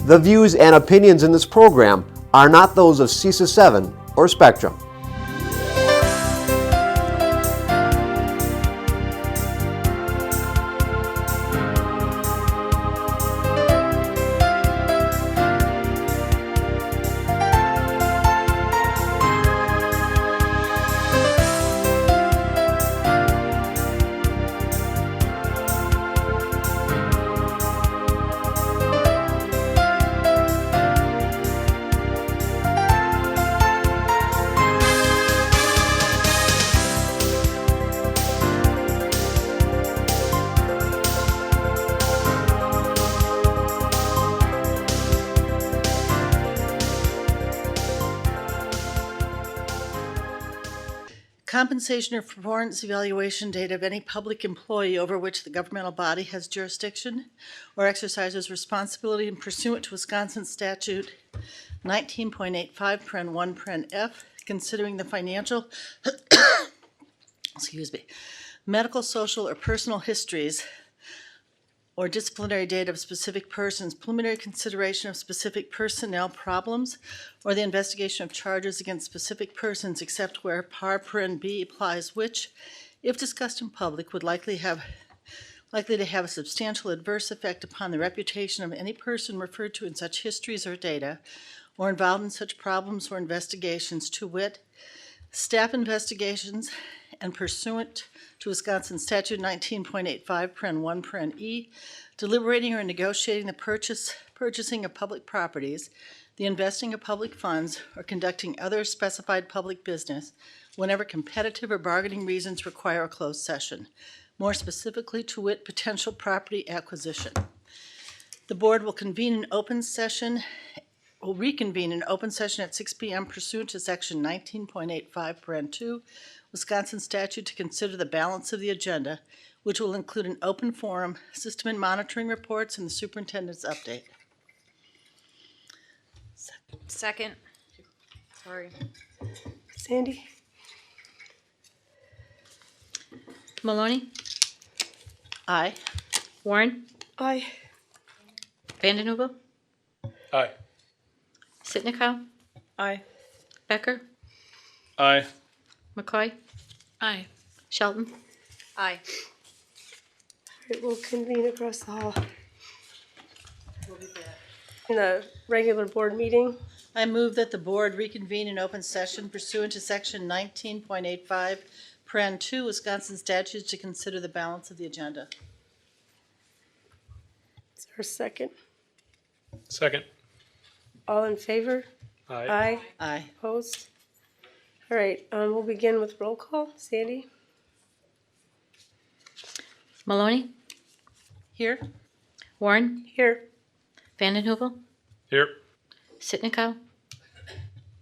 The views and opinions in this program are not those of CISA 7 or Spectrum. Compensation or performance evaluation data of any public employee over which the governmental body has jurisdiction or exercises responsibility in pursuant to Wisconsin Statute 19.85, paren 1, paren F, considering the financial, medical, social, or personal histories or disciplinary data of specific persons, preliminary consideration of specific personnel problems, or the investigation of charges against specific persons except where paren B applies, which, if discussed in public, would likely to have a substantial adverse effect upon the reputation of any person referred to in such histories or data, or involved in such problems or investigations, to wit, staff investigations, and pursuant to Wisconsin Statute 19.85, paren 1, paren E, deliberating or negotiating the purchasing of public properties, the investing of public funds, or conducting other specified public business whenever competitive or bargaining reasons require a closed session. More specifically, to wit, potential property acquisition. The board will reconvene in open session at 6 p.m. pursuant to Section 19.85, paren 2, Wisconsin statute, to consider the balance of the agenda, which will include an open forum, system and monitoring reports, and the superintendent's update. Second. Sorry. Sandy? Maloney? Aye. Warren? Aye. Vandenheuvel? Aye. Sitnikow? Aye. Becker? Aye. McCoy? Aye. Shelton? All Aye. right, we'll convene across the hall. In the regular board meeting. I move that the board reconvene in open session pursuant to Section 19.85, paren 2, Wisconsin statutes, to consider the balance of the agenda. Is there a second? Second. All in favor? Aye. Aye. Aye. Opposed? All right, we'll begin with roll call. Sandy? Maloney? Here? Warren? Here. Vandenheuvel? Here. Sitnikow?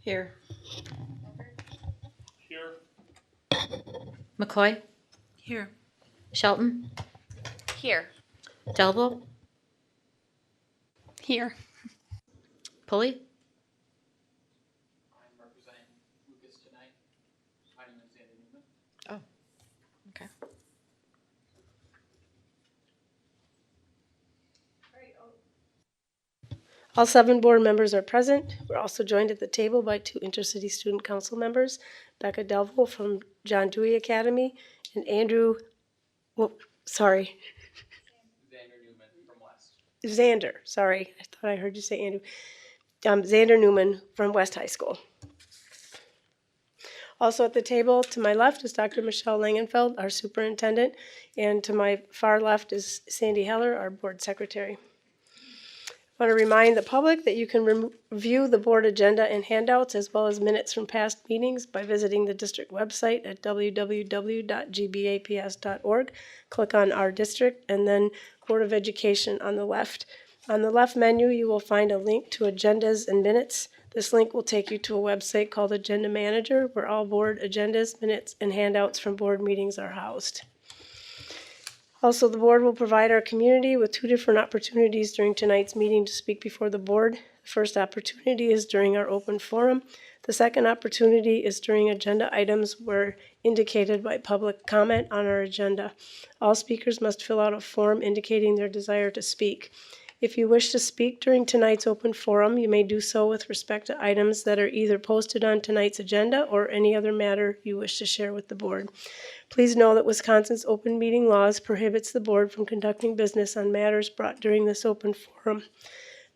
Here. Here. McCoy? Here. Shelton? Here. Delville? Here. Pulley? I'm representing Lucas tonight. My name is Andy Newman. Oh, okay. All 7 board members are present. We're also joined at the table by 2 intercity student council members, Becca Delville from John Dewey Academy and Andrew, Xander Newman from West. Xander, sorry, I thought I heard you say Andrew. Xander Newman from West High School. Also at the table to my left is Dr. Michelle Langenfeld, our superintendent, and to my far left is Sandy Heller, our board secretary. I want to remind the public that you can review the board agenda and handouts as well as minutes from past meetings by visiting the district website at www.gbaps.org. Click on our district and then Board of Education on the left. On the left menu, you will find a link to agendas and minutes. This link will take you to a website called Agenda Manager, where all board agendas, minutes, and handouts from board meetings are housed. Also, the board will provide our community with 2 different opportunities during tonight's meeting to speak before the board. The first opportunity is during our open forum. The second opportunity is during agenda items where indicated by public comment on our agenda. All speakers must fill out a form indicating their desire to speak. If you wish to speak during tonight's open forum, you may do so with respect to items that are either posted on tonight's agenda or any other matter you wish to share with the board. Please know that Wisconsin's open meeting laws prohibits the board from conducting business on matters brought during this open forum.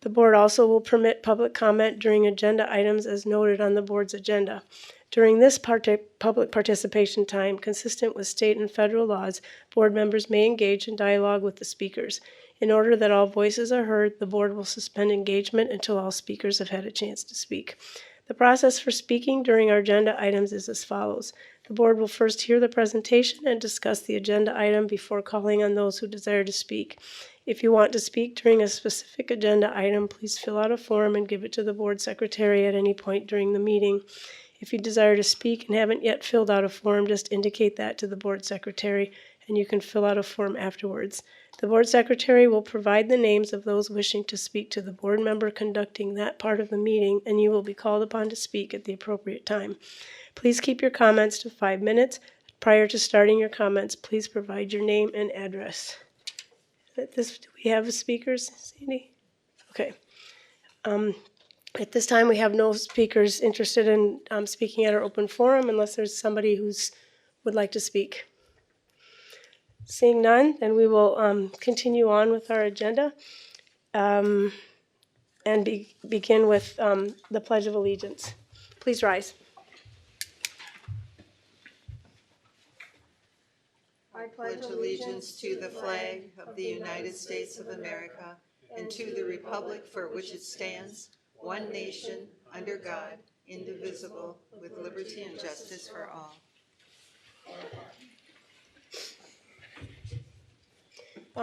The board also will permit public comment during agenda items as noted on the board's agenda. During this public participation time, consistent with state and federal laws, board members may engage in dialogue with the speakers. In order that all voices are heard, the board will suspend engagement until all speakers have had a chance to speak. The process for speaking during our agenda items is as follows. The board will first hear the presentation and discuss the agenda item before calling on those who desire to speak. If you want to speak during a specific agenda item, please fill out a form and give it to the board secretary at any point during the meeting. If you desire to speak and haven't yet filled out a form, just indicate that to the board secretary and you can fill out a form afterwards. The board secretary will provide the names of those wishing to speak to the board member conducting that part of the meeting, and you will be called upon to speak at the appropriate time. Please keep your comments to 5 minutes. Prior to starting your comments, please provide your name and address. Do we have speakers, Sandy? Okay. At this time, we have no speakers interested in speaking at our open forum unless there's somebody who's would like to speak. Seeing none, then we will continue on with our agenda and begin with the Pledge of Allegiance. Please rise. I pledge allegiance to the flag of the United States of America and to the republic for which it stands, one nation, under God, indivisible, with liberty and justice for all.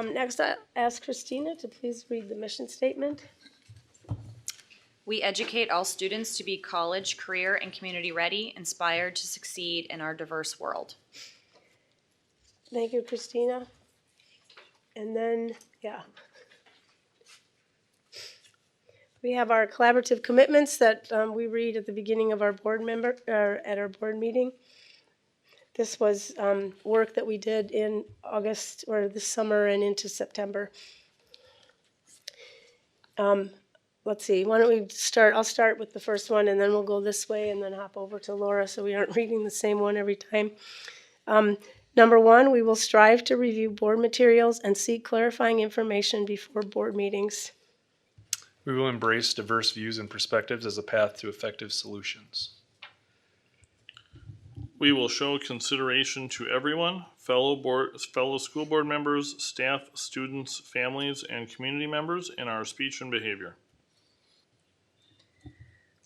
Next, I ask Christina to please read the mission statement. We educate all students to be college, career, and community ready, inspired to succeed in our diverse world. Thank you, Christina. And then, we have our collaborative commitments that we read at the beginning of our at our board meeting. This was work that we did in August or this summer and into September. Let's see, why don't we start? I'll start with the first one and then we'll go this way and then hop over to Laura so we aren't reading the same one every time. Number one, we will strive to review board materials and seek clarifying information before board meetings. We will embrace diverse views and perspectives as a path to effective solutions. We will show consideration to everyone, fellow school board members, staff, students, families, and community members in our speech and behavior.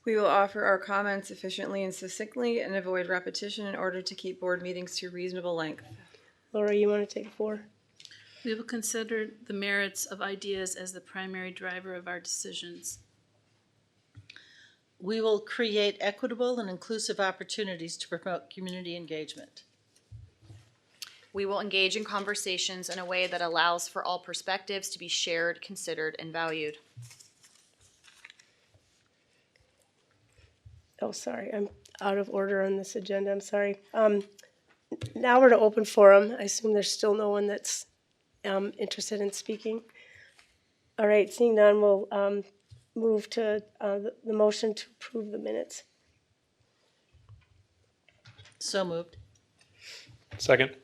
We will offer our comments efficiently and succinctly and avoid repetition in order to keep board meetings to reasonable length. Laura, you want to take 4? We will consider the merits of ideas as the primary driver of our decisions. We will create equitable and inclusive opportunities to promote community engagement. We will engage in conversations in a way that allows for all perspectives to be shared, considered, and valued. Oh, sorry, I'm out of order on this agenda, I'm sorry. Now we're to open forum. I assume there's still no one that's interested in speaking. All right, seeing none, we'll move to the motion to approve the minutes. So moved. Second.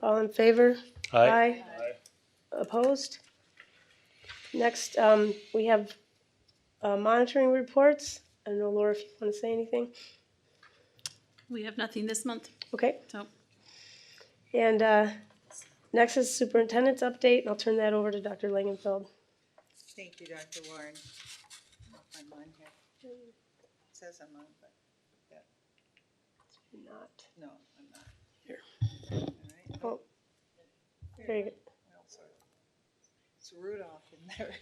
All in favor? Aye. Opposed? Next, we have monitoring reports. I don't know, Laura, if you want to say anything. We have nothing this month. Okay. So, And next is superintendent's update, and I'll turn that over to Dr. Langenfeld. Thank you, Dr. Warren. I'll find mine here. It says I'm on, but Not. no, I'm not. Here. All right. Oh, very good. Well, sorry. It's Rudolph in there.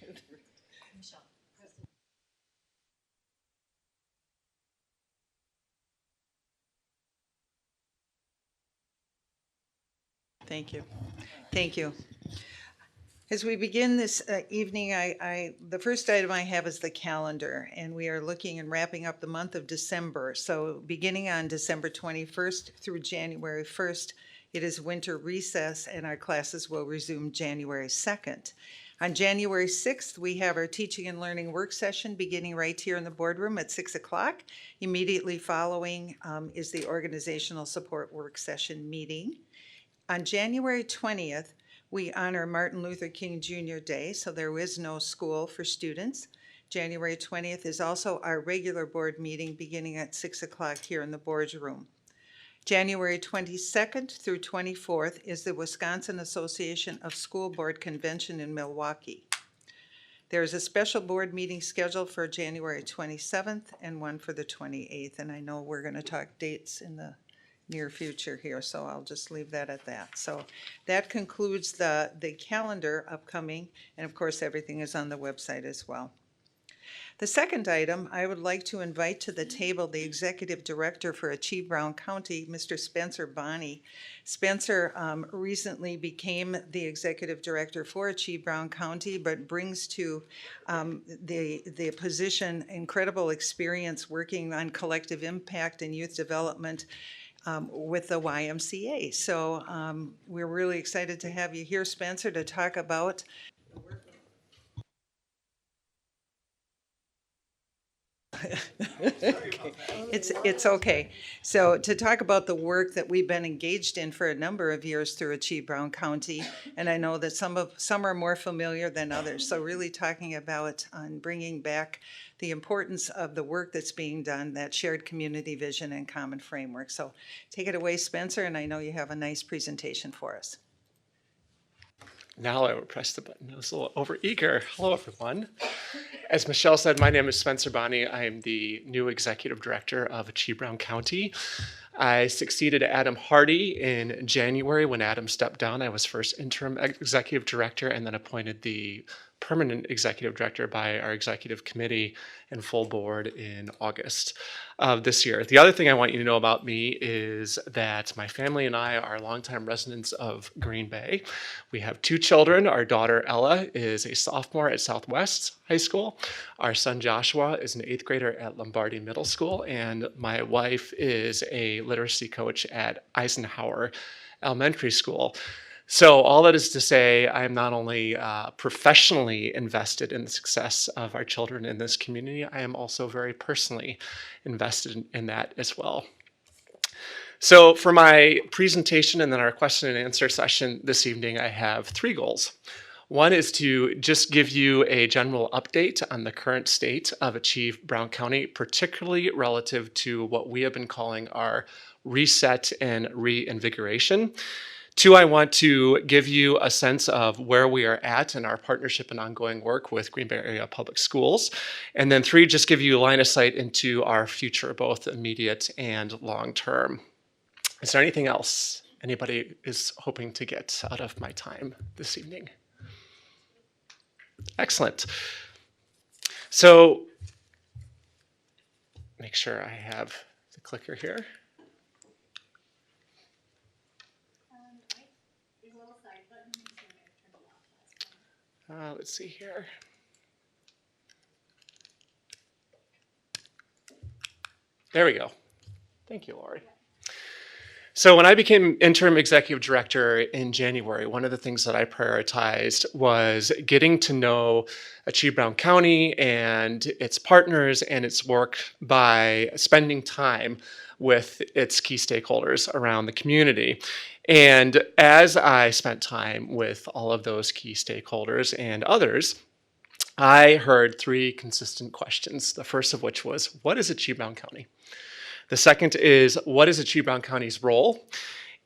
Thank you. Thank you. As we begin this evening, the first item I have is the calendar, and we are looking and wrapping up the month of December. So beginning on December 21st through January 1st, it is winter recess, and our classes will resume January 2nd. On January 6th, we have our teaching and learning work session beginning right here in the boardroom at 6 o'clock. Immediately following is the organizational support work session meeting. On January 20th, we honor Martin Luther King Jr. Day, so there is no school for students. January 20th is also our regular board meeting beginning at 6 o'clock here in the boardroom. January 22nd through 24th is the Wisconsin Association of School Board Convention in Milwaukee. There is a special board meeting scheduled for January 27th and one for the 28th, and I know we're going to talk dates in the near future here, so I'll just leave that at that. So that concludes the calendar upcoming, and of course everything is on the website as well. The second item, I would like to invite to the table the Executive Director for Achieve Brown County, Mr. Spencer Bonney. Spencer recently became the Executive Director for Achieve Brown County, but brings to the position incredible experience working on collective impact and youth development with the YMCA. So we're really excited to have you here, Spencer, to talk about It's okay. So to talk about the work that we've been engaged in for a number of years through Achieve Brown County, and I know that some are more familiar than others. So really talking about bringing back the importance of the work that's being done, that shared community vision and common framework. So take it away, Spencer, and I know you have a nice presentation for us. Now I will press the button. I was a little overeager. Hello, everyone. As Michelle said, my name is Spencer Bonney. I am the new Executive Director of Achieve Brown County. I succeeded Adam Hardy in January when Adam stepped down. I was first interim Executive Director and then appointed the permanent Executive Director by our Executive Committee and full board in August of this year. The other thing I want you to know about me is that my family and I are longtime residents of Green Bay. We have 2 children. Our daughter Ella is a sophomore at Southwest High School. Our son Joshua is an 8th grader at Lombardi Middle School, and my wife is a literacy coach at Eisenhower Elementary School. So all that is to say, I am not only professionally invested in the success of our children in this community, I am also very personally invested in that as well. So for my presentation and then our question and answer session this evening, I have 3 goals. One is to just give you a general update on the current state of Achieve Brown County, particularly relative to what we have been calling our reset and reinvigoration. 2, I want to give you a sense of where we are at in our partnership and ongoing work with Green Bay Area Public Schools. And then 3, just give you a line of sight into our future, both immediate and long-term. Is there anything else anybody is hoping to get out of my time this evening? Excellent. So, make sure I have the clicker here. Let's see here. There we go. Thank you, Lori. So when I became interim executive director in January, one of the things that I prioritized was getting to know Achieve Brown County and its partners and its work by spending time with its key stakeholders around the community. And as I spent time with all of those key stakeholders and others, I heard 3 consistent questions. The first of which was, what is Achieve Brown County? The second is, what is Achieve Brown County's role?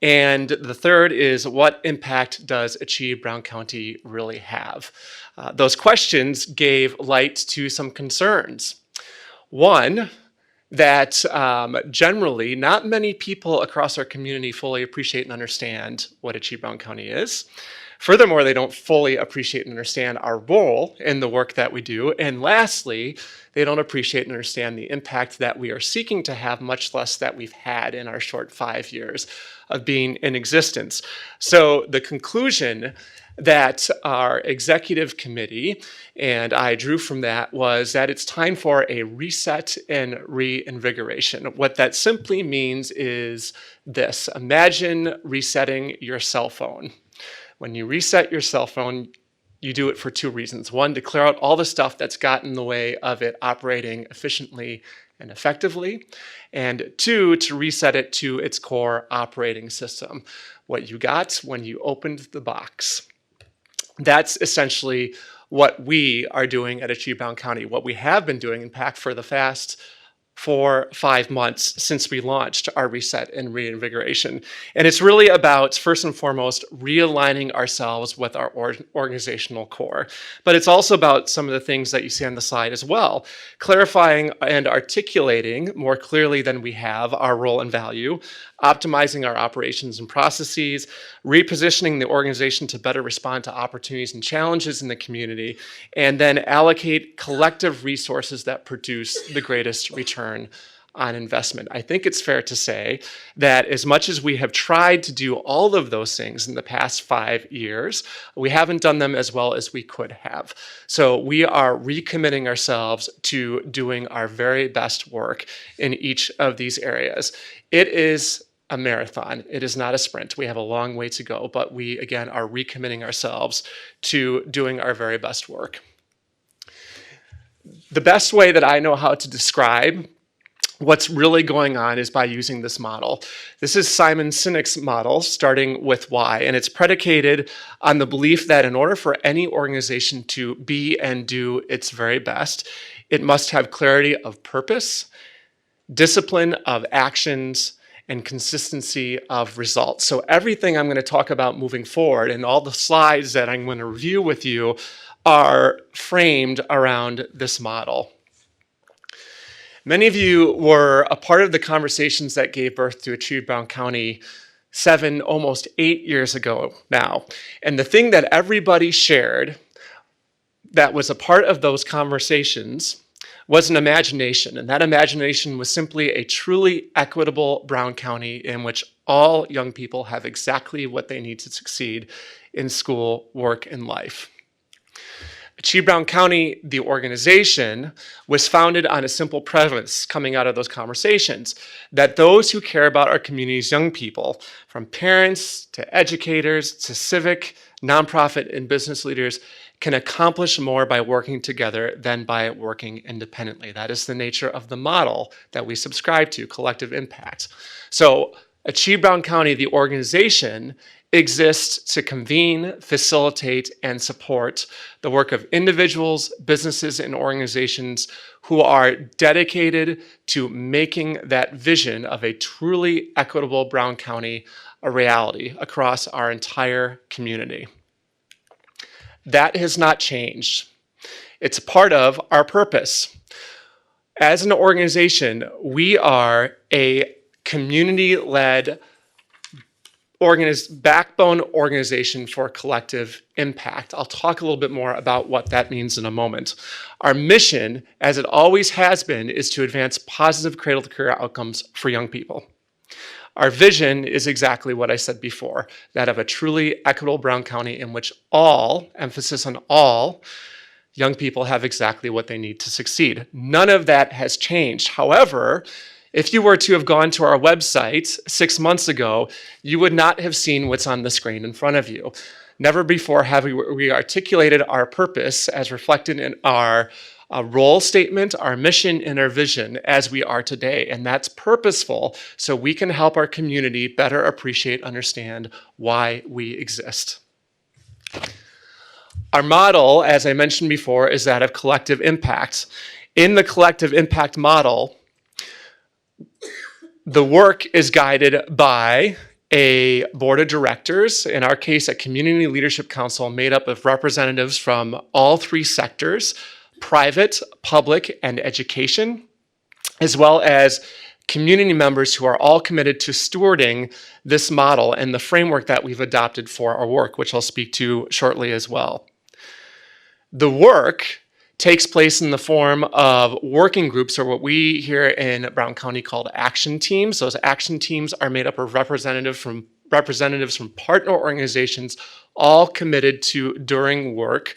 And the third is, what impact does Achieve Brown County really have? Those questions gave light to some concerns. One, that generally not many people across our community fully appreciate and understand what Achieve Brown County is. Furthermore, they don't fully appreciate and understand our role in the work that we do. And lastly, they don't appreciate and understand the impact that we are seeking to have, much less that we've had in our short 5 years of being in existence. So the conclusion that our executive committee and I drew from that was that it's time for a reset and reinvigoration. What that simply means is this: imagine resetting your cell phone. When you reset your cell phone, you do it for two reasons. One, to clear out all the stuff that's gotten in the way of it operating efficiently and effectively. And two, to reset it to its core operating system, what you got when you opened the box. That's essentially what we are doing at Achieve Brown County, what we have been doing in PAC for the past 4-5 months since we launched our reset and reinvigoration. And it's really about, first and foremost, realigning ourselves with our organizational core. But it's also about some of the things that you see on the slide as well, clarifying and articulating more clearly than we have our role and value, optimizing our operations and processes, repositioning the organization to better respond to opportunities and challenges in the community, and then allocate collective resources that produce the greatest return on investment. I think it's fair to say that as much as we have tried to do all of those things in the past 5 years, we haven't done them as well as we could have. So we are recommitting ourselves to doing our very best work in each of these areas. It is a marathon. It is not a sprint. We have a long way to go, but we, again, are recommitting ourselves to doing our very best work. The best way that I know how to describe what's really going on is by using this model. This is Simon Sinek's model, starting with why, and it's predicated on the belief that in order for any organization to be and do its very best, it must have clarity of purpose, discipline of actions, and consistency of results. So everything I'm going to talk about moving forward and all the slides that I'm going to review with you are framed around this model. Many of you were a part of the conversations that gave birth to Achieve Brown County 7, almost 8 years ago now. And the thing that everybody shared that was a part of those conversations was an imagination, and that imagination was simply a truly equitable Brown County in which all young people have exactly what they need to succeed in school, work, and life. Achieve Brown County, the organization, was founded on a simple premise coming out of those conversations, that those who care about our community's young people, from parents to educators to civic, nonprofit, and business leaders, can accomplish more by working together than by working independently. That is the nature of the model that we subscribe to, collective impact. So Achieve Brown County, the organization, exists to convene, facilitate, and support the work of individuals, businesses, and organizations who are dedicated to making that vision of a truly equitable Brown County a reality across our entire community. That has not changed. It's part of our purpose. As an organization, we are a community-led backbone organization for collective impact. I'll talk a little bit more about what that means in a moment. Our mission, as it always has been, is to advance positive cradle-to-career outcomes for young people. Our vision is exactly what I said before, that of a truly equitable Brown County in which all, emphasis on all, young people have exactly what they need to succeed. None of that has changed. However, if you were to have gone to our website 6 months ago, you would not have seen what's on the screen in front of you. Never before have we articulated our purpose as reflected in our role statement, our mission, and our vision as we are today. And that's purposeful so we can help our community better appreciate, understand why we exist. Our model, as I mentioned before, is that of collective impact. In the collective impact model, the work is guided by a board of directors, in our case, a community leadership council made up of representatives from all three sectors, private, public, and education, as well as community members who are all committed to stewarding this model and the framework that we've adopted for our work, which I'll speak to shortly as well. The work takes place in the form of working groups, or what we here in Brown County call action teams. Those action teams are made up of representatives from partner organizations, all committed to doing work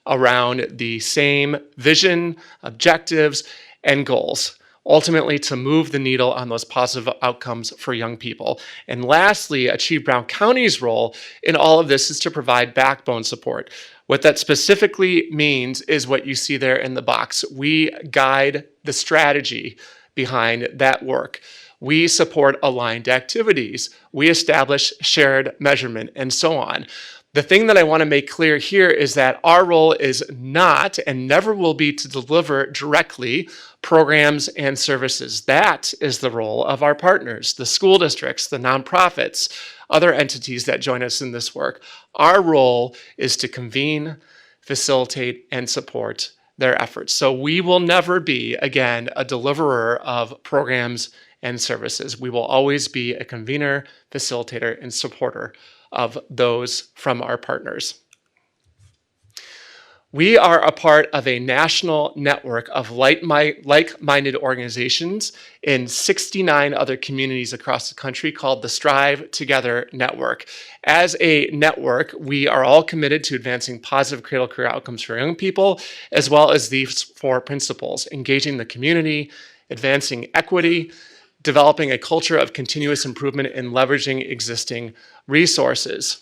around the same vision, objectives, and goals, ultimately to move the needle on those positive outcomes for young people. And lastly, Achieve Brown County's role in all of this is to provide backbone support. What that specifically means is what you see there in the box. We guide the strategy behind that work. We support aligned activities. We establish shared measurement, and so on. The thing that I want to make clear here is that our role is not and never will be to deliver directly programs and services. That is the role of our partners, the school districts, the nonprofits, other entities that join us in this work. Our role is to convene, facilitate, and support their efforts. So we will never be, again, a deliverer of programs and services. We will always be a convener, facilitator, and supporter of those from our partners. We are a part of a national network of like-minded organizations in 69 other communities across the country called the Strive Together Network. As a network, we are all committed to advancing positive cradle-career outcomes for young people, as well as these 4 principles: engaging the community, advancing equity, developing a culture of continuous improvement, and leveraging existing resources.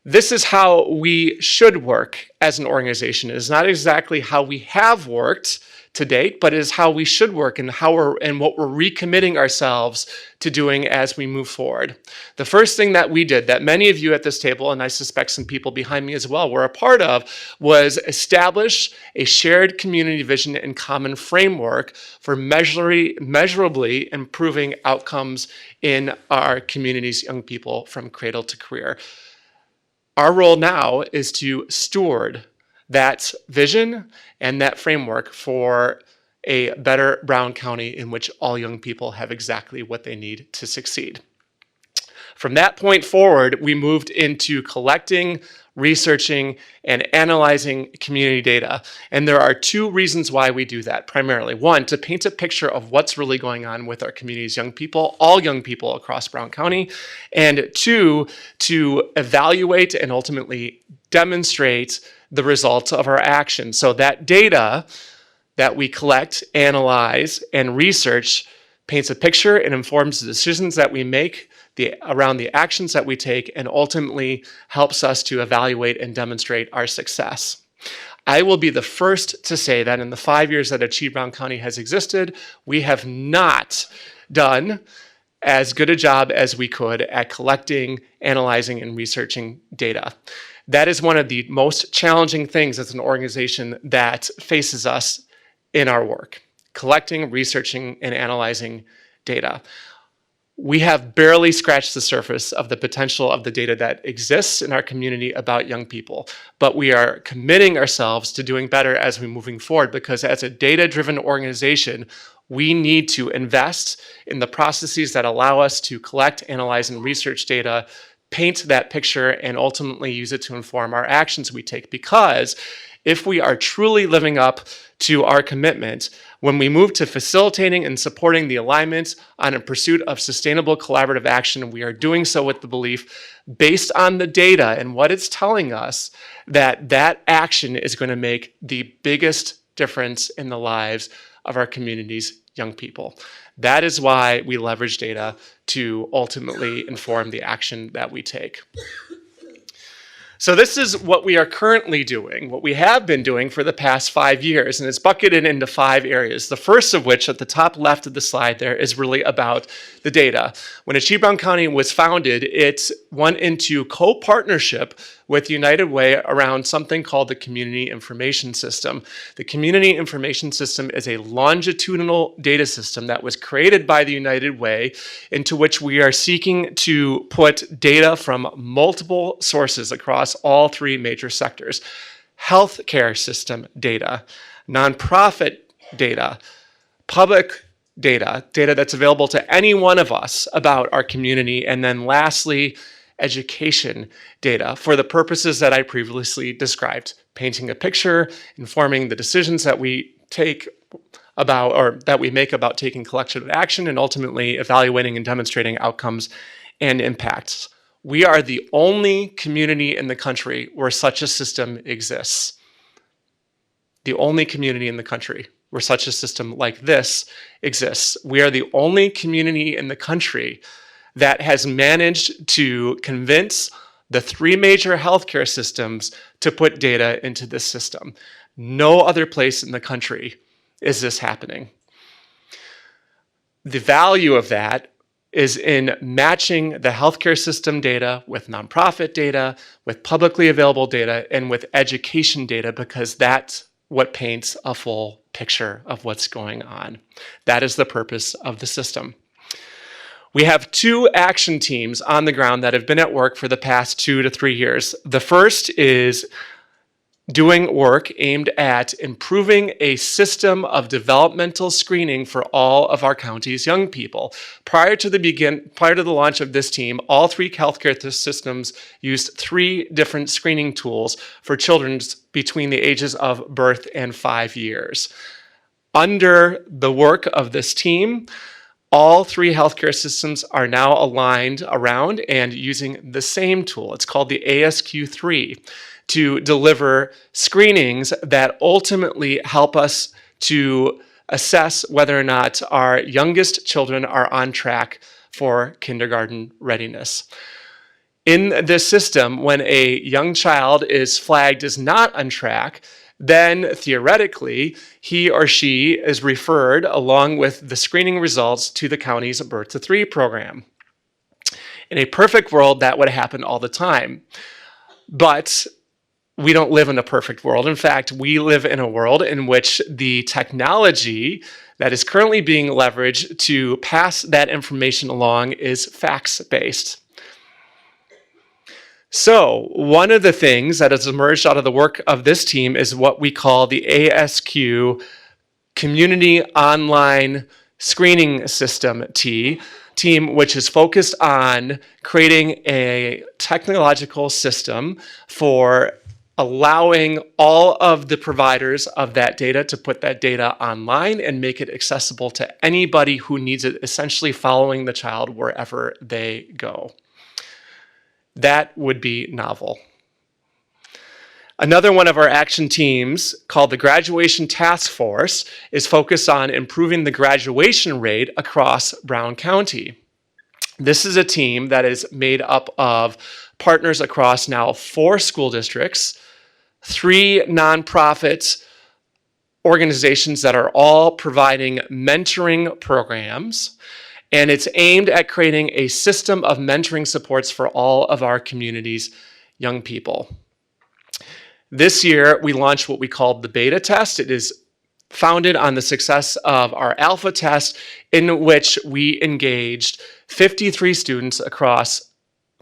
This is how we should work as an organization. It is not exactly how we have worked to date, but it is how we should work and what we're recommitting ourselves to doing as we move forward. The first thing that we did, that many of you at this table, and I suspect some people behind me as well, were a part of, was establish a shared community vision and common framework for measurably improving outcomes in our community's young people from cradle to career. Our role now is to steward that vision and that framework for a better Brown County in which all young people have exactly what they need to succeed. From that point forward, we moved into collecting, researching, and analyzing community data. And there are 2 reasons why we do that, primarily. 1, to paint a picture of what's really going on with our community's young people, all young people across Brown County. And 2, to evaluate and ultimately demonstrate the results of our action. So that data that we collect, analyze, and research paints a picture and informs the decisions that we make around the actions that we take, and ultimately helps us to evaluate and demonstrate our success. I will be the first to say that in the 5 years that Achieve Brown County has existed, we have not done as good a job as we could at collecting, analyzing, and researching data. That is one of the most challenging things as an organization that faces us in our work: collecting, researching, and analyzing data. We have barely scratched the surface of the potential of the data that exists in our community about young people, but we are committing ourselves to doing better as we're moving forward, because as a data-driven organization, we need to invest in the processes that allow us to collect, analyze, and research data, paint that picture, and ultimately use it to inform our actions we take. Because if we are truly living up to our commitment, when we move to facilitating and supporting the alignment on a pursuit of sustainable collaborative action, we are doing so with the belief, based on the data and what it's telling us, that that action is going to make the biggest difference in the lives of our community's young people. That is why we leverage data to ultimately inform the action that we take. So this is what we are currently doing, what we have been doing for the past 5 years, and it's bucketed into 5 areas. The first of which, at the top left of the slide there, is really about the data. When Achieve Brown County was founded, it went into co-partnership with United Way around something called the Community Information System. The Community Information System is a longitudinal data system that was created by the United Way, into which we are seeking to put data from multiple sources across all 3 major sectors: healthcare system data, nonprofit data, public data that's available to any one of us about our community, and then lastly, education data for the purposes that I previously described: painting a picture, informing the decisions that we take about, or that we make about taking collective action, and ultimately evaluating and demonstrating outcomes and impacts. We are the only community in the country where such a system exists. The only community in the country where such a system like this exists. We are the only community in the country that has managed to convince the 3 major healthcare systems to put data into this system. No other place in the country is this happening. The value of that is in matching the healthcare system data with nonprofit data, with publicly available data, and with education data, because that's what paints a full picture of what's going on. That is the purpose of the system. We have 2 action teams on the ground that have been at work for the past 2 to 3 years. The first is doing work aimed at improving a system of developmental screening for all of our county's young people. Prior to the launch of this team, all 3 healthcare systems used 3 different screening tools for children between the ages of birth and 5 years. Under the work of this team, all 3 healthcare systems are now aligned around and using the same tool. It's called the ASQ3 to deliver screenings that ultimately help us to assess whether or not our youngest children are on track for kindergarten readiness. In this system, when a young child is flagged as not on track, then theoretically, he or she is referred along with the screening results to the county's Birth to 3 program. In a perfect world, that would happen all the time. But we don't live in a perfect world. In fact, we live in a world in which the technology that is currently being leveraged to pass that information along is fax-based. So one of the things that has emerged out of the work of this team is what we call the ASQ Community Online Screening System team, which is focused on creating a technological system for allowing all of the providers of that data to put that data online and make it accessible to anybody who needs it, essentially following the child wherever they go. That would be novel. Another one of our action teams, called the Graduation Task Force, is focused on improving the graduation rate across Brown County. This is a team that is made up of partners across now 4 school districts, 3 nonprofit organizations that are all providing mentoring programs, and it's aimed at creating a system of mentoring supports for all of our community's young people. This year, we launched what we called the beta test. It is founded on the success of our alpha test, in which we engaged 53 students across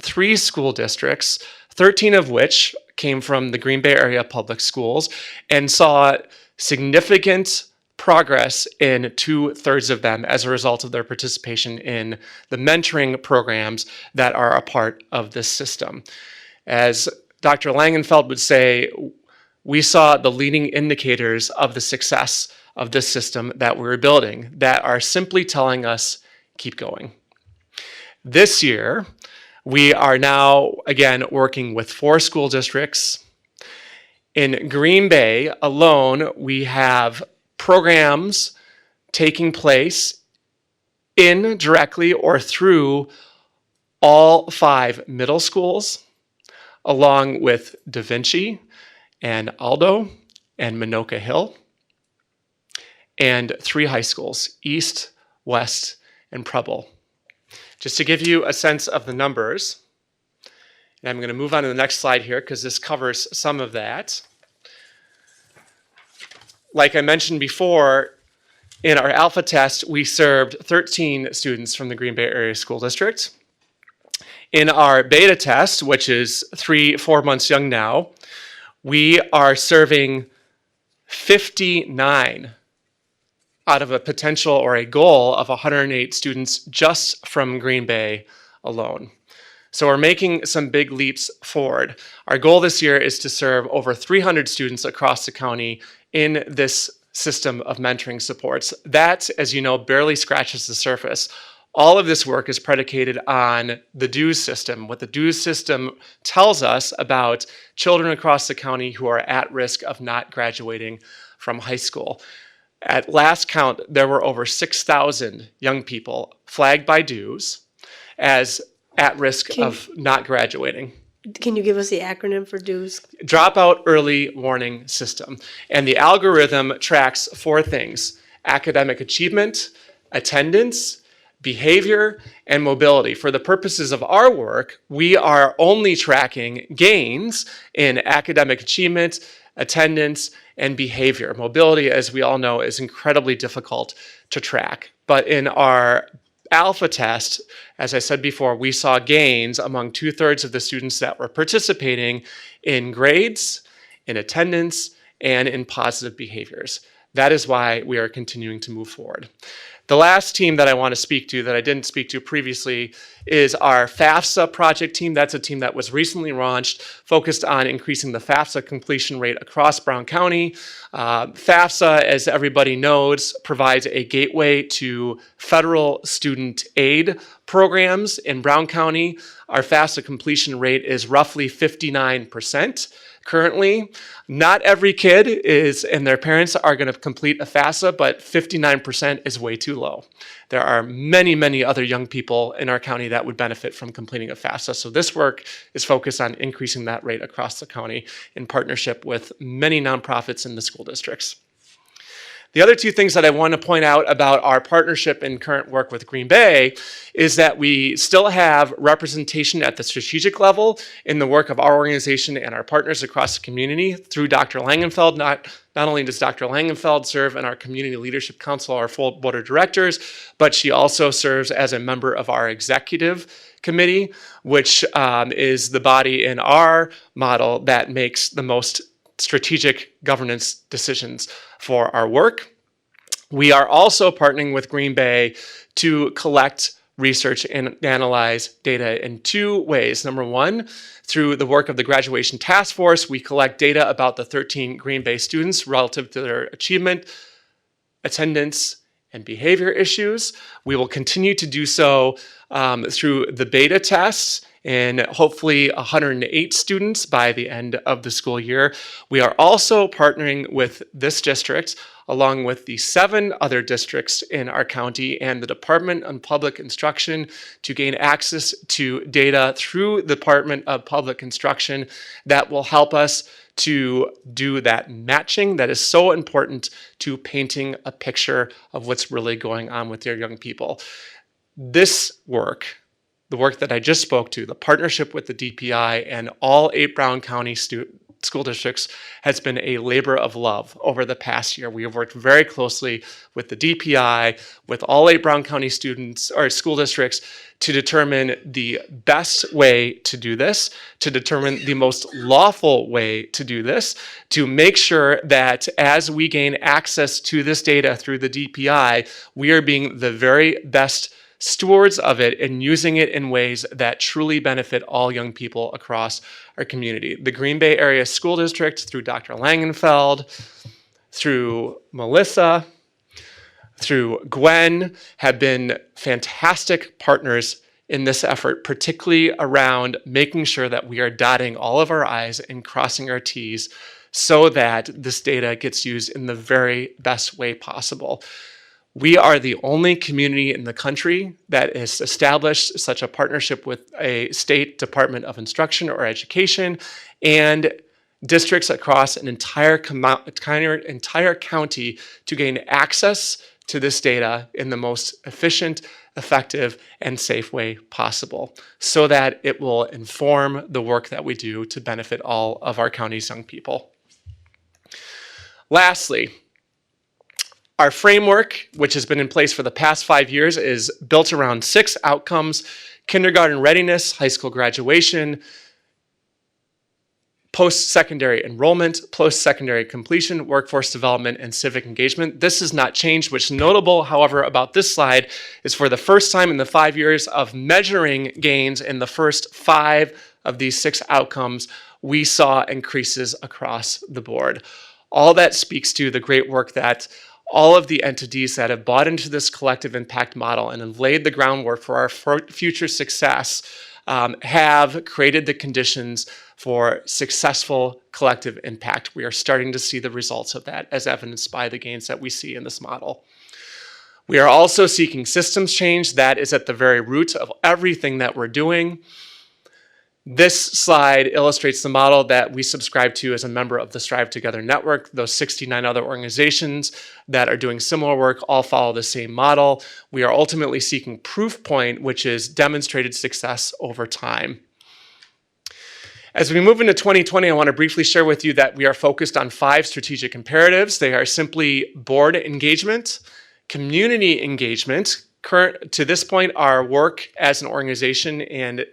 3 school districts, 13 of which came from the Green Bay area public schools, and saw significant progress in 2/3 of them as a result of their participation in the mentoring programs that are a part of this system. As Dr. Langenfeld would say, we saw the leading indicators of the success of this system that we're building that are simply telling us, keep going. This year, we are now, again, working with 4 school districts. In Green Bay alone, we have programs taking place in, directly, or through all 5 middle schools, along with Da Vinci and Aldo and Minoka Hill, and 3 high schools, East, West, and Preble. Just to give you a sense of the numbers, and I'm going to move on to the next slide here because this covers some of that. Like I mentioned before, in our alpha test, we served 13 students from the Green Bay Area School District. In our beta test, which is 3-4 months young now, we are serving 59 out of a potential or a goal of 108 students just from Green Bay alone. So we're making some big leaps forward. Our goal this year is to serve over 300 students across the county in this system of mentoring supports. That, as you know, barely scratches the surface. All of this work is predicated on the dues system. What the dues system tells us about children across the county who are at risk of not graduating from high school. At last count, there were over 6,000 young people flagged by dues as at risk of not graduating. Can you give us the acronym for DEWS? Dropout Early Warning System. And the algorithm tracks 4 things: academic achievement, attendance, behavior, and mobility. For the purposes of our work, we are only tracking gains in academic achievement, attendance, and behavior. Mobility, as we all know, is incredibly difficult to track. But in our alpha test, as I said before, we saw gains among 2/3 of the students that were participating in grades, in attendance, and in positive behaviors. That is why we are continuing to move forward. The last team that I want to speak to that I didn't speak to previously is our FAFSA project team. That's a team that was recently launched, focused on increasing the FAFSA completion rate across Brown County. FAFSA, as everybody knows, provides a gateway to federal student aid programs in Brown County. Our FAFSA completion rate is roughly 59%. Currently, not every kid and their parents are going to complete a FAFSA, but 59% is way too low. There are many, many other young people in our county that would benefit from completing a FAFSA. So this work is focused on increasing that rate across the county in partnership with many nonprofits in the school districts. The other 2 things that I want to point out about our partnership and current work with Green Bay is that we still have representation at the strategic level in the work of our organization and our partners across the community through Dr. Langenfeld. Not only does Dr. Langenfeld serve in our Community Leadership Council, our full board of directors, but she also serves as a member of our executive committee, which is the body in our model that makes the most strategic governance decisions for our work. We are also partnering with Green Bay to collect, research, and analyze data in 2 ways. Number 1, through the work of the Graduation Task Force, we collect data about the 13 Green Bay students relative to their achievement, attendance, and behavior issues. We will continue to do so through the beta tests and hopefully 108 students by the end of the school year. We are also partnering with this district, along with the 7 other districts in our county and the Department of Public Instruction, to gain access to data through the Department of Public Instruction that will help us to do that matching that is so important to painting a picture of what's really going on with your young people. This work, the work that I just spoke to, the partnership with the DPI and all 8 Brown County school districts, has been a labor of love over the past year. We have worked very closely with the DPI, with all 8 Brown County students or school districts to determine the best way to do this, to determine the most lawful way to do this, to make sure that as we gain access to this data through the DPI, we are being the very best stewards of it and using it in ways that truly benefit all young people across our community. The Green Bay Area School District, through Dr. Langenfeld, through Melissa, through Gwen, have been fantastic partners in this effort, particularly around making sure that we are dotting all of our I's and crossing our T's so that this data gets used in the very best way possible. We are the only community in the country that has established such a partnership with a state Department of Instruction or Education and districts across an entire county to gain access to this data in the most efficient, effective, and safe way possible so that it will inform the work that we do to benefit all of our county's young people. Lastly, our framework, which has been in place for the past 5 years, is built around 6 outcomes: kindergarten readiness, high school graduation, post-secondary enrollment, post-secondary completion, workforce development, and civic engagement. This has not changed. What's notable, however, about this slide is for the first time in the 5 years of measuring gains in the first 5 of these 6 outcomes, we saw increases across the board. All that speaks to the great work that all of the entities that have bought into this collective impact model and have laid the groundwork for our future success have created the conditions for successful collective impact. We are starting to see the results of that as evidenced by the gains that we see in this model. We are also seeking systems change that is at the very root of everything that we're doing. This slide illustrates the model that we subscribe to as a member of the Strive Together network. Those 69 other organizations that are doing similar work all follow the same model. We are ultimately seeking proof point, which is demonstrated success over time. As we move into 2020, I want to briefly share with you that we are focused on 5 strategic imperatives. They are simply board engagement, community engagement. To this point, our work as an organization and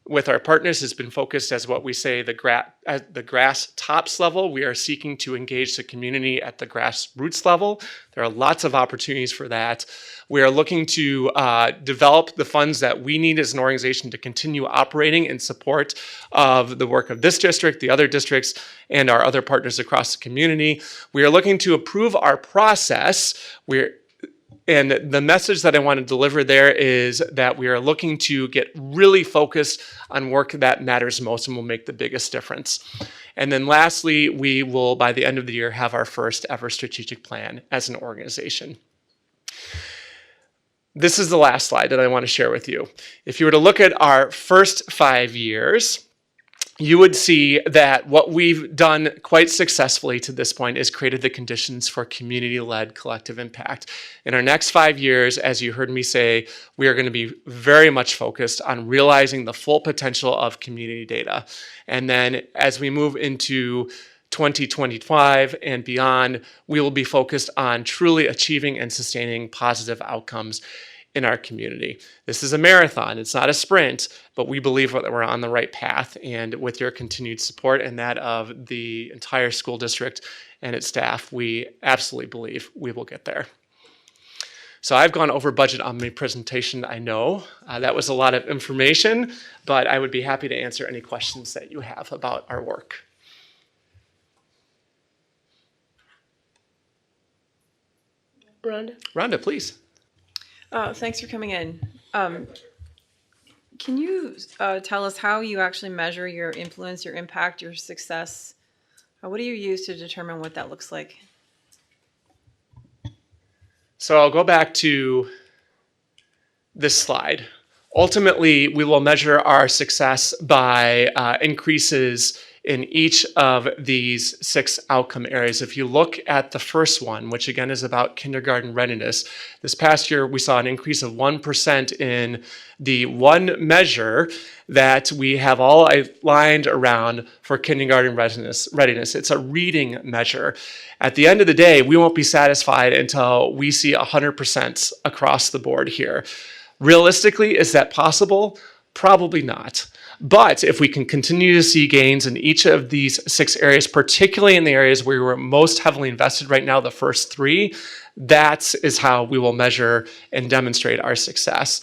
with our partners has been focused as what we say at the grass tops level. We are seeking to engage the community at the grassroots level. There are lots of opportunities for that. We are looking to develop the funds that we need as an organization to continue operating in support of the work of this district, the other districts, and our other partners across the community. We are looking to improve our process. And the message that I want to deliver there is that we are looking to get really focused on work that matters most and will make the biggest difference. And then lastly, we will, by the end of the year, have our first ever strategic plan as an organization. This is the last slide that I want to share with you. If you were to look at our first 5 years, you would see that what we've done quite successfully to this point is created the conditions for community-led collective impact. In our next 5 years, as you heard me say, we are going to be very much focused on realizing the full potential of community data. And then as we move into 2025 and beyond, we will be focused on truly achieving and sustaining positive outcomes in our community. This is a marathon, it's not a sprint, but we believe that we're on the right path, and with your continued support and that of the entire school district and its staff, we absolutely believe we will get there. So I've gone over budget on my presentation, I know. That was a lot of information, but I would be happy to answer any questions that you have about our work. Rhonda, please. Thanks for coming in. Can you tell us how you actually measure your influence, your impact, your success? What do you use to determine what that looks like? So I'll go back to this slide. Ultimately, we will measure our success by increases in each of these 6 outcome areas. If you look at the first one, which again is about kindergarten readiness, this past year we saw an increase of 1% in the one measure that we have all aligned around for kindergarten readiness. It's a reading measure. At the end of the day, we won't be satisfied until we see 100% across the board here. Realistically, is that possible? Probably not. But if we can continue to see gains in each of these 6 areas, particularly in the areas where we're most heavily invested right now, the first 3, that is how we will measure and demonstrate our success.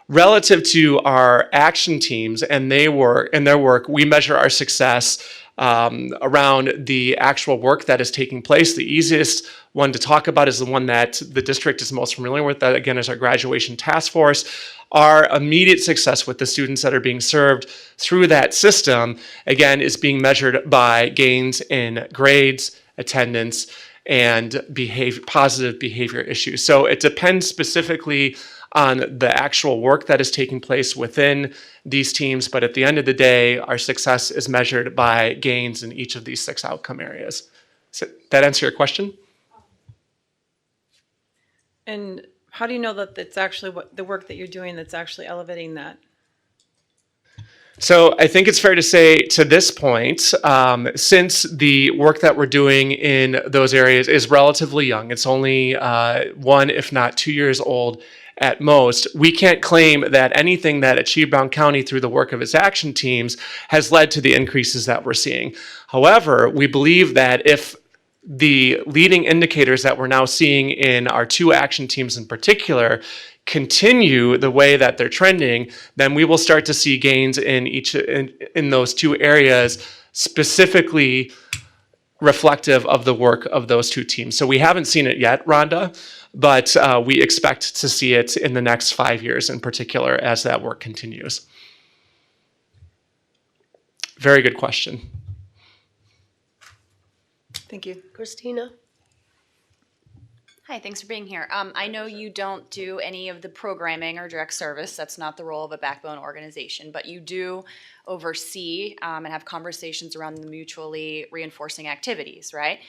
Relative to our action teams and their work, we measure our success around the actual work that is taking place. The easiest one to talk about is the one that the district is most familiar with. That again is our graduation task force. Our immediate success with the students that are being served through that system, again, is being measured by gains in grades, attendance, and positive behavior issues. So it depends specifically on the actual work that is taking place within these teams, but at the end of the day, our success is measured by gains in each of these 6 outcome areas. Does that answer your question? And how do you know that it's actually the work that you're doing that's actually elevating that? So I think it's fair to say to this point, since the work that we're doing in those areas is relatively young, it's only 1, if not 2 years old at most, we can't claim that anything that achieved Brown County through the work of its action teams has led to the increases that we're seeing. However, we believe that if the leading indicators that we're now seeing in our 2 action teams in particular continue the way that they're trending, then we will start to see gains in those 2 areas, specifically reflective of the work of those 2 teams. So we haven't seen it yet, Rhonda, but we expect to see it in the next 5 years in particular as that work continues. Very good question. Thank you. Christina? Hi, thanks for being here. I know you don't do any of the programming or direct service. That's not the role of a backbone organization, but you do oversee and have conversations around the mutually reinforcing activities, right?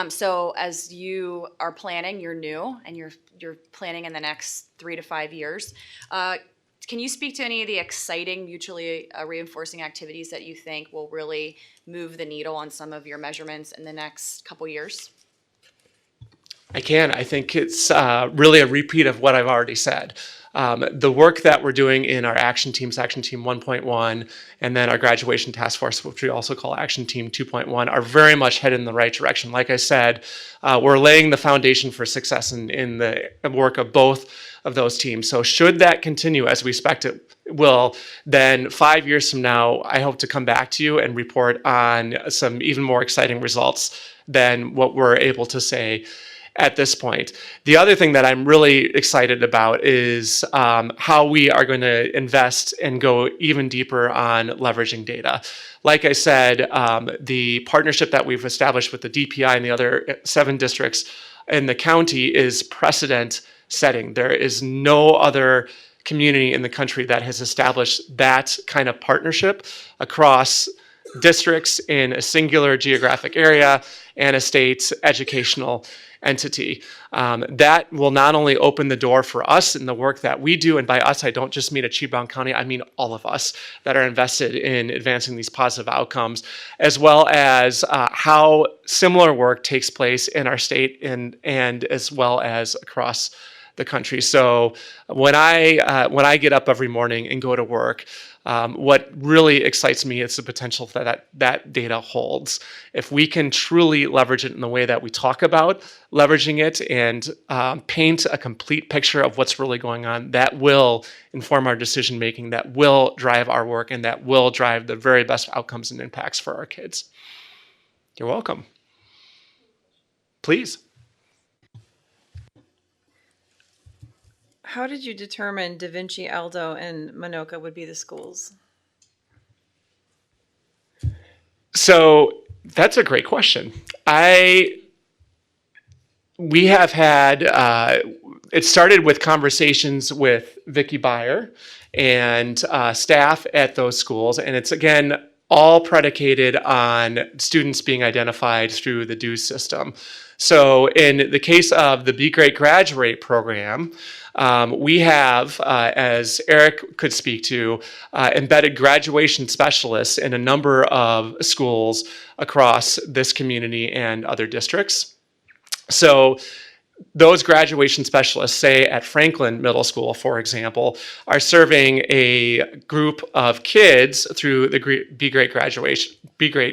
So as you are planning, you're new and you're planning in the next 3 to 5 years. Can you speak to any of the exciting mutually reinforcing activities that you think will really move the needle on some of your measurements in the next couple years? I can. I think it's really a repeat of what I've already said. The work that we're doing in our action teams, Action Team 1.1, and then our graduation task force, which we also call Action Team 2.1, are very much headed in the right direction. Like I said, we're laying the foundation for success in the work of both of those teams. So should that continue as we expect it will, then 5 years from now, I hope to come back to you and report on some even more exciting results than what we're able to say at this point. The other thing that I'm really excited about is how we are going to invest and go even deeper on leveraging data. Like I said, the partnership that we've established with the DPI and the other 7 districts in the county is precedent setting. There is no other community in the country that has established that kind of partnership across districts in a singular geographic area and a state's educational entity. That will not only open the door for us in the work that we do, and by us, I don't just mean Chief Brown County, I mean all of us that are invested in advancing these positive outcomes, as well as how similar work takes place in our state and as well as across the country. So when I get up every morning and go to work, what really excites me is the potential that data holds. If we can truly leverage it in the way that we talk about leveraging it and paint a complete picture of what's really going on, that will inform our decision making, that will drive our work, and that will drive the very best outcomes and impacts for our kids. You're welcome. Please. How did you determine Da Vinci, Aldo, and Manoka would be the schools? So that's a great question. We have had, it started with conversations with Vicki Beyer and staff at those schools, and it's again all predicated on students being identified through the DUES system. So in the case of the Be Great Graduate program, we have, as Eric could speak to, embedded graduation specialists in a number of schools across this community and other districts. So those graduation specialists, say at Franklin Middle School, for example, are serving a group of kids through the Be Great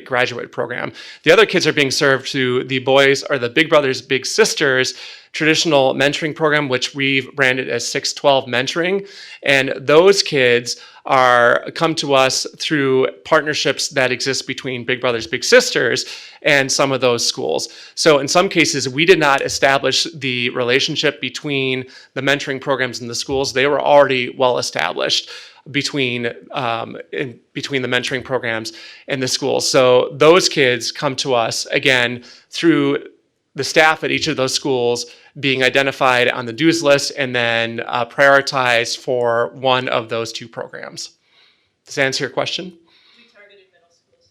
Graduate program. The other kids are being served through the boys or the Big Brothers Big Sisters traditional mentoring program, which we've branded as 612 mentoring. And those kids come to us through partnerships that exist between Big Brothers Big Sisters and some of those schools. So in some cases, we did not establish the relationship between the mentoring programs and the schools. They were already well established between the mentoring programs and the schools. So those kids come to us, again, through the staff at each of those schools being identified on the dues list and then prioritized for one of those 2 programs. Does that answer your question? We targeted middle schools.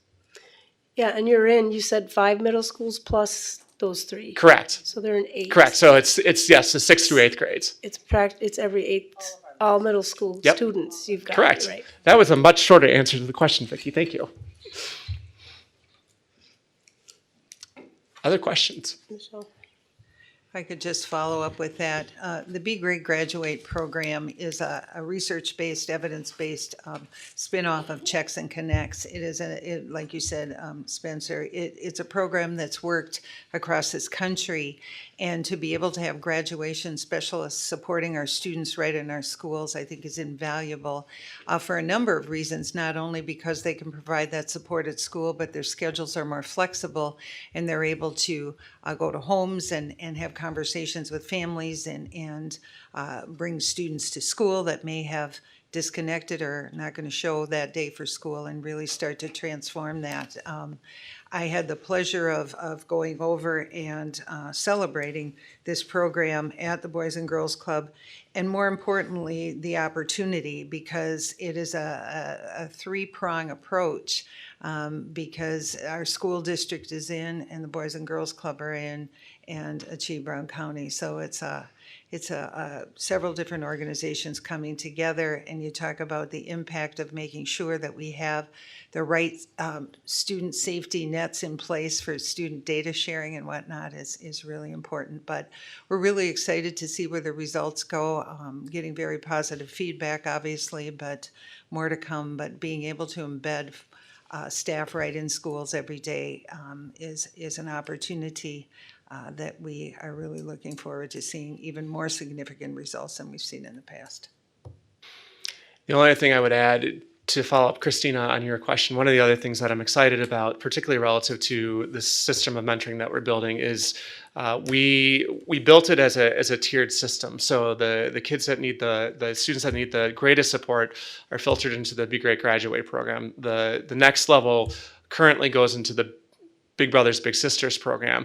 Yeah, and you said 5 middle schools plus those 3. Correct. So they're in 8. Correct. So it's yes, the 6th through 8th grades. It's every 8th, all middle school Yep. students. You've got Correct. it right. That was a much shorter answer to the question, Vicki. Thank you. Other questions? Michelle. If I could just follow up with that. The Be Great Graduate program is a research-based, evidence-based spin-off of Checks and Connects. It is, like you said, Spencer, it's a program that's worked across this country. And to be able to have graduation specialists supporting our students right in our schools, I think is invaluable for a number of reasons, not only because they can provide that support at school, but their schedules are more flexible and they're able to go to homes and have conversations with families and bring students to school that may have disconnected or not going to show that day for school and really start to transform that. I had the pleasure of going over and celebrating this program at the Boys and Girls Club, and more importantly, the opportunity, because it is a three-prong approach, because our school district is in, and the Boys and Girls Club are in, and Achieve Brown County. So it's several different organizations coming together, and you talk about the impact of making sure that we have the right student safety nets in place for student data sharing and whatnot is really important. But we're really excited to see where the results go, getting very positive feedback, obviously, but more to come. But being able to embed staff right in schools every day is an opportunity that we are really looking forward to seeing even more significant results than we've seen in the past. The only thing I would add to follow up, Christina, on your question, one of the other things that I'm excited about, particularly relative to the system of mentoring that we're building, is we built it as a tiered system. So the kids that need the students that need the greatest support are filtered into the Be Great Graduate program. The next level currently goes into the Big Brothers Big Sisters program.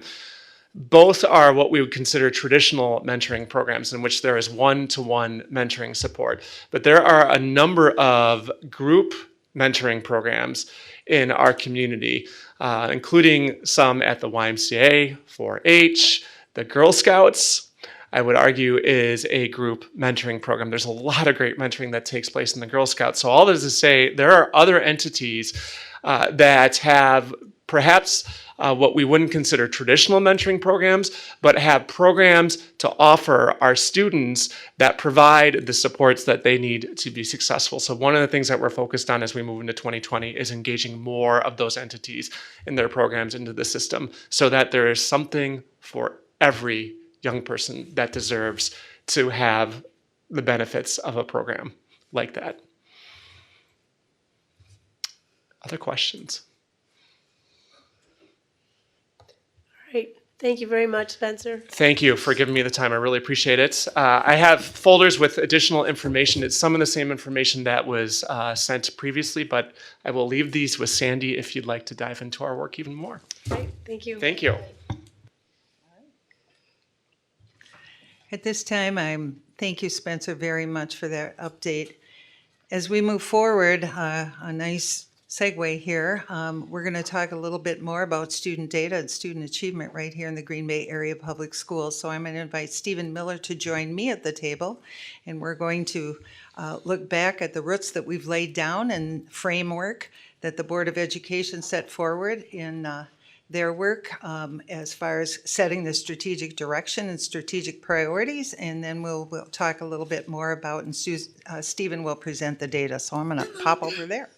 Both are what we would consider traditional mentoring programs in which there is one-to-one mentoring support. But there are a number of group mentoring programs in our community, including some at the YMCA, 4-H, the Girl Scouts, I would argue is a group mentoring program. There's a lot of great mentoring that takes place in the Girl Scouts. So all that is to say, there are other entities that have perhaps what we wouldn't consider traditional mentoring programs, but have programs to offer our students that provide the supports that they need to be successful. So one of the things that we're focused on as we move into 2020 is engaging more of those entities in their programs into the system so that there is something for every young person that deserves to have the benefits of a program like that. Other questions? Great. Thank you very much, Spencer. Thank you for giving me the time. I really appreciate it. I have folders with additional information. It's some of the same information that was sent previously, but I will leave these with Sandy if you'd like to dive into our work even more. Great. Thank you. Thank you. At this time, thank you, Spencer, very much for that update. As we move forward, a nice segue here, we're going to talk a little bit more about student data and student achievement right here in the Green Bay Area Public Schools. So I'm going to invite Stephen Miller to join me at the table, and we're going to look back at the roots that we've laid down and framework that the Board of Education set forward in their work as far as setting the strategic direction and strategic priorities, and then we'll talk a little bit more about, and Stephen will present the data. So I'm going to pop over there.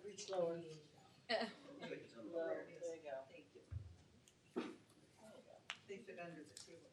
Reach lower. There you go. Thank you. They fit under the table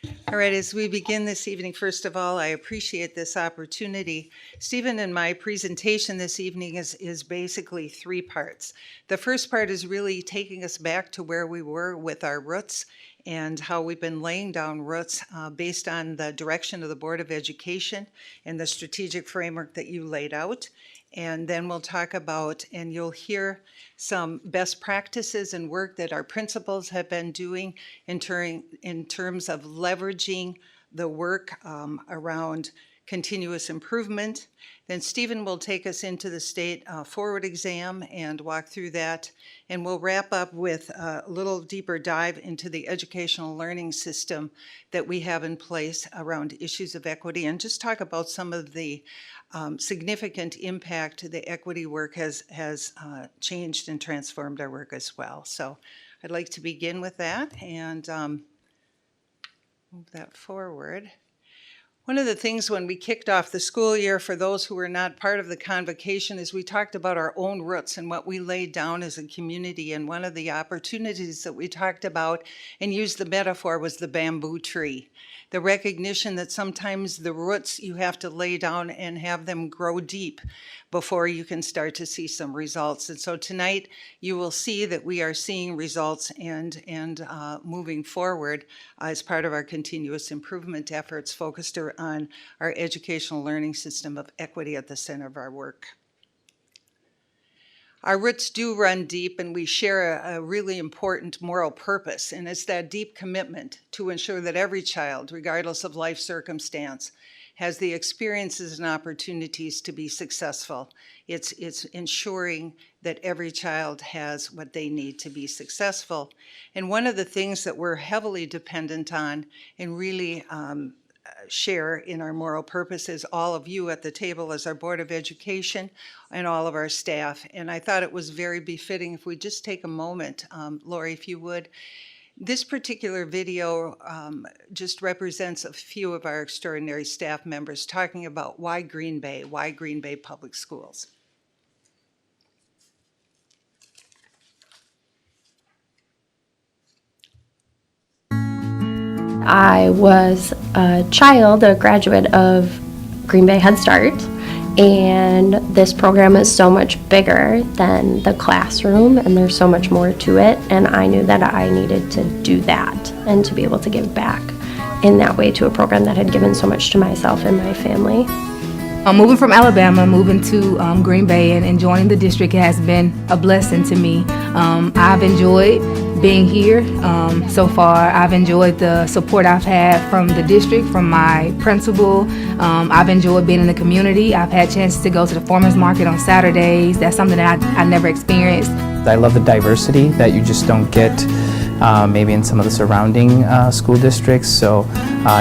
better. All right, as we begin this evening, first of all, I appreciate this opportunity. Stephen, and my presentation this evening is basically three parts. The first part is really taking us back to where we were with our roots and how we've been laying down roots based on the direction of the Board of Education and the strategic framework that you laid out. And then we'll talk about, and you'll hear some best practices and work that our principals have been doing in terms of leveraging the work around continuous improvement. Then Stephen will take us into the state forward exam and walk through that. And we'll wrap up with a little deeper dive into the educational learning system that we have in place around issues of equity, and just talk about some of the significant impact the equity work has changed and transformed our work as well. So I'd like to begin with that and move that forward. One of the things when we kicked off the school year, for those who were not part of the convocation, is we talked about our own roots and what we laid down as a community. And one of the opportunities that we talked about and used the metaphor was the bamboo tree. The recognition that sometimes the roots you have to lay down and have them grow deep before you can start to see some results. And so tonight you will see that we are seeing results and moving forward as part of our continuous improvement efforts focused on our educational learning system of equity at the center of our work. Our roots do run deep, and we share a really important moral purpose, and it's that deep commitment to ensure that every child, regardless of life circumstance, has the experiences and opportunities to be successful. It's ensuring that every child has what they need to be successful. And one of the things that we're heavily dependent on and really share in our moral purpose is all of you at the table as our Board of Education and all of our staff. And I thought it was very befitting if we just take a moment, Lori, if you would. This particular video just represents a few of our extraordinary staff members talking about why Green Bay Public Schools. I was a child, a graduate of Green Bay Head Start, and this program is so much bigger than the classroom, and there's so much more to it, and I knew that I needed to do that and to be able to give back in that way to a program that had given so much to myself and my family. Moving from Alabama, moving to Green Bay and joining the district has been a blessing to me. I've enjoyed being here so far. I've enjoyed the support I've had from the district, from my principal. I've enjoyed being in the community. I've had chances to go to the farmers market on Saturdays. That's something that I never experienced. I love the diversity that you just don't get maybe in some of the surrounding school districts. So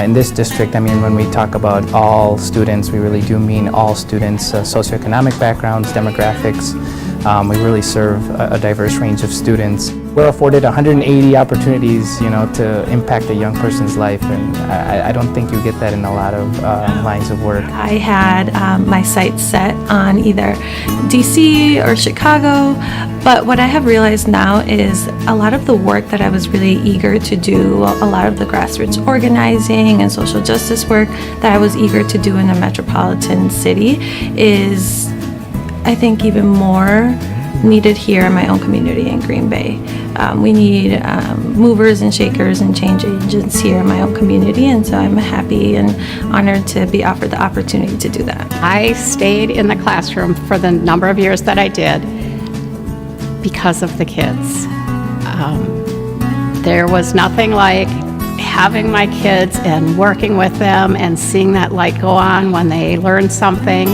in this district, I mean, when we talk about all students, we really do mean all students, socioeconomic backgrounds, demographics. We really serve a diverse range of students. We're afforded 180 opportunities, you know, to impact a young person's life, and I don't think you get that in a lot of lines of work. I had my sights set on either DC or Chicago, but what I have realized now is a lot of the work that I was really eager to do, a lot of the grassroots organizing and social justice work that I was eager to do in a metropolitan city is, I think, even more needed here in my own community in Green Bay. We need movers and shakers and change agents here in my own community, and so I'm happy and honored to be offered the opportunity to do that. I stayed in the classroom for the number of years that I did because of the kids. There was nothing like having my kids and working with them and seeing that light go on when they learn something.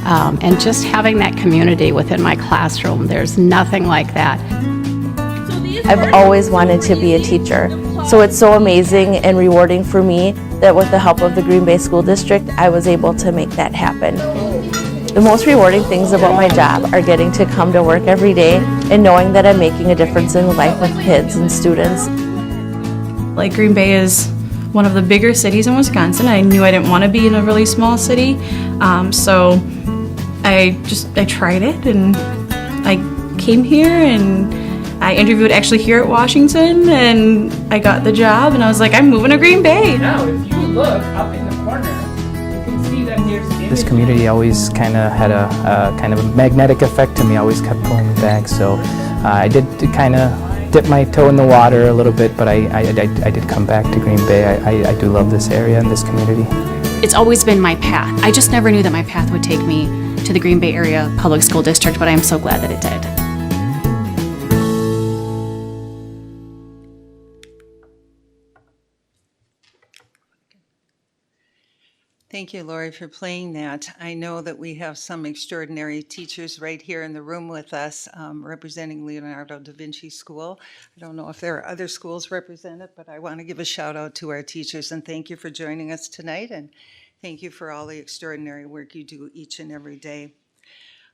And just having that community within my classroom, there's nothing like that. I've always wanted to be a teacher, so it's so amazing and rewarding for me that with the help of the Green Bay School District, I was able to make that happen. The most rewarding things about my job are getting to come to work every day and knowing that I'm making a difference in the life of kids and students. Like, Green Bay is one of the bigger cities in Wisconsin. I knew I didn't want to be in a really small city, so I tried it, and I came here and I interviewed actually here at Washington, and I got the job, and I was like, I'm moving to Green Bay. Now, if you look up in the corner, you can see that there's This community always kind of had a kind of a magnetic effect to me, always kept pulling me back. So I did kind of dip my toe in the water a little bit, but I did come back to Green Bay. I do love this area and this community. It's always been my path. I just never knew that my path would take me to the Green Bay Area Public School District, but I am so glad that it did. Thank you, Lori, for playing that. I know that we have some extraordinary teachers right here in the room with us representing Leonardo da Vinci School. I don't know if there are other schools represented, but I want to give a shout out to our teachers and thank you for joining us tonight, and thank you for all the extraordinary work you do each and every day.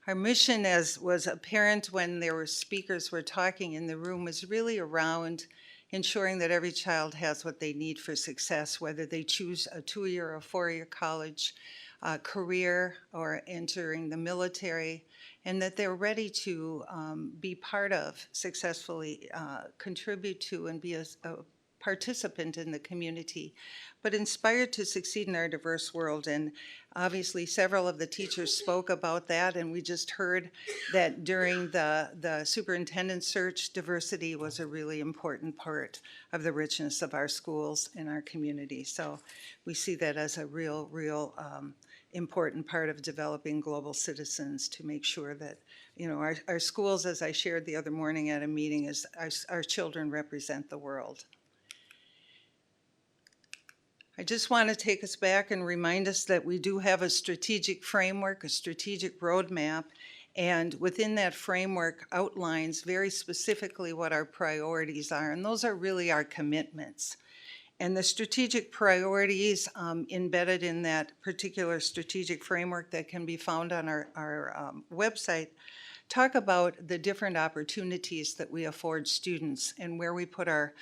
Our mission, as was apparent when there were speakers were talking in the room, was really around ensuring that every child has what they need for success, whether they choose a 2-year or 4-year college career or entering the military, and that they're ready to be part of, successfully contribute to, and be a participant in the community, but inspired to succeed in our diverse world. And obviously several of the teachers spoke about that, and we just heard that during the superintendent search, diversity was a really important part of the richness of our schools and our community. So we see that as a real important part of developing global citizens, to make sure that, you know, our schools, as I shared the other morning at a meeting, is our children represent the world. I just want to take us back and remind us that we do have a strategic framework, a strategic roadmap, and within that framework outlines very specifically what our priorities are, and those are really our commitments. And the strategic priorities embedded in that particular strategic framework that can be found on our website talk about the different opportunities that we afford students, and where we put our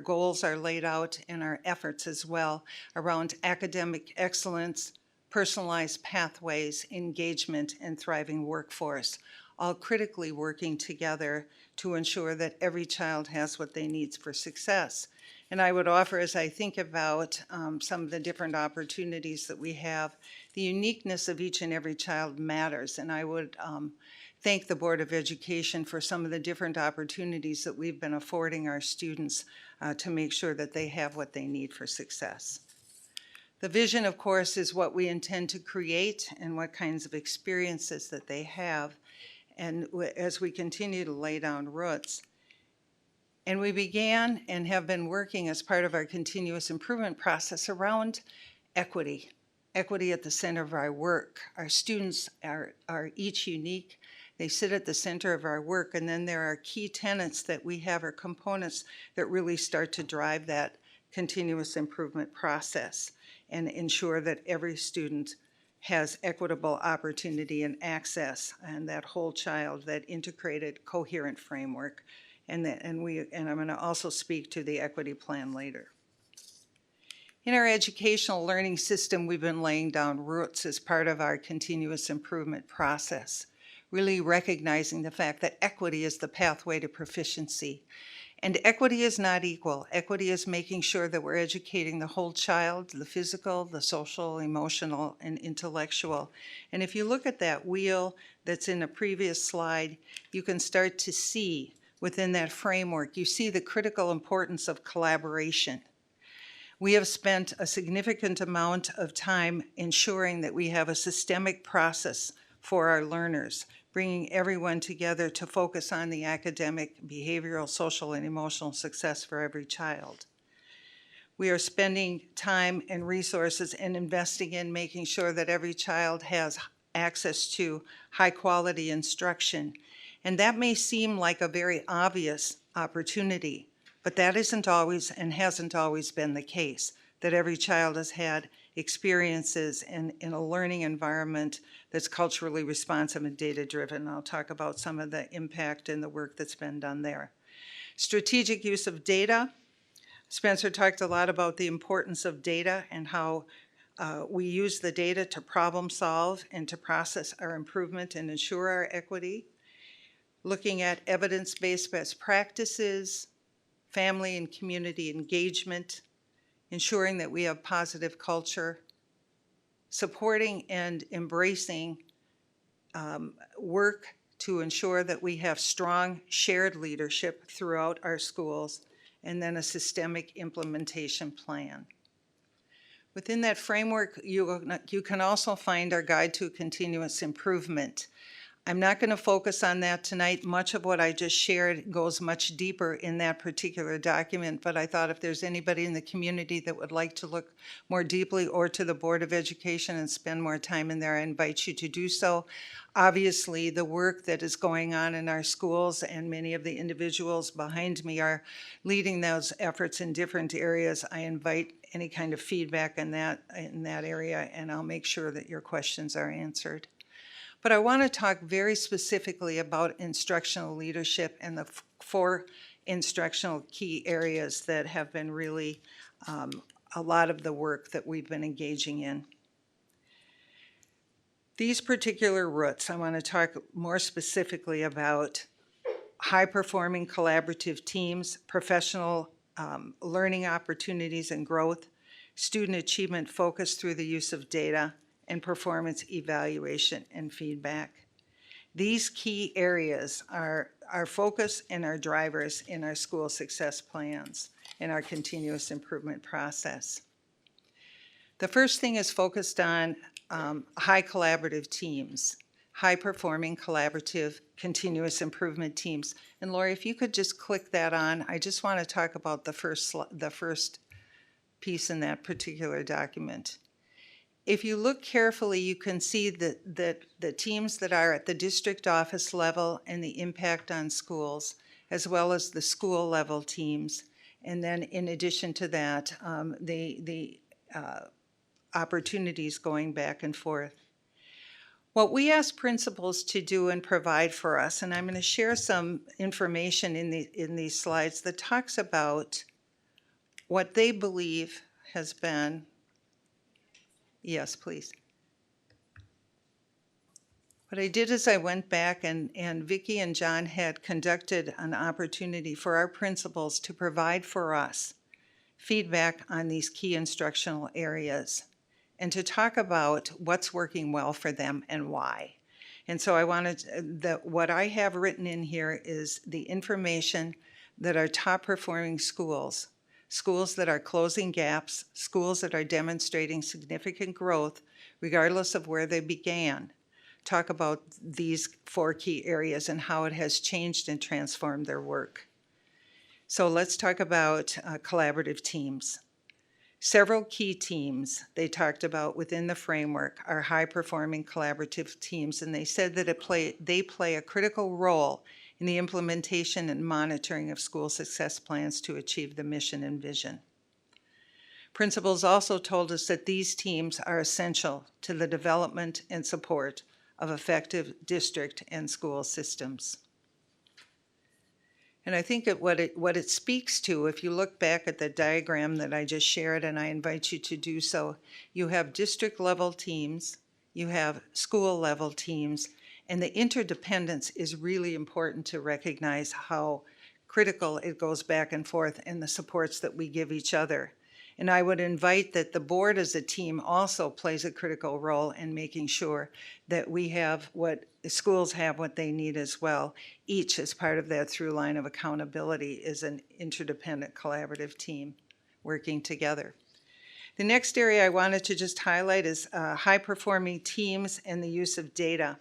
goals are laid out, and our efforts as well around academic excellence, personalized pathways, engagement, and thriving workforce, all critically working together to ensure that every child has what they need for success. And I would offer, as I think about some of the different opportunities that we have, the uniqueness of each and every child matters. And I would thank the Board of Education for some of the different opportunities that we've been affording our students to make sure that they have what they need for success. The vision, of course, is what we intend to create and what kinds of experiences that they have, and as we continue to lay down roots. And we began and have been working as part of our continuous improvement process around equity. Equity at the center of our work. Our students are each unique. They sit at the center of our work, and then there are key tenets that we have, or components that really start to drive that continuous improvement process and ensure that every student has equitable opportunity and access, and that whole child, that integrated, coherent framework. And I'm going to also speak to the equity plan later. In our educational learning system, we've been laying down roots as part of our continuous improvement process, really recognizing the fact that equity is the pathway to proficiency. And equity is not equal. Equity is making sure that we're educating the whole child, the physical, the social, emotional, and intellectual. And if you look at that wheel that's in a previous slide, you can start to see within that framework, you see the critical importance of collaboration. We have spent a significant amount of time ensuring that we have a systemic process for our learners, bringing everyone together to focus on the academic, behavioral, social, and emotional success for every child. We are spending time and resources and investing in making sure that every child has access to high-quality instruction. And that may seem like a very obvious opportunity, but that isn't always and hasn't always been the case, that every child has had experiences in a learning environment that's culturally responsive and data-driven. I'll talk about some of the impact and the work that's been done there. Strategic use of data. Spencer talked a lot about the importance of data and how we use the data to problem solve and to process our improvement and ensure our equity. Looking at evidence-based best practices, family and community engagement, ensuring that we have positive culture, supporting and embracing work to ensure that we have strong shared leadership throughout our schools, and then a systemic implementation plan. Within that framework, you can also find our guide to continuous improvement. I'm not going to focus on that tonight. Much of what I just shared goes much deeper in that particular document, but I thought if there's anybody in the community that would like to look more deeply, or to the Board of Education and spend more time in there, I invite you to do so. Obviously, the work that is going on in our schools, and many of the individuals behind me are leading those efforts in different areas. I invite any kind of feedback in that area, and I'll make sure that your questions are answered. But I want to talk very specifically about instructional leadership and the 4 instructional key areas that have been really a lot of the work that we've been engaging in. These particular roots, I want to talk more specifically about high-performing collaborative teams, professional learning opportunities and growth, student achievement focus through the use of data, and performance evaluation and feedback. These key areas are our focus and our drivers in our school success plans and our continuous improvement process. The first thing is focused on high collaborative teams, high-performing collaborative continuous improvement teams. And Lori, if you could just click that on, I just want to talk about the first piece in that particular document. If you look carefully, you can see that the teams that are at the district office level and the impact on schools, as well as the school level teams. And then in addition to that, the opportunities going back and forth. What we ask principals to do and provide for us, and I'm going to share some information in these slides that talks about what they believe has been. Yes, please. What I did is I went back and Vicki and John had conducted an opportunity for our principals to provide for us feedback on these key instructional areas and to talk about what's working well for them and why. And so I wanted what I have written in here is the information that our top performing schools that are closing gaps, schools that are demonstrating significant growth, regardless of where they began, talk about these 4 key areas and how it has changed and transformed their work. So let's talk about collaborative teams. Several key teams they talked about within the framework are high-performing collaborative teams, and they said that they play a critical role in the implementation and monitoring of school success plans to achieve the mission and vision. Principals also told us that these teams are essential to the development and support of effective district and school systems. And I think that what it speaks to, if you look back at the diagram that I just shared, and I invite you to do so, you have district level teams, you have school level teams, and the interdependence is really important to recognize how critical it goes back and forth and the supports that we give each other. And I would invite that the board as a team also plays a critical role in making sure that we have what the schools have what they need as well. Each as part of that through line of accountability is an interdependent collaborative team working together. The next area I wanted to just highlight is high-performing teams and the use of data.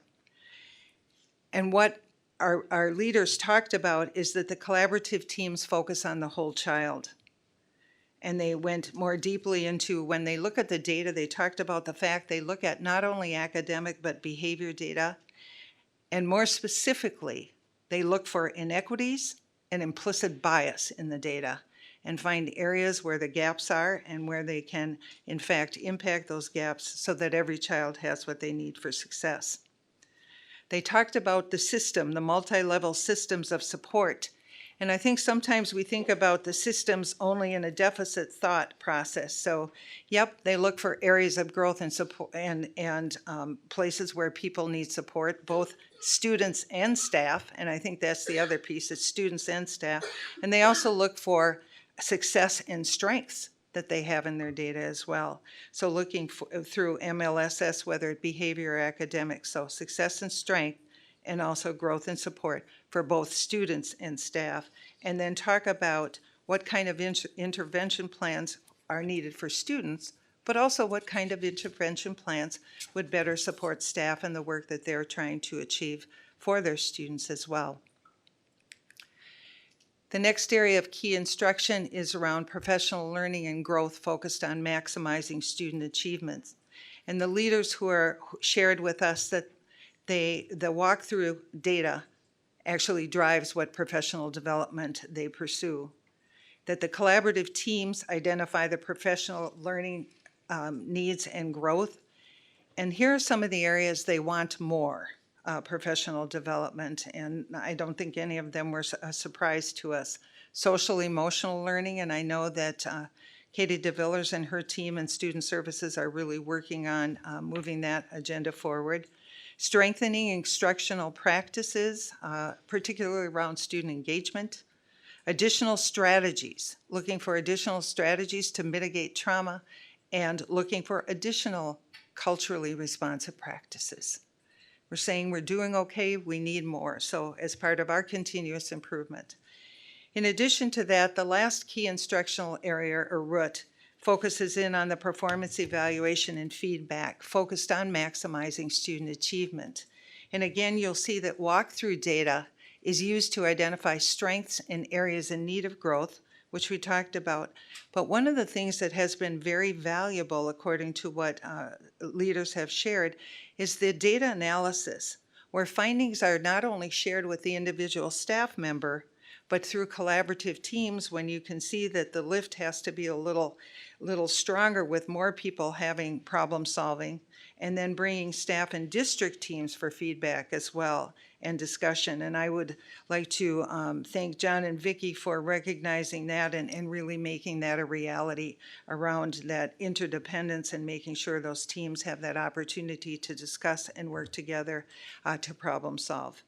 And what our leaders talked about is that the collaborative teams focus on the whole child. And they went more deeply into, when they look at the data, they talked about the fact they look at not only academic but behavior data. And more specifically, they look for inequities and implicit bias in the data and find areas where the gaps are and where they can, in fact, impact those gaps so that every child has what they need for success. They talked about the system, the multi-level systems of support. And I think sometimes we think about the systems only in a deficit thought process. So, yep, they look for areas of growth and support and places where people need support, both students and staff. And I think that's the other piece, it's students and staff. And they also look for success and strengths that they have in their data as well. So looking through MLSS, whether it behavior or academic, so success and strength, and also growth and support for both students and staff. And then talk about what kind of intervention plans are needed for students, but also what kind of intervention plans would better support staff and the work that they're trying to achieve for their students as well. The next area of key instruction is around professional learning and growth focused on maximizing student achievements. And the leaders who are shared with us that the walkthrough data actually drives what professional development they pursue. That the collaborative teams identify the professional learning needs and growth. And here are some of the areas they want more professional development, and I don't think any of them were a surprise to us. Social emotional learning, and I know that Katie DeVillers and her team and student services are really working on moving that agenda forward. Strengthening instructional practices, particularly around student engagement. Additional strategies, looking for additional strategies to mitigate trauma, and looking for additional culturally responsive practices. We're saying we're doing okay, we need more, so as part of our continuous improvement. In addition to that, the last key instructional area, or ROOT, focuses in on the performance evaluation and feedback, focused on maximizing student achievement. And again, you'll see that walkthrough data is used to identify strengths and areas in need of growth, which we talked about. But one of the things that has been very valuable, according to what leaders have shared, is the data analysis, where findings are not only shared with the individual staff member, but through collaborative teams, when you can see that the lift has to be a little stronger with more people having problem solving, and then bringing staff and district teams for feedback as well and discussion. And I would like to thank John and Vicki for recognizing that and really making that a reality around that interdependence and making sure those teams have that opportunity to discuss and work together to problem solve.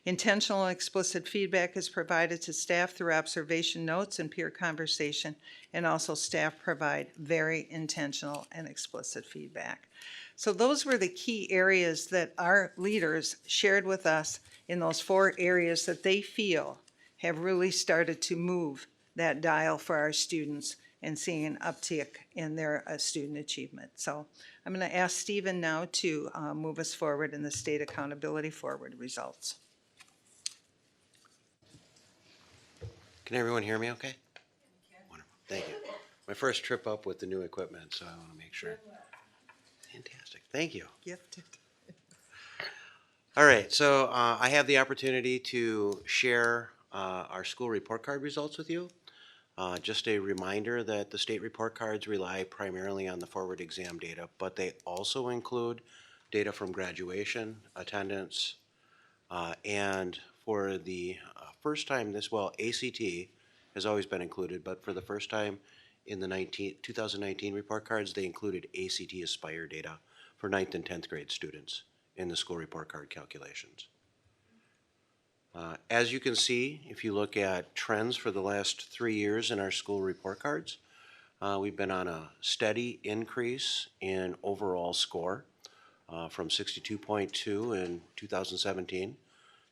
Intentional and explicit feedback is provided to staff through observation notes and peer conversation, and also staff provide very intentional and explicit feedback. So those were the key areas that our leaders shared with us in those 4 areas that they feel have really started to move that dial for our students and seeing an uptick in their student achievement. So I'm going to ask Stephen now to move us forward in the state accountability forward results. Can everyone hear me okay? Wonderful, thank you. My first trip up with the new equipment, so I want to make sure. Fantastic, thank you. Gifted. All right, so I have the opportunity to share our school report card results with you. Just a reminder that the state report cards rely primarily on the forward exam data, but they also include data from graduation, attendance, and for the first time ACT has always been included, but for the first time in the 2019 report cards, they included ACT Aspire data for 9th and 10th grade students in the school report card calculations. As you can see, if you look at trends for the last 3 years in our school report cards, we've been on a steady increase in overall score from 62.2 in 2017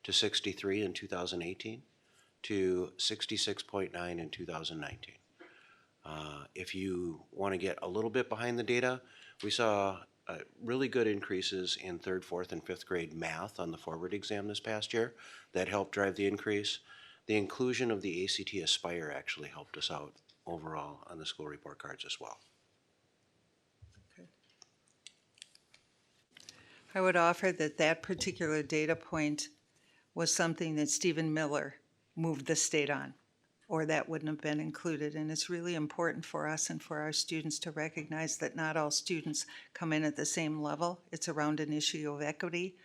to 63 in 2018 to 66.9 in 2019. If you want to get a little bit behind the data, we saw really good increases in 3rd, 4th, and 5th grade math on the forward exam this past year. That helped drive the increase. The inclusion of the ACT Aspire actually helped us out overall on the school report cards as well. Okay. I would offer that that particular data point was something that Stephen Miller moved the state on, or that wouldn't have been included. And it's really important for us and for our students to recognize that not all students come in at the same level. It's around an issue of equity.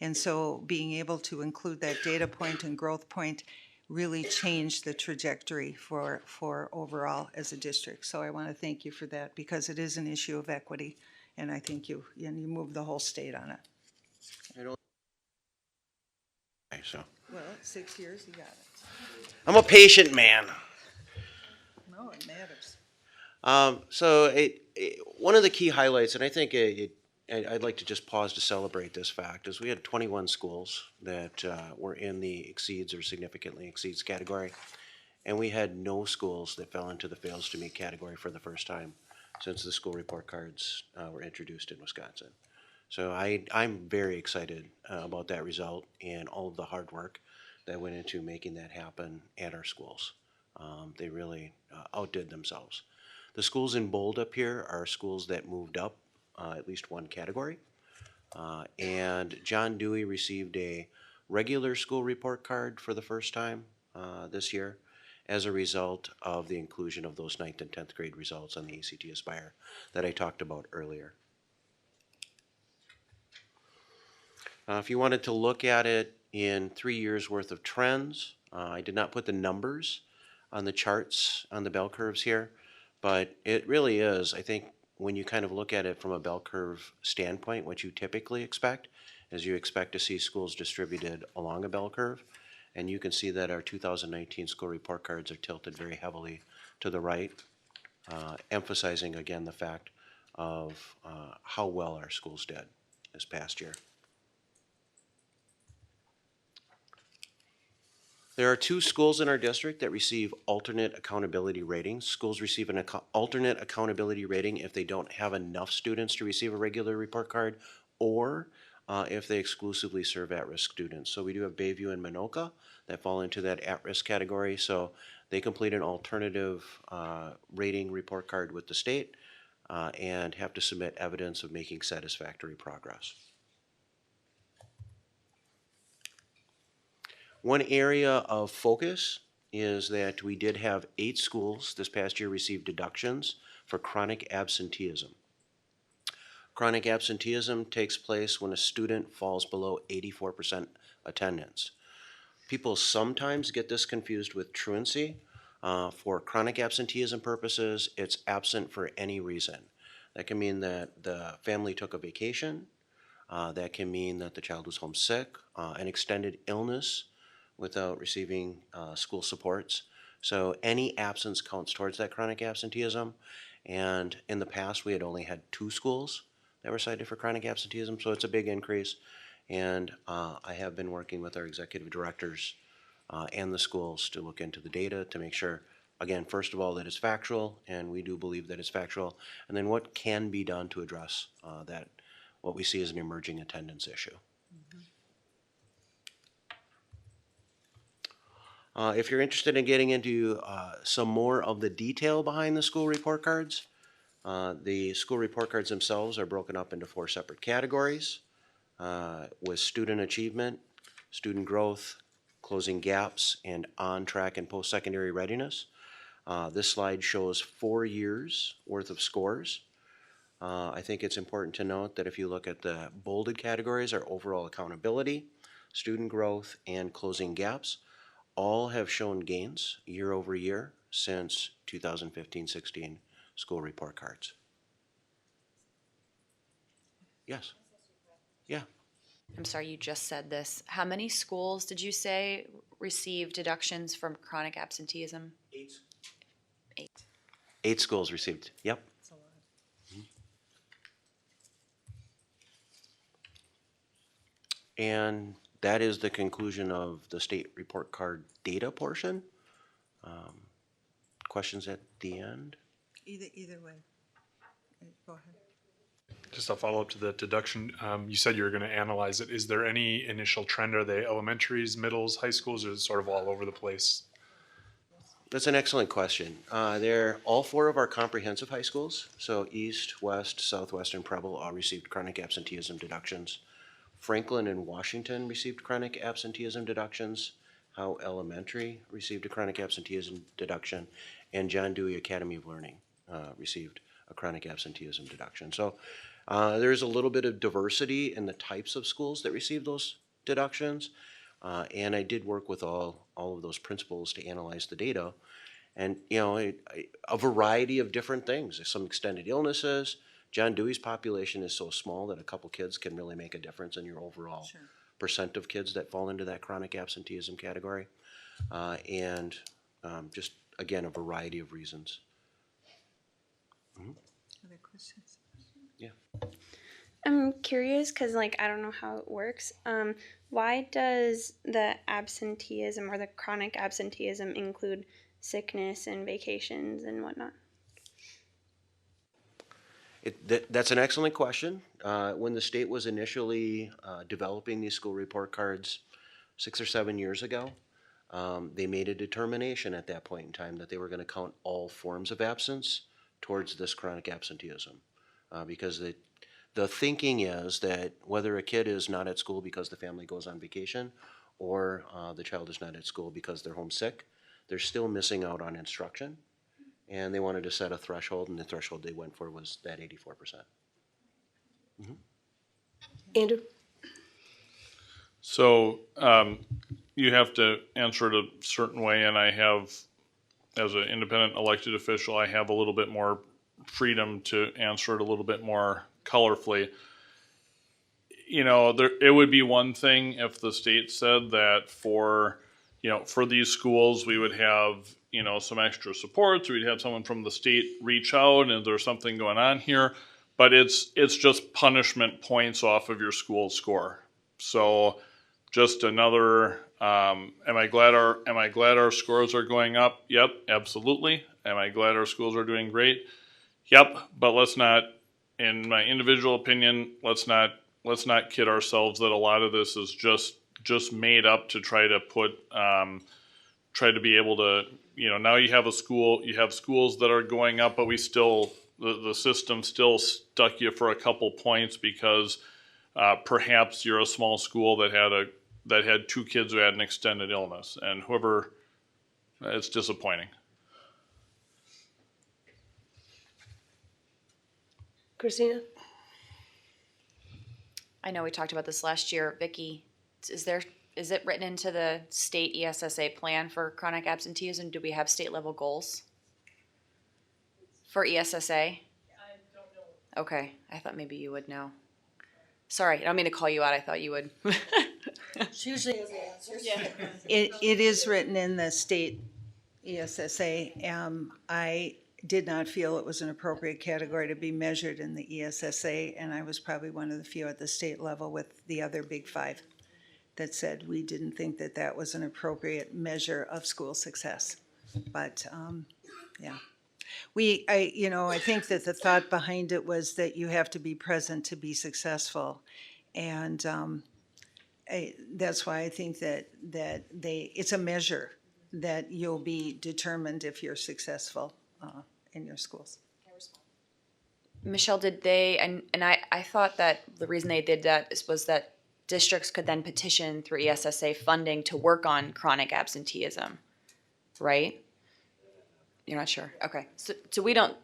And so being able to include that data point and growth point really changed the trajectory for overall as a district. So I want to thank you for that, because it is an issue of equity, and I think you moved the whole state on it. Okay, so Well, 6 years, you got it. I'm a patient man. No, it matters. So one of the key highlights, and I think I'd like to just pause to celebrate this fact, is we had 21 schools that were in the exceeds or significantly exceeds category, and we had no schools that fell into the fails to meet category for the first time since the school report cards were introduced in Wisconsin. So I'm very excited about that result and all of the hard work that went into making that happen at our schools. They really outdid themselves. The schools in bold up here are schools that moved up at least one category. And John Dewey received a regular school report card for the first time this year as a result of the inclusion of those 9th and 10th grade results on the ACT Aspire that I talked about earlier. If you wanted to look at it in 3 years worth of trends, I did not put the numbers on the charts on the bell curves here, but it really is, I think, when you kind of look at it from a bell curve standpoint, what you typically expect is you expect to see schools distributed along a bell curve. And you can see that our 2019 school report cards are tilted very heavily to the right, emphasizing again the fact of how well our schools did this past year. There are 2 schools in our district that receive alternate accountability ratings. Schools receive an alternate accountability rating if they don't have enough students to receive a regular report card, or if they exclusively serve at-risk students. So we do have Bayview and Minoka that fall into that at-risk category. So they complete an alternative rating report card with the state and have to submit evidence of making satisfactory progress. One area of focus is that we did have 8 schools this past year receive deductions for chronic absenteeism. Chronic absenteeism takes place when a student falls below 84% attendance. People sometimes get this confused with truancy. For chronic absenteeism purposes, it's absent for any reason. That can mean that the family took a vacation. That can mean that the child was homesick, an extended illness without receiving school supports. So any absence counts towards that chronic absenteeism. And in the past, we had only had 2 schools that were cited for chronic absenteeism, so it's a big increase. And I have been working with our executive directors and the schools to look into the data to make sure, again, first of all, that it's factual, and we do believe that it's factual, and then what can be done to address that, what we see as an emerging attendance issue. If you're interested in getting into some more of the detail behind the school report cards, the school report cards themselves are broken up into 4 separate categories with student achievement, student growth, closing gaps, and on-track and post-secondary readiness. This slide shows 4 years worth of scores. I think it's important to note that if you look at the bolded categories, our overall accountability, student growth, and closing gaps, all have shown gains year over year since 2015-16 school report cards. Yes. Yeah. I'm sorry, you just said this. How many schools did you say receive deductions from chronic absenteeism? 8. 8 schools received. Yep. That's a lot. And that is the conclusion of the state report card data portion. Questions at the end? Either way. Go ahead. Just a follow-up to the deduction. You said you were going to analyze it. Is there any initial trend? Are they elementaries, middles, high schools, or is it sort of all over the place? That's an excellent question. They're all 4 of our comprehensive high schools. So East, West, Southwest, and Preble all received chronic absenteeism deductions. Franklin and Washington received chronic absenteeism deductions. Howe Elementary received a chronic absenteeism deduction. And John Dewey Academy of Learning received a chronic absenteeism deduction. So there's a little bit of diversity in the types of schools that receive those deductions. And I did work with all of those principals to analyze the data. And, you know, a variety of different things. There's some extended illnesses. John Dewey's population is so small that a couple kids can really make a difference in your overall percent of kids that fall into that chronic absenteeism category. And just, again, a variety of reasons. Other questions? Yeah. I'm curious because, like, I don't know how it works. Why does the absenteeism or the chronic absenteeism include sickness and vacations and whatnot? That's an excellent question. When the state was initially developing these school report cards 6 or 7 years ago, they made a determination at that point in time that they were going to count all forms of absence towards this chronic absenteeism. Because the thinking is that whether a kid is not at school because the family goes on vacation or the child is not at school because they're homesick, they're still missing out on instruction. And they wanted to set a threshold, and the threshold they went for was that 84%. Andrew? So you have to answer it a certain way, and I have, as an independent elected official, I have a little bit more freedom to answer it a little bit more colorfully. You know, it would be one thing if the state said that for these schools, we would have, some extra supports. We'd have someone from the state reach out and there's something going on here, but it's just punishment points off of your school score. So just another, am I glad our scores are going up? Yep, absolutely. Am I glad our schools are doing great? Yep, but let's not, in my individual opinion, let's not kid ourselves that a lot of this is just made up to try to put, try to be able to, now you have schools that are going up, but the system still stuck you for a couple points because perhaps you're a small school that had 2 kids who had an extended illness, and it's disappointing. Christina? I know we talked about this last year. Vicki, is it written into the state ESSA plan for chronic absenteeism? Do we have state level goals for ESSA? I don't know. Okay, I thought maybe you would know. Sorry, I don't mean to call you out. I thought you would. She usually has the answers. Yeah. It is written in the state ESSA. I did not feel it was an appropriate category to be measured in the ESSA, and I was probably one of the few at the state level with the other big 5 that said we didn't think that that was an appropriate measure of school success. But yeah, I think that the thought behind it was that you have to be present to be successful, and that's why I think that it's a measure that you'll be determined if you're successful in your schools. Michelle, did they, and I thought that the reason they did that was that districts could then petition through ESSA funding to work on chronic absenteeism, right? You're not sure? Okay. So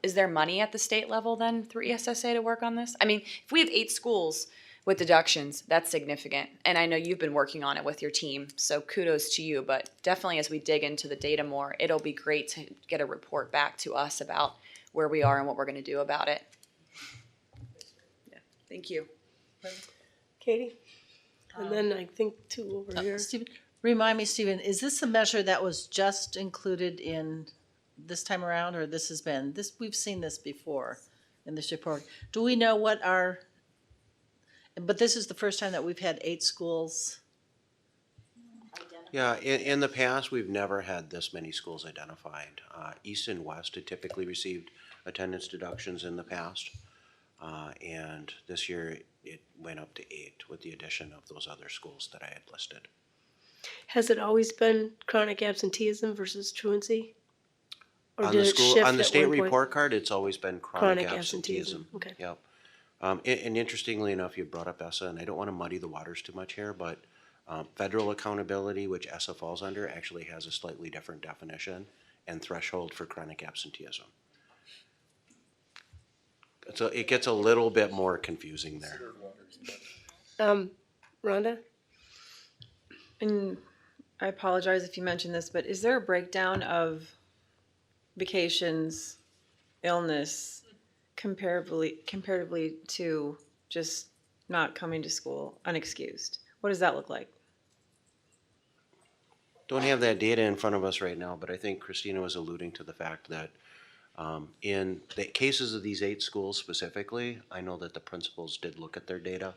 is there money at the state level then through ESSA to work on this? I mean, if we have 8 schools with deductions, that's significant. And I know you've been working on it with your team, so kudos to you. But definitely as we dig into the data more, it'll be great to get a report back to us about where we are and what we're going to do about it. Yeah, thank you. Katie? And then I think 2 over here. Stephen, remind me, Stephen, is this a measure that was just included in this time around, or this has been, we've seen this before in this report? Do we know what but this is the first time that we've had 8 schools? Yeah, in the past, we've never had this many schools identified. East and West had typically received attendance deductions in the past, and this year it went up to 8 with the addition of those other schools that I had listed. Has it always been chronic absenteeism versus truancy? Or On did the it school, shift on the at state one point? report card, it's always been chronic Chronic absenteeism. Okay. Yep. And interestingly enough, you brought up ESSA, and I don't want to muddy the waters too much here, but federal accountability, which ESSA falls under, actually has a slightly different definition and threshold for chronic absenteeism. So it gets a little bit more confusing there. Rhonda? And I apologize if you mentioned this, but is there a breakdown of vacations, illness, comparatively to just not coming to school unexcused? What does that look like? Don't have that data in front of us right now, but I think Christina was alluding to the fact that in the cases of these 8 schools specifically, I know that the principals did look at their data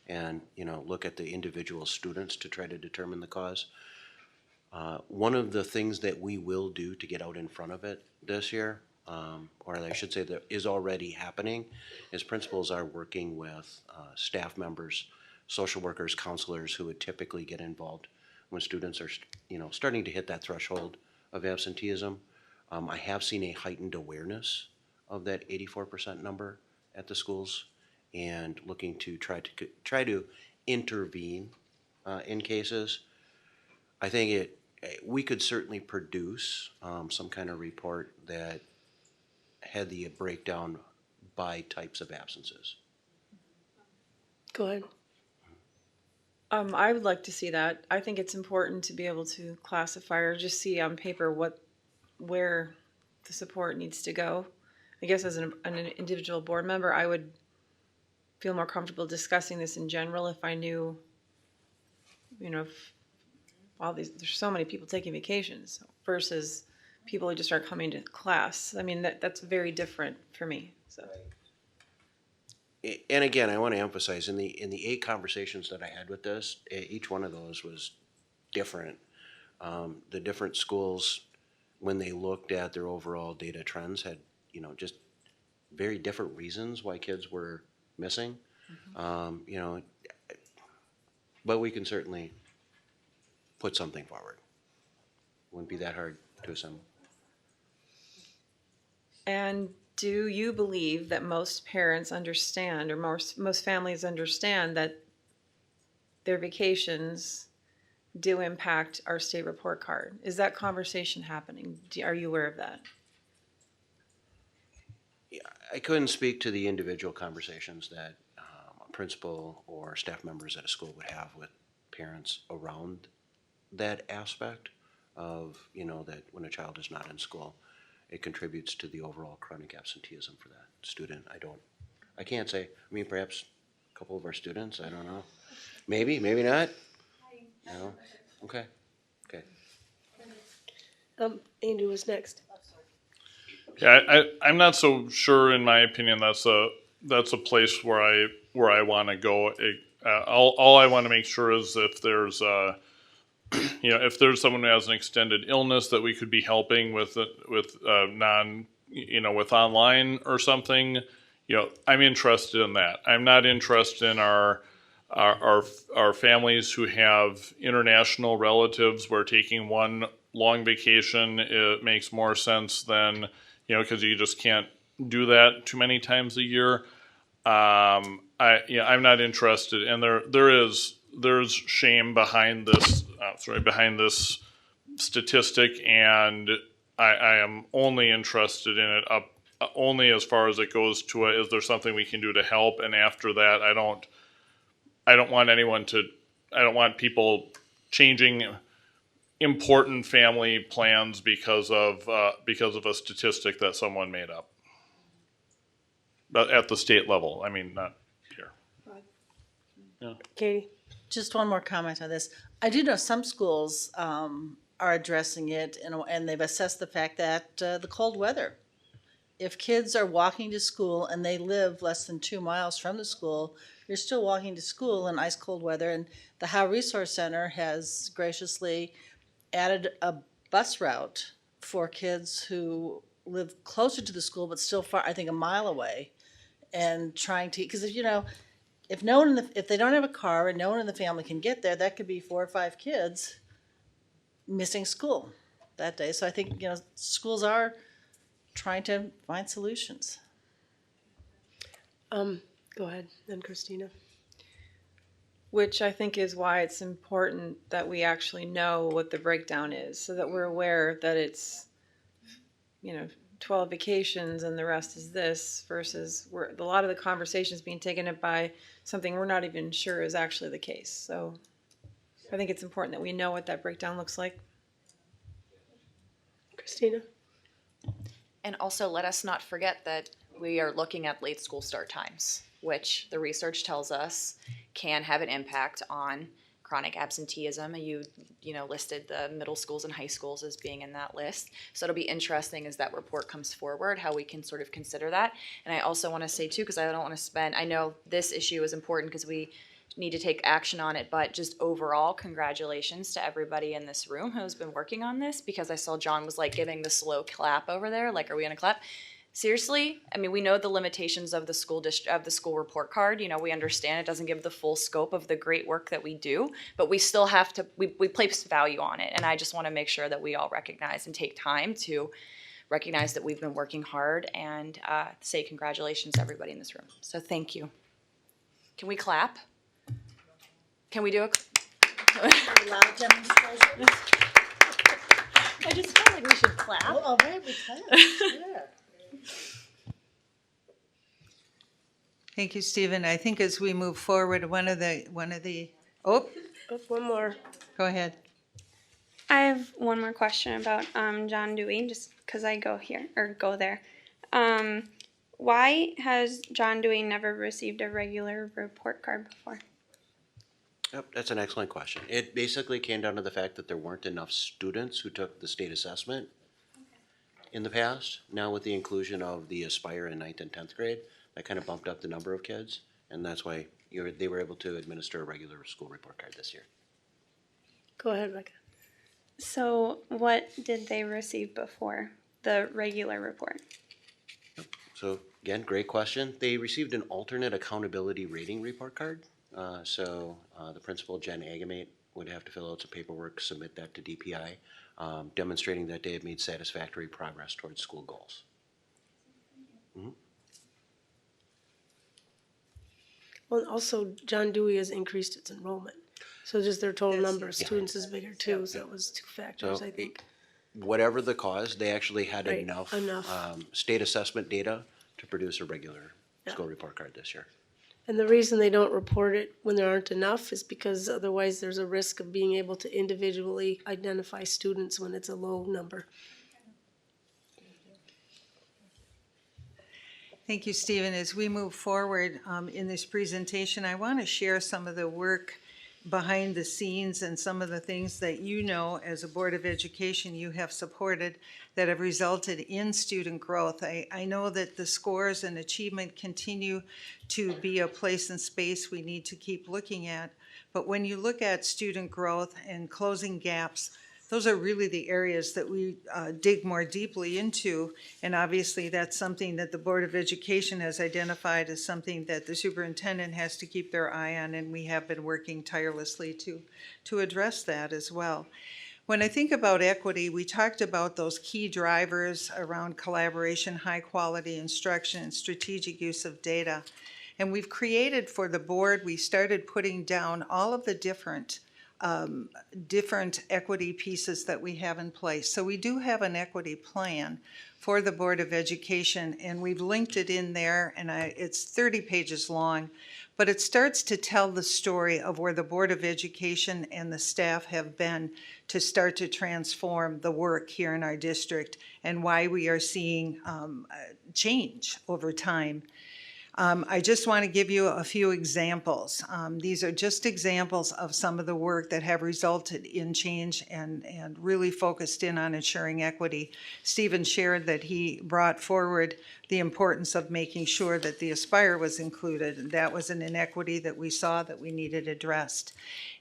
and look at the individual students to try to determine the cause. One of the things that we will do to get out in front of it this year, or I should say that is already happening, is principals are working with staff members, social workers, counselors who would typically get involved when students are starting to hit that threshold of absenteeism. I have seen a heightened awareness of that 84% number at the schools, and looking to try to intervene in cases. I think we could certainly produce some kind of report that had the breakdown by types of absences. Go ahead. I would like to see that. I think it's important to be able to classify or just see on paper where the support needs to go. I guess as an individual board member, I would feel more comfortable discussing this in general if I knew, if there's so many people taking vacations versus people who just aren't coming to class. I mean, that's very different for me. So. And again, I want to emphasize in the 8 conversations that I had with this, each one of those was different. The different schools, when they looked at their overall data trends, had just very different reasons why kids were missing. But we can certainly put something forward. Wouldn't be that hard to assemble. And do you believe that most parents understand, or most families understand, that their vacations do impact our state report card? Is that conversation happening? Are you aware of that? Yeah, I couldn't speak to the individual conversations that a principal or staff members at a school would have with parents around that aspect of, that when a child is not in school, it contributes to the overall chronic absenteeism for that student. I can't say. I mean, perhaps a couple of our students, I don't know. Maybe not. No? Okay. Andrew was next. Yeah, I'm not so sure. In my opinion, that's a place where I want to go. All I want to make sure is if there's if there's someone who has an extended illness that we could be helping with online or something, I'm interested in that. I'm not interested in our families who have international relatives where taking one long vacation, it makes more sense than, because you just can't do that too many times a year. I'm not interested, and there's shame behind this statistic, and I am only interested in it only as far as it goes to is there something we can do to help, and after that I don't want people changing important family plans because of a statistic that someone made up. But at the state level, I mean, not here. Yeah. Katie? Just one more comment on this. I do know some schools are addressing it, and they've assessed the fact that the cold weather. If kids are walking to school and they live less than 2 miles from the school, you're still walking to school in ice cold weather. And the Howe Resource Center has graciously added a bus route for kids who live closer to the school but still far, I think, a mile away, and trying to, because if no one if they don't have a car and no one in the family can get there, that could be 4 or 5 kids missing school that day. So I think schools are trying to find solutions. Go ahead, then Christina. Which I think is why it's important that we actually know what the breakdown is, so that we're aware that it's 12 vacations and the rest is this, versus a lot of the conversations being taken up by something we're not even sure is actually the case. So I think it's important that we know what that breakdown looks like. Christina? And also let us not forget that we are looking at late school start times, which the research tells us can have an impact on chronic absenteeism. You listed the middle schools and high schools as being in that list. So it'll be interesting as that report comes forward, how we can sort of consider that. And I also want to say too, because I don't want to I know this issue is important because we need to take action on it, but just overall, congratulations to everybody in this room who's been working on this, because I saw John was like giving the slow clap over there. Like, are we gonna clap? Seriously, I mean, we know the limitations of the school report card. We understand it doesn't give the full scope of the great work that we do, but we still have to, we place value on it. And I just want to make sure that we all recognize and take time to recognize that we've been working hard, and say congratulations to everybody in this room. So thank you. Can we clap? Can we do a loud demonstration? I just feel like we should clap. Oh, all right, we clap. Yeah. Thank you, Stephen. I think as we move forward, one of the Oh, one more. Go ahead. I have one more question about John Dewey, just because I go there. Why has John Dewey never received a regular report card before? Yep, that's an excellent question. It basically came down to the fact that there weren't enough students who took the state assessment in the past. Now with the inclusion of the Aspire in 9th and 10th grade, that kind of bumped up the number of kids, and that's why they were able to administer a regular school report card this year. Go ahead, Becca. So what did they receive before the regular report? So again, great question. They received an alternate accountability rating report card. The principal, Jen Agamate, would have to fill out some paperwork, submit that to DPI, demonstrating that they had made satisfactory progress towards school goals. Mm-hmm. Well, also, John Dewey has increased its enrollment. So just their total number of students is bigger too, so that was two factors, So I think. Whatever the cause, they actually had Right, enough enough. State assessment data to produce a regular school report card this year. And the reason they don't report it when there aren't enough is because otherwise there's a risk of being able to individually identify students when it's a low number. Thank you, Stephen. As we move forward in this presentation, I want to share some of the work behind the scenes and some of the things that you know as a Board of Education you have supported that have resulted in student growth. I know that the scores and achievement continue to be a place and space we need to keep looking at, but when you look at student growth and closing gaps, those are really the areas that we dig more deeply into, and obviously that's something that the Board of Education has identified as something that the superintendent has to keep their eye on, and we have been working tirelessly to address that as well. When I think about equity, we talked about those key drivers around collaboration, high quality instruction, and strategic use of data. And we've created for the board, we started putting down all of the different equity pieces that we have in place. So we do have an equity plan for the Board of Education, and we've linked it in there, and it's 30 pages long, but it starts to tell the story of where the Board of Education and the staff have been to start to transform the work here in our district and why we are seeing change over time. I just want to give you a few examples. These are just examples of some of the work that have resulted in change and really focused in on ensuring equity. Stephen shared that he brought forward the importance of making sure that the Aspire was included, and that was an inequity that we saw that we needed addressed.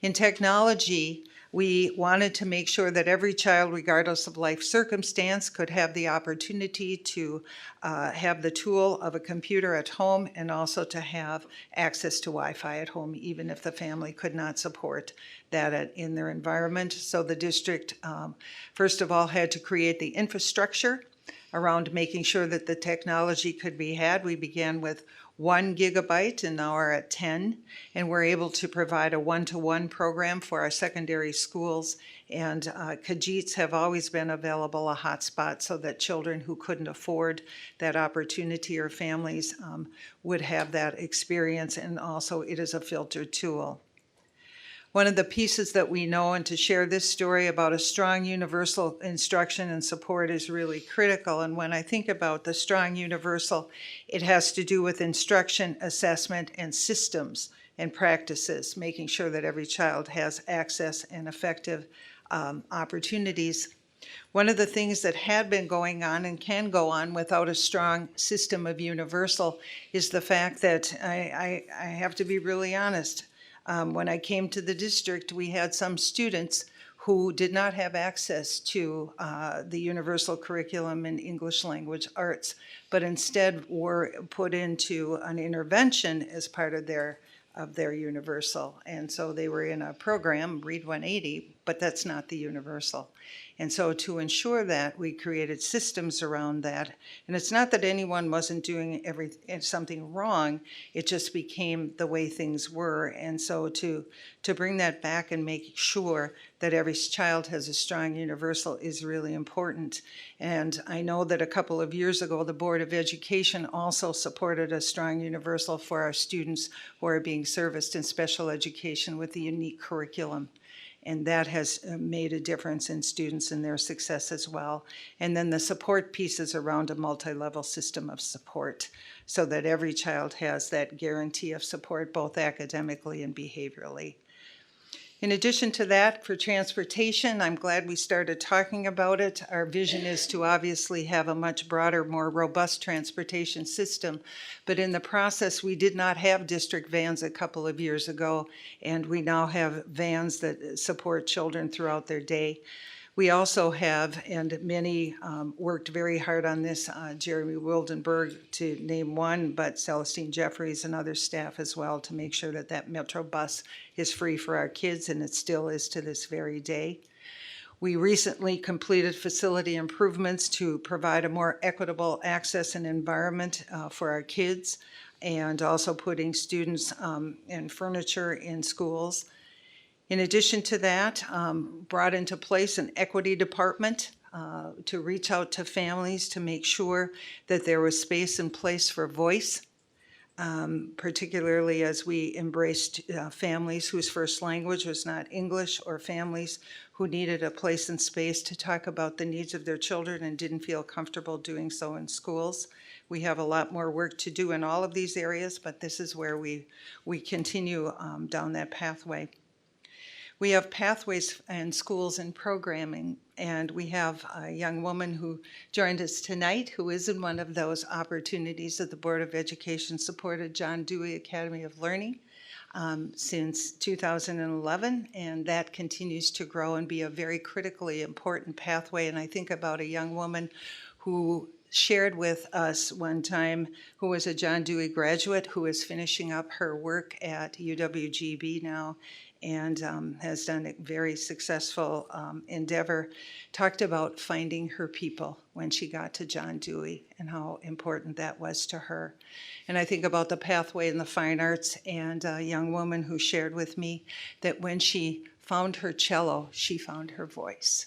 In technology, we wanted to make sure that every child, regardless of life circumstance, could have the opportunity to have the tool of a computer at home and also to have access to Wi-Fi at home, even if the family could not support that in their environment. So the district, first of all, had to create the infrastructure around making sure that the technology could be had. We began with 1 gigabyte and now are at 10, and we're able to provide a one-to-one program for our secondary schools, and Khajiits have always been available, a hotspot, so that children who couldn't afford that opportunity or families would have that experience, and also it is a filtered tool. One of the pieces that we know, and to share this story about a strong universal instruction and support is really critical. And when I think about the strong universal, it has to do with instruction, assessment, and systems and practices, making sure that every child has access and effective opportunities. One of the things that had been going on and can go on without a strong system of universal is the fact that I have to be really honest. When I came to the district, we had some students who did not have access to the universal curriculum in English language arts, but instead were put into an intervention as part of their universal. And so they were in a program, Read 180, but that's not the universal. And so to ensure that, we created systems around that. And it's not that anyone wasn't doing something wrong, it just became the way things were. And so to bring that back and make sure that every child has a strong universal is really important. And I know that a couple of years ago, the Board of Education also supported a strong universal for our students who are being serviced in special education with the unique curriculum. And that has made a difference in students and their success as well. And then the support pieces around a multi-level system of support so that every child has that guarantee of support both academically and behaviorally. In addition to that, for transportation, I'm glad we started talking about it. Our vision is to obviously have a much broader, more robust transportation system. But in the process, we did not have district vans a couple of years ago, and we now have vans that support children throughout their day. We also have, and many worked very hard on this, Jeremy Wildenberg to name one, but Celestine Jeffries and other staff as well to make sure that that Metro bus is free for our kids, and it still is to this very day. We recently completed facility improvements to provide a more equitable access and environment for our kids, and also putting students and furniture in schools. In addition to that, brought into place an equity department to reach out to families to make sure that there was space and place for voice, particularly as we embraced families whose first language was not English, or families who needed a place and space to talk about the needs of their children and didn't feel comfortable doing so in schools. We have a lot more work to do in all of these areas, but this is where we continue down that pathway. We have pathways and schools and programming, and we have a young woman who joined us tonight who is in one of those opportunities that the Board of Education supported, John Dewey Academy of Learning, since 2011, and that continues to grow and be a very critically important pathway. And I think about a young woman who shared with us one time, who was a John Dewey graduate, who is finishing up her work at UWGB now, and has done a very successful endeavor, talked about finding her people when she got to John Dewey and how important that was to her. And I think about the pathway in the fine arts, and a young woman who shared with me that when she found her cello, she found her voice.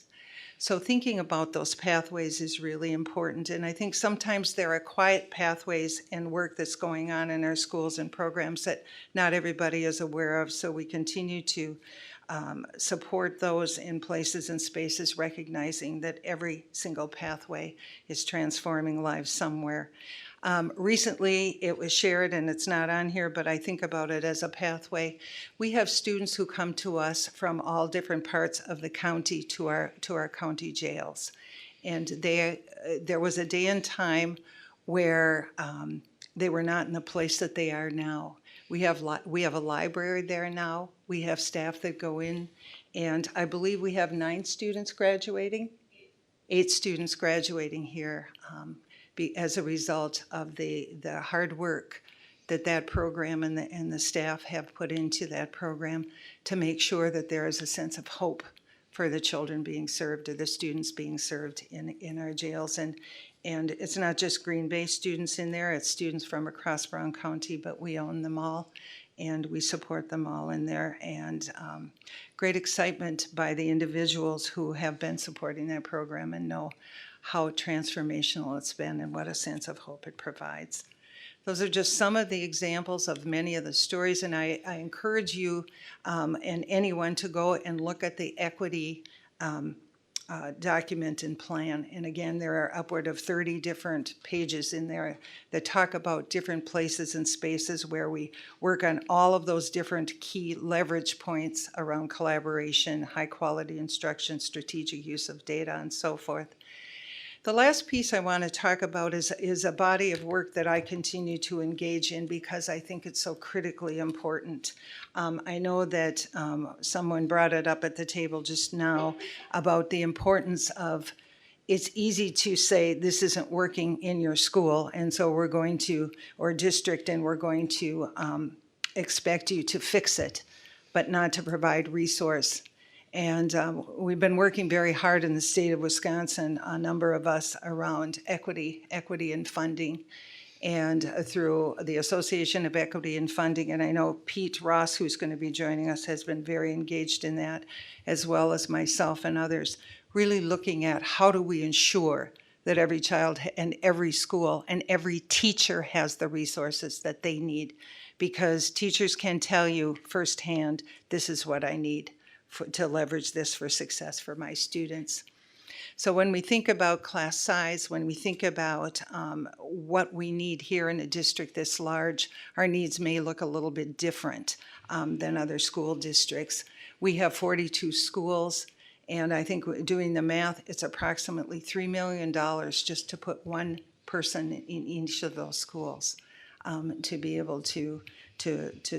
So thinking about those pathways is really important, and I think sometimes there are quiet pathways and work that's going on in our schools and programs that not everybody is aware of, so we continue to support those in places and spaces, recognizing that every single pathway is transforming lives somewhere. Recently, it was shared, and it's not on here, but I think about it as a pathway. We have students who come to us from all different parts of the county to our county jails. And there was a day and time where they were not in the place that they are now. We have a library there now. We have staff that go in, and I believe we have 9 students graduating, 8 students graduating here. As a result of the hard work that program and the staff have put into that program to make sure that there is a sense of hope for the children being served, or the students being served in our jails. And it's not just Green Bay students in there, it's students from across Brown County, but we own them all and we support them all in there. And great excitement by the individuals who have been supporting that program and know how transformational it's been and what a sense of hope it provides. Those are just some of the examples of many of the stories, and I encourage you and anyone to go and look at the equity document and plan. And again, there are upward of 30 different pages in there that talk about different places and spaces where we work on all of those different key leverage points around collaboration, high quality instruction, strategic use of data, and so forth. The last piece I want to talk about is a body of work that I continue to engage in because I think it's so critically important. I know that someone brought it up at the table just now about the importance of, it's easy to say this isn't working in your school, and so we're going to, or district, and we're going to expect you to fix it, but not to provide resource. And we've been working very hard in the state of Wisconsin, a number of us, around equity in funding, and through the Association of Equity and Funding. And I know Pete Ross, who's going to be joining us, has been very engaged in that, as well as myself and others, really looking at how do we ensure that every child and every school and every teacher has the resources that they need. Because teachers can tell you firsthand, this is what I need to leverage this for success for my students. So when we think about class size, when we think about what we need here in a district this large, our needs may look a little bit different than other school districts. We have 42 schools, and I think doing the math, it's approximately $3 million just to put one person in each of those schools to be able to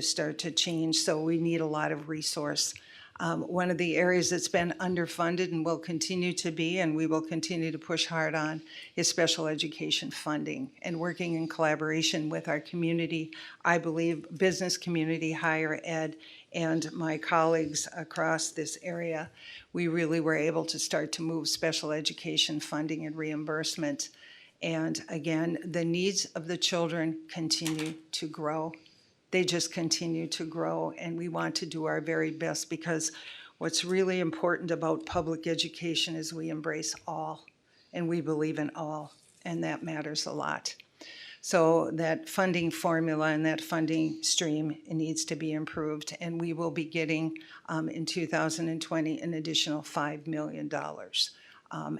start to change. So we need a lot of resource. One of the areas that's been underfunded and will continue to be, and we will continue to push hard on, is special education funding and working in collaboration with our community, I believe, business community, higher ed, and my colleagues across this area. We really were able to start to move special education funding and reimbursement. And again, the needs of the children continue to grow. They just continue to grow, and we want to do our very best, because what's really important about public education is we embrace all, and we believe in all, and that matters a lot. So that funding formula and that funding stream needs to be improved, and we will be getting in 2020 an additional $5 million.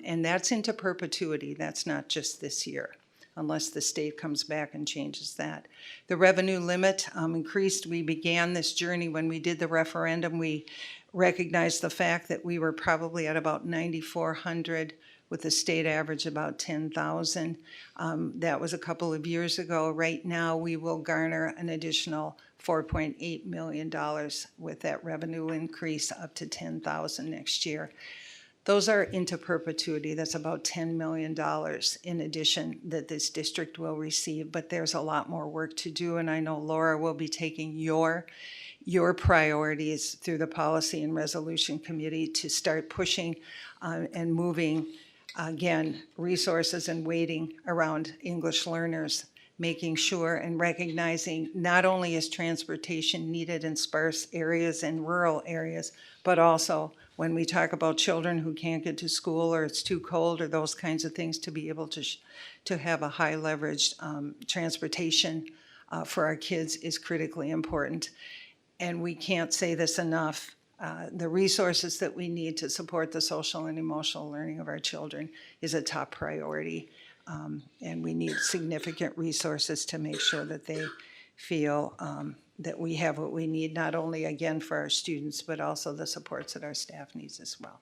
And that's into perpetuity. That's not just this year, unless the state comes back and changes that. The revenue limit increased. We began this journey when we did the referendum. We recognized the fact that we were probably at about 9,400 with the state average about 10,000. That was a couple of years ago. Right now, we will garner an additional $4.8 million with that revenue increase up to 10,000 next year. Those are into perpetuity. That's about $10 million in addition that this district will receive, but there's a lot more work to do, and I know Laura will be taking your priorities through the Policy and Resolution Committee to start pushing and moving, again, resources and weighting around English learners, making sure and recognizing not only is transportation needed in sparse areas and rural areas, but also when we talk about children who can't get to school or it's too cold or those kinds of things, to be able to have a high leveraged transportation for our kids is critically important. And we can't say this enough. The resources that we need to support the social and emotional learning of our children is a top priority. And we need significant resources to make sure that they feel that we have what we need, not only, again, for our students, but also the supports that our staff needs as well.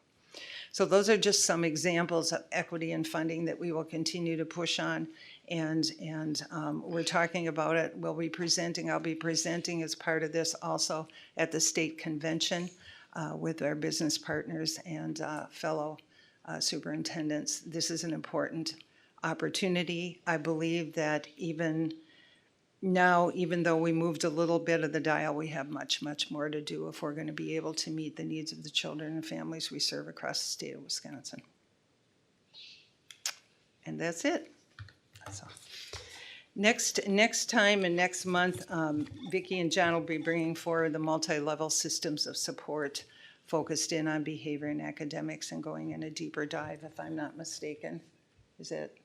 So those are just some examples of equity and funding that we will continue to push on. And we're talking about it. I'll be presenting as part of this also at the state convention with our business partners and fellow superintendents. This is an important opportunity. I believe that even now, even though we moved a little bit of the dial, we have much, much more to do if we're going to be able to meet the needs of the children and families we serve across the state of Wisconsin. And that's it. So, next time and next month, Vicki and John will be bringing forward the multi-level systems of support focused in on behavior and academics and going in a deeper dive, if I'm not mistaken. Is it?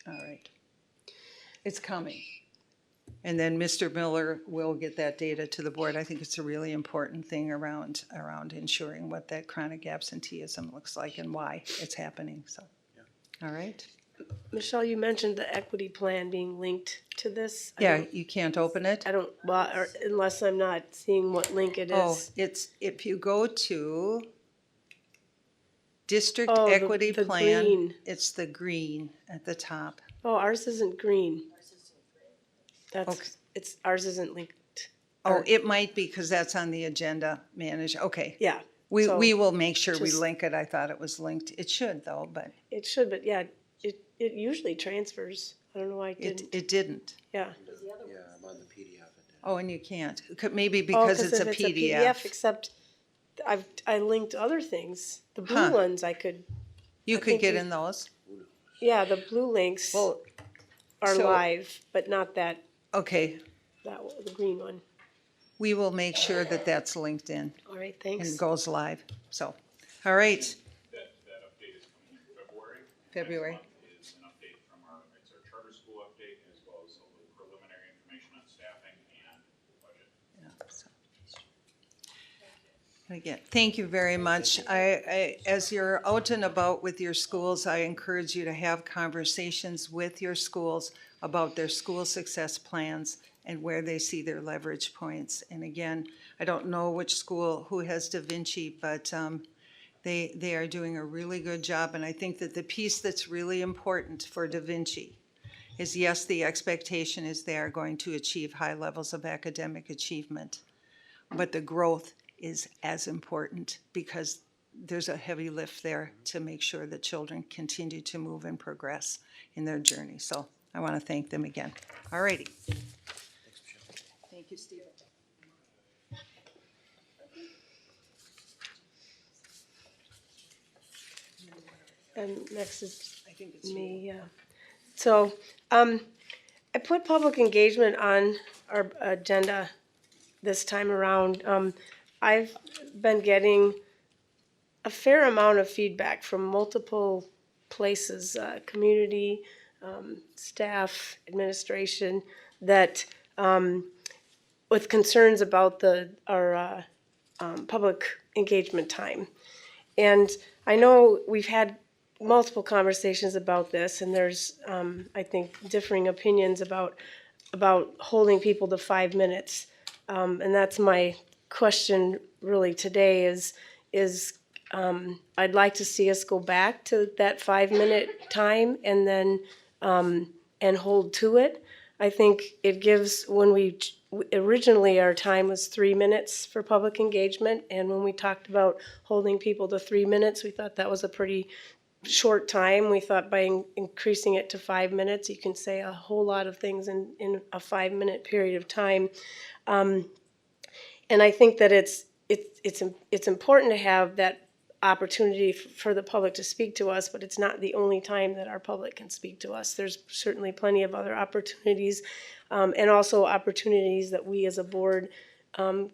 All right. It's coming. And then Mr. Miller will get that data to the board. I think it's a really important thing around ensuring what that chronic absenteeism looks like and why it's happening. So, yeah. All right. Michelle, you mentioned the equity plan being linked to this. Yeah, you can't open it? I don't, well, or unless I'm not seeing what link it is. Oh, it's, if you go to District Equity the Plan, green. it's the green at the top. Oh, ours isn't green. That's, Okay. Ours isn't linked. Oh, it might be because that's on the agenda manager. Okay. Yeah. We So will make sure we just- link it. I thought it was linked. It should though, but It should, but yeah, it usually transfers. I don't know why it didn't. it didn't. Yeah. Yeah, I'm on the PDF. Oh, and you can't, maybe Oh, because it's a if PDF. except I linked other things. The blue Huh. ones I could. You I could think get in those? Yeah, the blue links Well, are so- live, but not that, Okay, the green one. we will make sure that that's linked in All right, thanks. and goes live, so, all right. That update is coming in February. February. Next month is an update from our charter school update, as well as a little preliminary information on staffing and budget. Again, thank you very much. As you're out and about with your schools, I encourage you to have conversations with your schools about their school success plans and where they see their leverage points. And again, I don't know which school who has Da Vinci, but they are doing a really good job. And I think that the piece that's really important for Da Vinci is, yes, the expectation is they are going to achieve high levels of academic achievement, but the growth is as important, because there's a heavy lift there to make sure that children continue to move and progress in their journey. So I want to thank them again. All righty. Thank you, Steve. And next is me, yeah. So, I put public engagement on our agenda this time around. I've been getting a fair amount of feedback from multiple places, community, staff, administration, that with concerns about our public engagement time. And I know we've had multiple conversations about this, and there's, I think, differing opinions about holding people to 5 minutes. And that's my question really today is I'd like to see us go back to that 5-minute time and then and hold to it. I think it gives, originally our time was 3 minutes for public engagement, and when we talked about holding people to 3 minutes, we thought that was a pretty short time. We thought by increasing it to 5 minutes, you can say a whole lot of things in a 5-minute period of time. And I think that it's important to have that opportunity for the public to speak to us, but it's not the only time that our public can speak to us. There's certainly plenty of other opportunities, and also opportunities that we as a board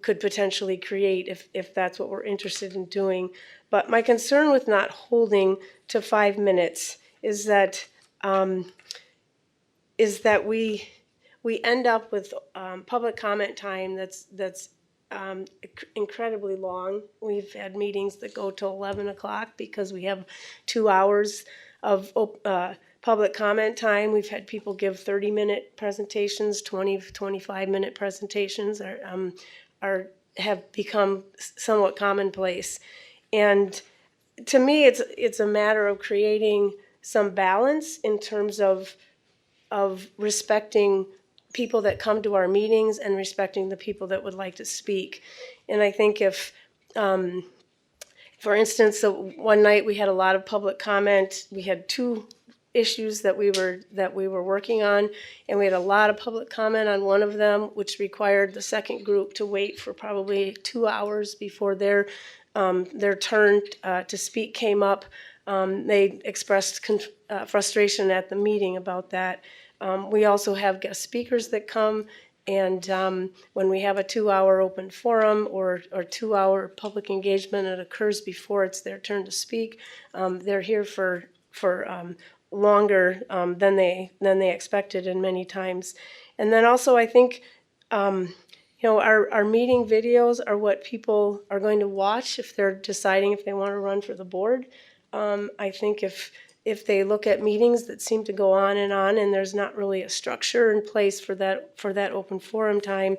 could potentially create if that's what we're interested in doing. But my concern with not holding to 5 minutes is that we end up with public comment time that's incredibly long. We've had meetings that go till 11 o'clock because we have 2 hours of public comment time. We've had people give 30-minute presentations, 25-minute presentations have become somewhat commonplace. And to me, it's a matter of creating some balance in terms of respecting people that come to our meetings and respecting the people that would like to speak. And I think if, for instance, one night we had a lot of public comment. We had 2 issues that we were working on, and we had a lot of public comment on one of them, which required the second group to wait for probably 2 hours before their turn to speak came up. They expressed frustration at the meeting about that. We also have guest speakers that come, and when we have a 2-hour open forum or 2-hour public engagement, it occurs before it's their turn to speak. They're here for longer than they expected, and many times. And then also, I think our meeting videos are what people are going to watch if they're deciding if they want to run for the board. I think if they look at meetings that seem to go on and there's not really a structure in place for that open forum time,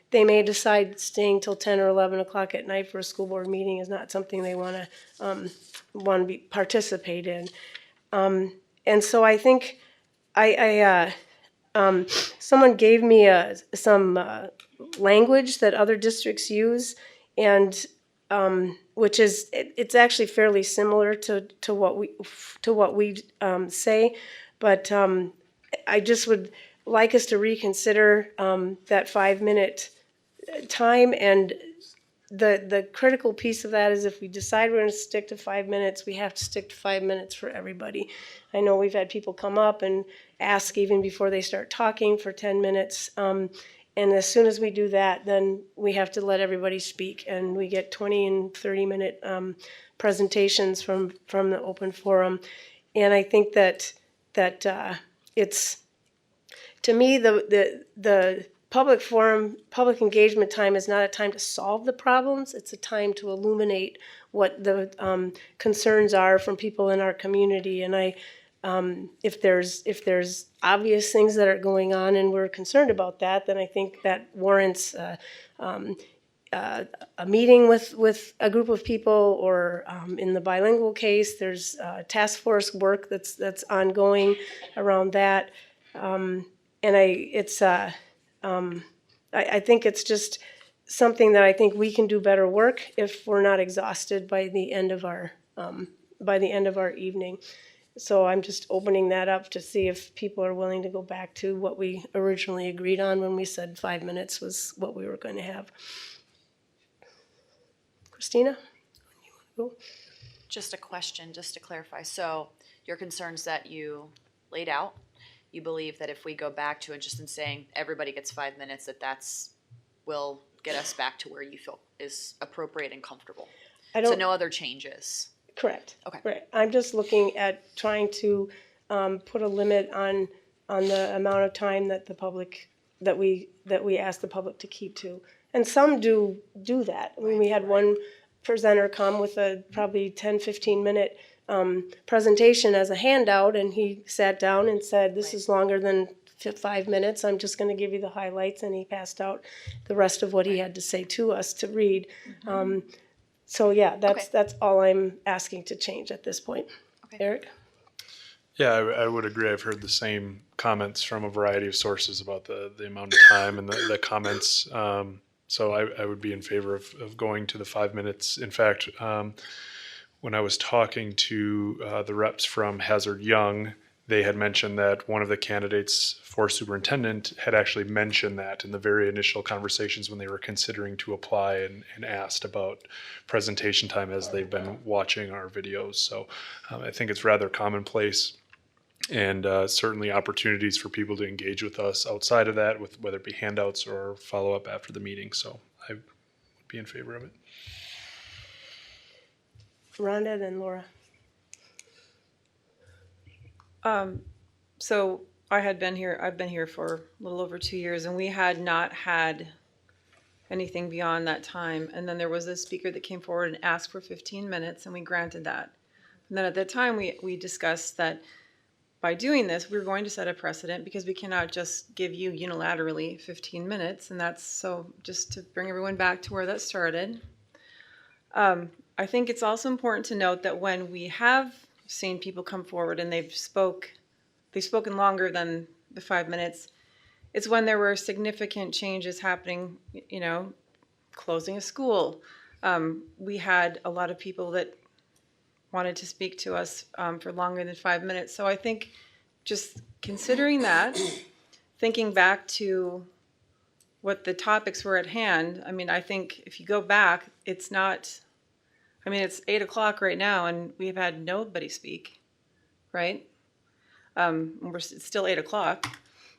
they may decide staying till 10 or 11 o'clock at night for a school board meeting is not something they want to participate in. And so I think someone gave me some language that other districts use, and which is it's actually fairly similar to what we say, but I just would like us to reconsider that 5-minute time. And the critical piece of that is if we decide we're going to stick to 5 minutes, we have to stick to 5 minutes for everybody. I know we've had people come up and ask even before they start talking for 10 minutes. And as soon as we do that, then we have to let everybody speak. And we get 20 and 30-minute presentations from the open forum. And I think that it's, to me, the public forum, public engagement time is not a time to solve the problems. It's a time to illuminate what the concerns are from people in our community. And if there's obvious things that are going on and we're concerned about that, then I think that warrants a meeting with a group of people, or in the bilingual case, there's task force work that's ongoing around that. And I think it's just something that I think we can do better work if we're not exhausted by the end of our evening. So I'm just opening that up to see if people are willing to go back to what we originally agreed on when we said 5 minutes was what we were going to have. Christina? Just a question, just to clarify. So your concerns that you laid out, you believe that if we go back to it just in saying everybody gets 5 minutes, that's will get us back to where you feel is appropriate and comfortable. So no other changes. Correct. Okay. Right. I'm just looking at trying to put a limit on the amount of time that the public that we ask the public to keep to, and some do that. I mean, we had one presenter come with a probably 10-15 minute presentation as a handout, and he sat down and said, "This is longer than 5 minutes. I'm just going to give you the highlights," and he passed out the rest of what he had to say to us to read. So yeah, that's all I'm asking to change at this point. Eric? Yeah, I would agree. I've heard the same comments from a variety of sources about the amount of time and the comments. So I would be in favor of going to the 5 minutes. In fact, when I was talking to the reps from Hazard Young, they had mentioned that one of the candidates for superintendent had actually mentioned that in the very initial conversations when they were considering to apply, and asked about presentation time as they've been watching our videos. So I think it's rather commonplace, and certainly opportunities for people to engage with us outside of that, with whether it be handouts or follow up after the meeting. So I would be in favor of it. Rhonda, then Laura. So I've been here for a little over 2 years, and we had not had anything beyond that time. And then there was a speaker that came forward and asked for 15 minutes, and we granted that. And then at that time, we discussed that by doing this, we're going to set a precedent, because we cannot just give you unilaterally 15 minutes. And that's so just to bring everyone back to where that started. I think it's also important to note that when we have seen people come forward and they've spoken longer than the 5 minutes, it's when there were significant changes happening, closing a school. We had a lot of people that wanted to speak to us for longer than 5 minutes. So I think just considering that, thinking back to what the topics were at hand, I think if you go back, it's 8 o'clock right now, and we've had nobody speak, right? It's still 8 o'clock,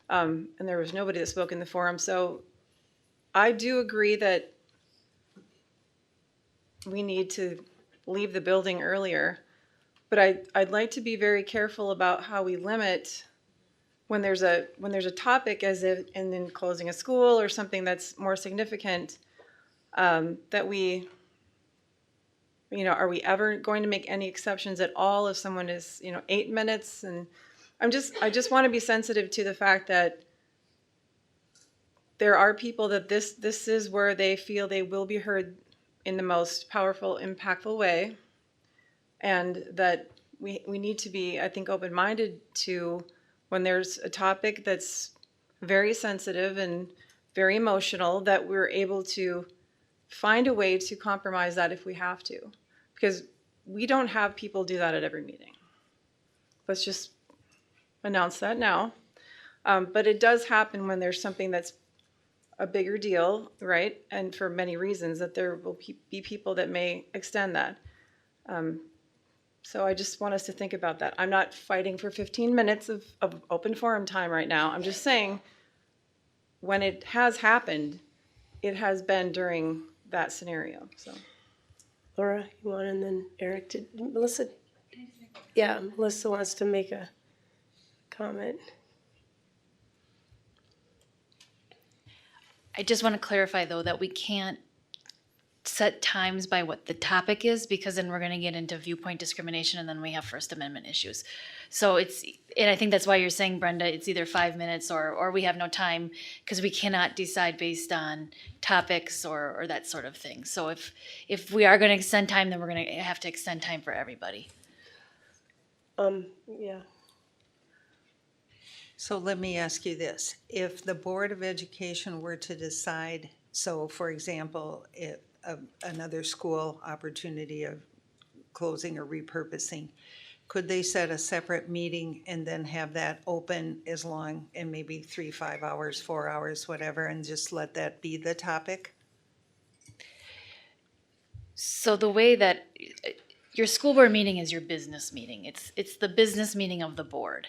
and there was nobody that spoke in the forum. So I do agree that we need to leave the building earlier, but I'd like to be very careful about how we limit when there's a topic, and then closing a school or something that's more significant, that we, are we ever going to make any exceptions at all if someone is 8 minutes? And I just want to be sensitive to the fact that there are people that this is where they feel they will be heard in the most powerful, impactful way, and that we need to be, I think, open-minded to when there's a topic that's very sensitive and very emotional, that we're able to find a way to compromise that if we have to, because we don't have people do that at every meeting. Let's just announce that now. But it does happen when there's something that's a bigger deal, right? And for many reasons that there will be people that may extend that. So I just want us to think about that. I'm not fighting for 15 minutes of open forum time right now. I'm just saying when it has happened, it has been during that scenario. So, Laura, you want, and then Eric did. Melissa, yeah, Melissa wants to make a comment. I just want to clarify, though, that we can't set times by what the topic is, because then we're going to get into viewpoint discrimination and then we have First Amendment issues. So and I think that's why you're saying, Brenda, it's either 5 minutes or we have no time, because we cannot decide based on topics or that sort of thing. So if we are going to extend time, then we're going to have to extend time for everybody. Yeah. So let me ask you this. If the Board of Education were to decide, so for example, if another school opportunity of closing or repurposing, could they set a separate meeting and then have that open as long, and maybe 3, 5 hours, 4 hours, whatever, and just let that be the topic? So the way that your school board meeting is your business meeting. It's the business meeting of the board.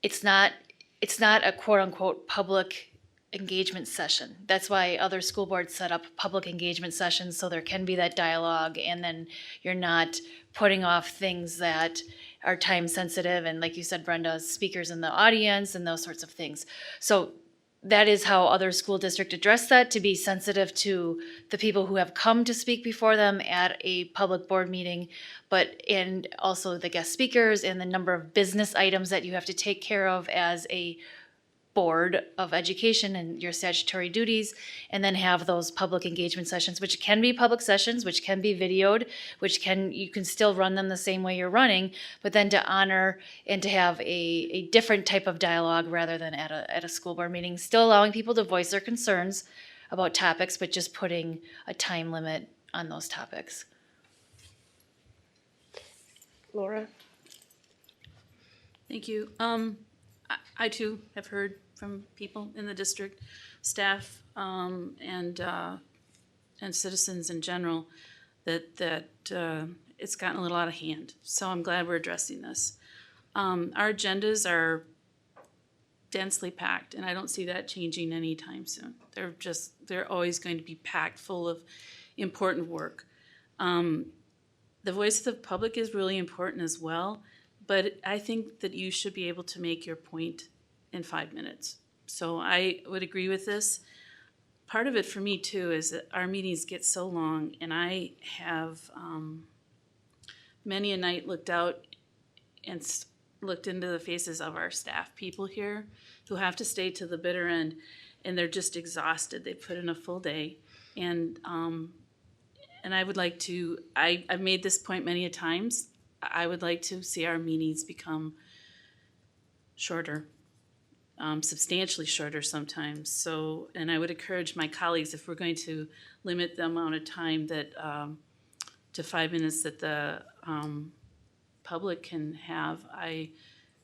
It's not a quote unquote public engagement session. That's why other school boards set up public engagement sessions, so there can be that dialogue, and then you're not putting off things that are time sensitive, and like you said, Brenda, speakers in the audience and those sorts of things. So that is how other school districts address that, to be sensitive to the people who have come to speak before them at a public board meeting, and also the guest speakers and the number of business items that you have to take care of as a Board of Education and your statutory duties, and then have those public engagement sessions, which can be public sessions, which can be videoed, you can still run them the same way you're running, but then to honor and to have a different type of dialogue rather than at a school board meeting, still allowing people to voice their concerns about topics, but just putting a time limit on those topics. Laura? Thank you. I too have heard from people in the district, staff, and citizens in general, that it's gotten a little out of hand. So I'm glad we're addressing this. Our agendas are densely packed, and I don't see that changing anytime soon. They're always going to be packed full of important work. The voice of the public is really important as well, but I think that you should be able to make your point in 5 minutes. So I would agree with this. Part of it for me too is that our meetings get so long, and I have many a night looked out and looked into the faces of our staff people here who have to stay to the bitter end, and they're just exhausted. They put in a full day, and I would like to, I've made this point many a times, I would like to see our meetings become shorter, substantially shorter sometimes. So, and I would encourage my colleagues, if we're going to limit the amount of time that to 5 minutes that the public can have, I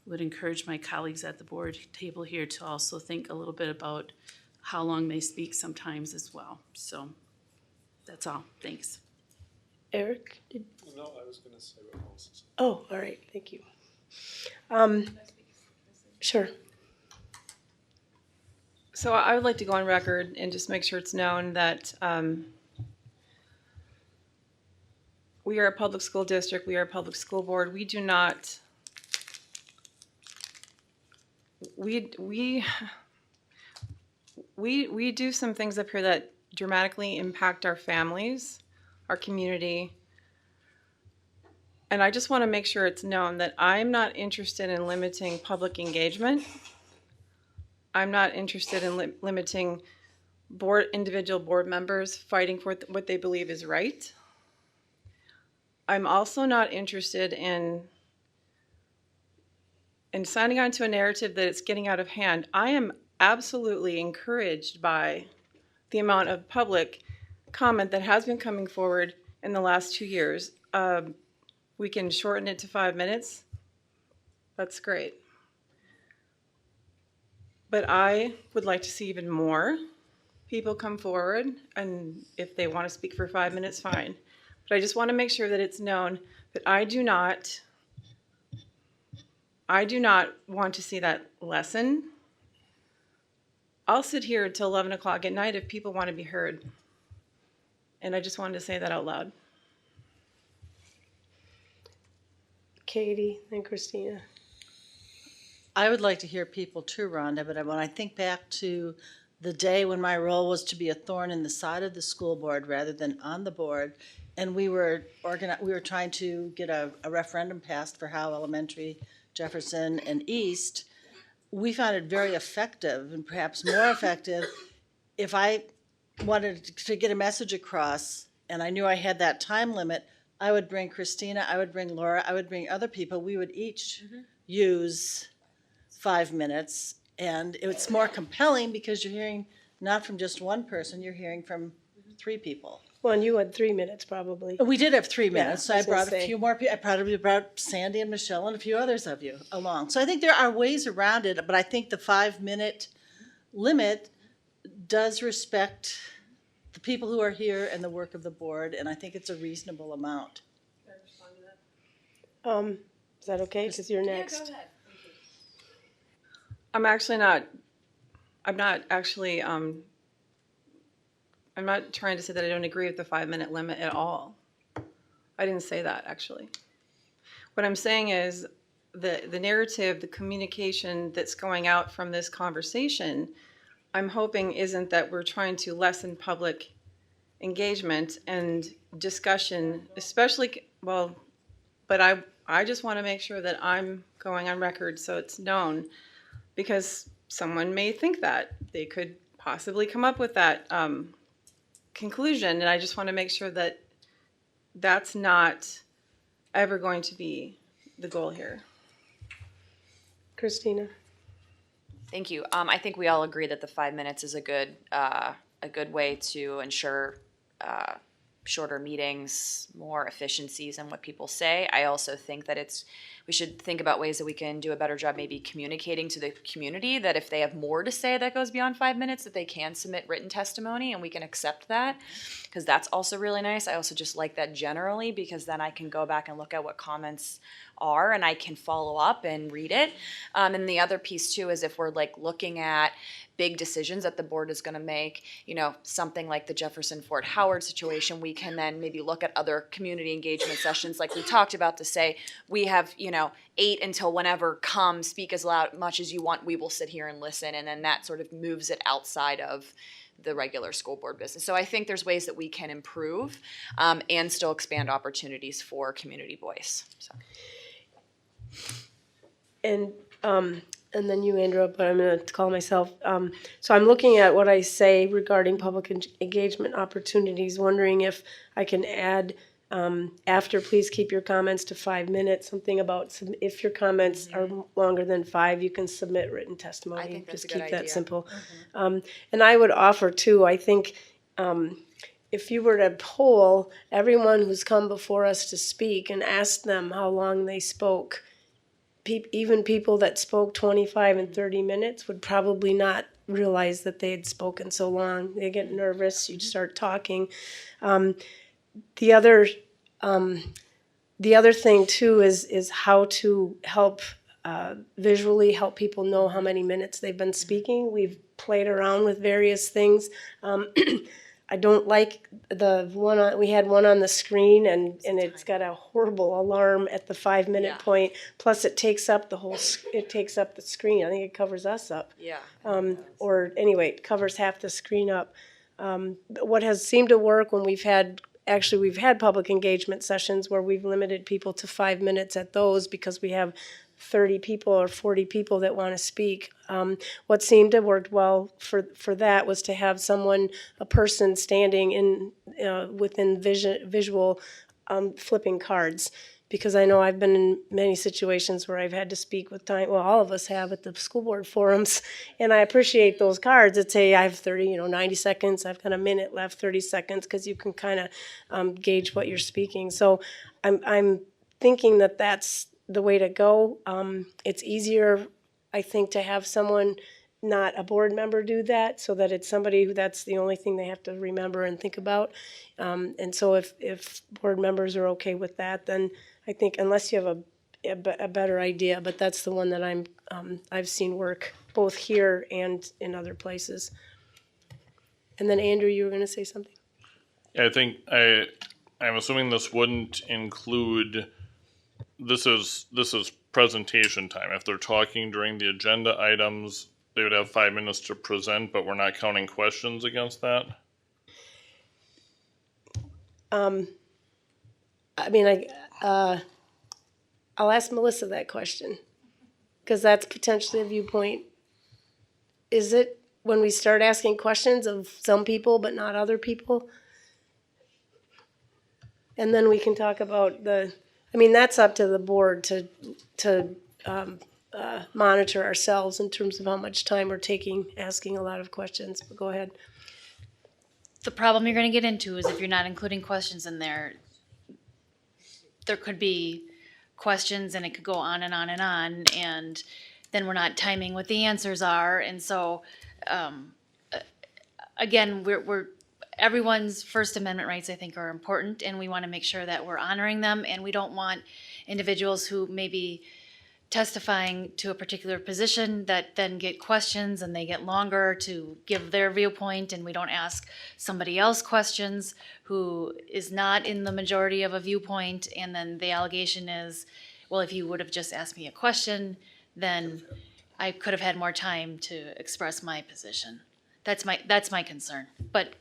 would encourage my colleagues at the board table here to also think a little bit about how long they speak sometimes as well. So that's all. Thanks. Eric? No, I was going to say what Melissa said. Oh, all right. Thank you. Sure. So I would like to go on record and just make sure it's known that we are a public school district, we are a public school board. We do not, we do some things up here that dramatically impact our families, our community. And I just want to make sure it's known that I'm not interested in limiting public engagement. I'm not interested in limiting individual board members fighting for what they believe is right. I'm also not interested in signing on to a narrative that it's getting out of hand. I am absolutely encouraged by the amount of public comment that has been coming forward in the last 2 years. We can shorten it to 5 minutes. That's great. But I would like to see even more people come forward, and if they want to speak for 5 minutes, fine. But I just want to make sure that it's known that I do not want to see that lessen. I'll sit here until 11 o'clock at night if people want to be heard. And I just wanted to say that out loud. Katie and Christina. I would like to hear people too, Rhonda, but when I think back to the day when my role was to be a thorn in the side of the school board rather than on the board, and we were trying to get a referendum passed for Howe Elementary, Jefferson, and East, we found it very effective, and perhaps more effective, if I wanted to get a message across and I knew I had that time limit, I would bring Christina, I would bring Laura, I would bring other people. We would each use 5 minutes, and it's more compelling because you're hearing not from just one person, you're hearing from 3 people. Well, and you had 3 minutes probably. We did have 3 minutes, so I I was gonna brought a say. few more people. I probably brought Sandy and Michelle and a few others of you along. So I think there are ways around it, but I think the 5-minute limit does respect the people who are here and the work of the board, and I think it's a reasonable amount. Is that okay? Because you're next. I'm not trying to say that I don't agree with the 5-minute limit at all. I didn't say that, actually. What I'm saying is the narrative, the communication that's going out from this conversation, I'm hoping isn't that we're trying to lessen public engagement and discussion, especially, well, but I just want to make sure that I'm going on record so it's known, because someone may think that. They could possibly come up with that conclusion, and I just want to make sure that that's not ever going to be the goal here. Christina. Thank you. I think we all agree that the 5 minutes is a good way to ensure shorter meetings, more efficiencies in what people say. I also think that we should think about ways that we can do a better job maybe communicating to the community that if they have more to say that goes beyond 5 minutes, that they can submit written testimony and we can accept that, because that's also really nice. I also just like that generally, because then I can go back and look at what comments are and I can follow up and read it. And the other piece too is if we're like looking at big decisions that the board is going to make, something like the Jefferson Fort Howard situation, we can then maybe look at other community engagement sessions like we talked about to say, we have, 8 until whenever, come, speak as loud much as you want, we will sit here and listen. And then that sort of moves it outside of the regular school board business. So I think there's ways that we can improve and still expand opportunities for community voice. So. And then you, Andrew, but I'm going to call myself. So I'm looking at what I say regarding public engagement opportunities, wondering if I can add after, please keep your comments to 5 minutes, something about if your comments are longer than 5, you can submit written testimony. I think that's Just a good keep that idea. simple. And I would offer too, I think if you were to poll everyone who's come before us to speak and ask them how long they spoke, even people that spoke 25 and 30 minutes would probably not realize that they had spoken so long. They get nervous, you'd start talking. The other thing too is how to help visually help people know how many minutes they've been speaking. We've played around with various things. I don't like the one we had one on the screen and it's got a horrible alarm at the 5-minute point. Plus it takes up it takes up the screen. I think it covers us up. Yeah. Or anyway, it covers half the screen up. What has seemed to work when we've had public engagement sessions where we've limited people to 5 minutes at those because we have 30 people or 40 people that want to speak. What seemed to work well for that was to have a person standing in within visual flipping cards. Because I know I've been in many situations where I've had to speak with all of us have at the school board forums, and I appreciate those cards that say I have 90 seconds, I've got a minute left, 30 seconds, because you can kind of gauge what you're speaking. So I'm thinking that that's the way to go. It's easier, I think, to have someone not a board member do that, so that it's somebody who that's the only thing they have to remember and think about. And so if board members are okay with that, then I think unless you have a better idea, but that's the one that I've seen work both here and in other places. And then Andrew, you were going to say something? I think I'm assuming this wouldn't include, this is presentation time. If they're talking during the agenda items, they would have 5 minutes to present, but we're not counting questions against that? I mean, I'll ask Melissa that question, because that's potentially a viewpoint. Is it when we start asking questions of some people but not other people? And then we can talk about that's up to the board to monitor ourselves in terms of how much time we're taking, asking a lot of questions. But go ahead. The problem you're going to get into is if you're not including questions in there, there could be questions and it could go on and on and on, and then we're not timing what the answers are. And so, again, we're everyone's First Amendment rights, I think, are important, and we want to make sure that we're honoring them, and we don't want individuals who may be testifying to a particular position that then get questions and they get longer to give their viewpoint, and we don't ask somebody else questions who is not in the majority of a viewpoint, and then the allegation is, well, if you would have just asked me a question, then I could have had more time to express my position. That's my concern. But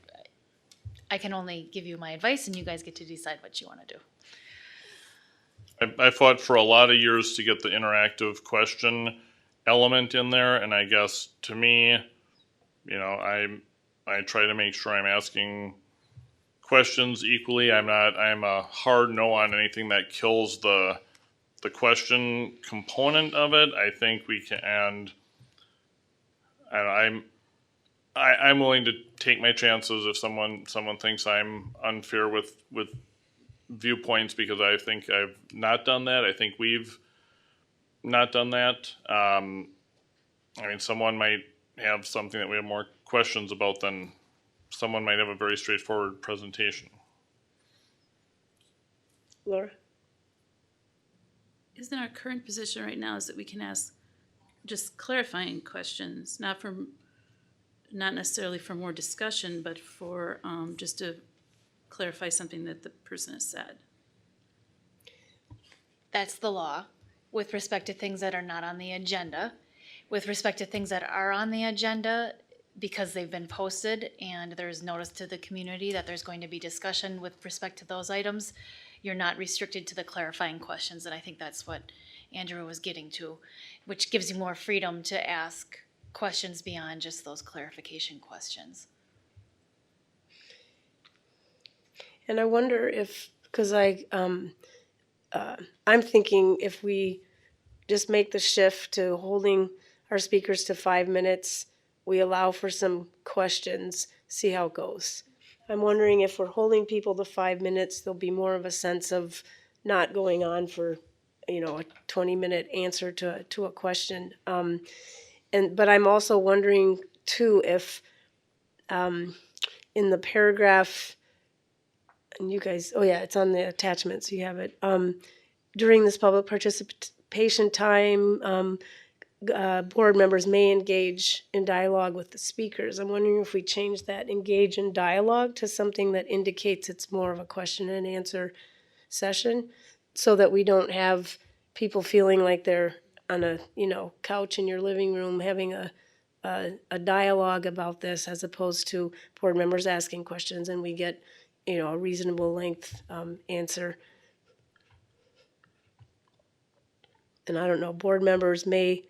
I can only give you my advice, and you guys get to decide what you want to do. I fought for a lot of years to get the interactive question element in there, and I guess to me, I try to make sure I'm asking questions equally. I'm a hard no on anything that kills the question component of it. I think we can, and I'm willing to take my chances if someone thinks I'm unfair with viewpoints, because I think I've not done that. I think we've not done that. Someone might have something that we have more questions about than someone might have a very straightforward presentation. Laura? Isn't our current position right now is that we can ask just clarifying questions, not necessarily for more discussion, but for just to clarify something that the person has said? That's the law with respect to things that are not on the agenda. With respect to things that are on the agenda, because they've been posted and there's notice to the community that there's going to be discussion with respect to those items, you're not restricted to the clarifying questions. And I think that's what Andrew was getting to, which gives you more freedom to ask questions beyond just those clarification questions. And I wonder if, because I'm thinking if we just make the shift to holding our speakers to 5 minutes, we allow for some questions, see how it goes. I'm wondering if we're holding people to 5 minutes, there'll be more of a sense of not going on for, a 20-minute answer to a question. But I'm also wondering too if in the paragraph, and you guys, it's on the attachment, so you have it. During this public participation time, board members may engage in dialogue with the speakers. I'm wondering if we change that engage in dialogue to something that indicates it's more of a question and answer session, so that we don't have people feeling like they're on a couch in your living room having a dialogue about this, as opposed to board members asking questions and we get a reasonable length answer. And I don't know, board members may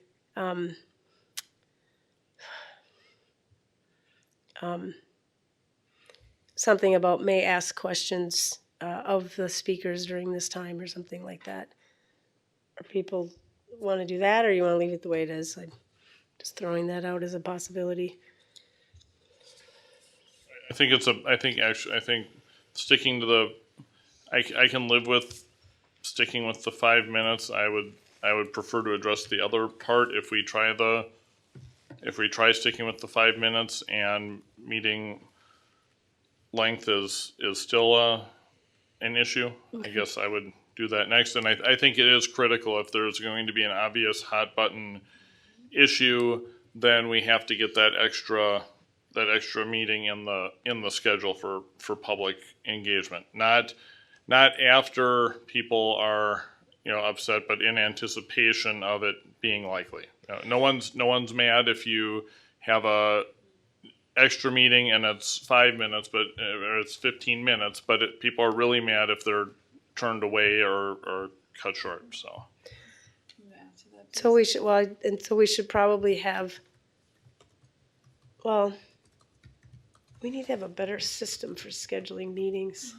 something about may ask questions of the speakers during this time or something like that. Or people want to do that, or you want to leave it the way it is? I'm just throwing that out as a possibility. I think sticking to I can live with sticking with the 5 minutes. I would prefer to address the other part if we try the if we try sticking with the 5 minutes and meeting length is still an issue, I guess I would do that next. And I think it is critical if there's going to be an obvious hot button issue, then we have to get that extra meeting in the schedule for public engagement. Not after people are upset, but in anticipation of it being likely. No one's mad if you have a extra meeting and it's 5 minutes, but or it's 15 minutes. But people are really mad if they're turned away or cut short. So we should we should probably have. Well, we need to have a better system for scheduling meetings,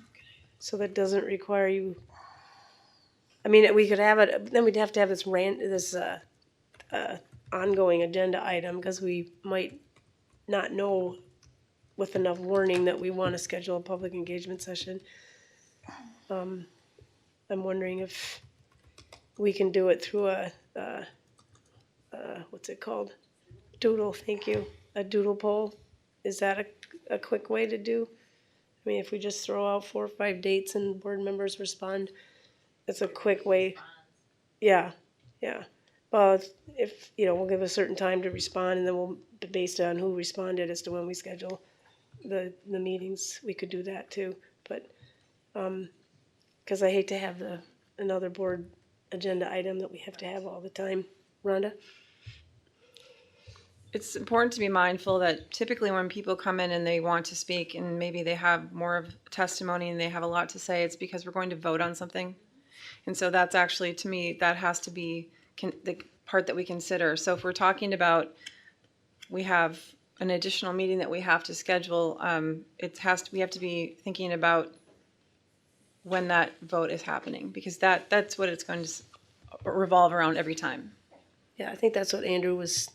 so that doesn't require you. I mean, we could have it. Then we'd have to have this ongoing agenda item because we might not know with enough warning that we want to schedule a public engagement session. I'm wondering if we can do it through a what's it called? Doodle. Thank you. A doodle poll. Is that a quick way to do? I mean, if we just throw out 4 or 5 dates and board members respond, it's a quick way. Yeah. Well, if we'll give a certain time to respond, and then we'll, based on who responded as to when we schedule the meetings, we could do that too. But because I hate to have another board agenda item that we have to have all the time. Rhonda? It's important to be mindful that typically when people come in and they want to speak and maybe they have more of testimony and they have a lot to say, it's because we're going to vote on something. And so that's actually, to me, that has to be the part that we consider. So if we're talking about we have an additional meeting that we have to schedule, we have to be thinking about when that vote is happening, because that's what it's going to revolve around every time. Yeah, I think that's what Andrew was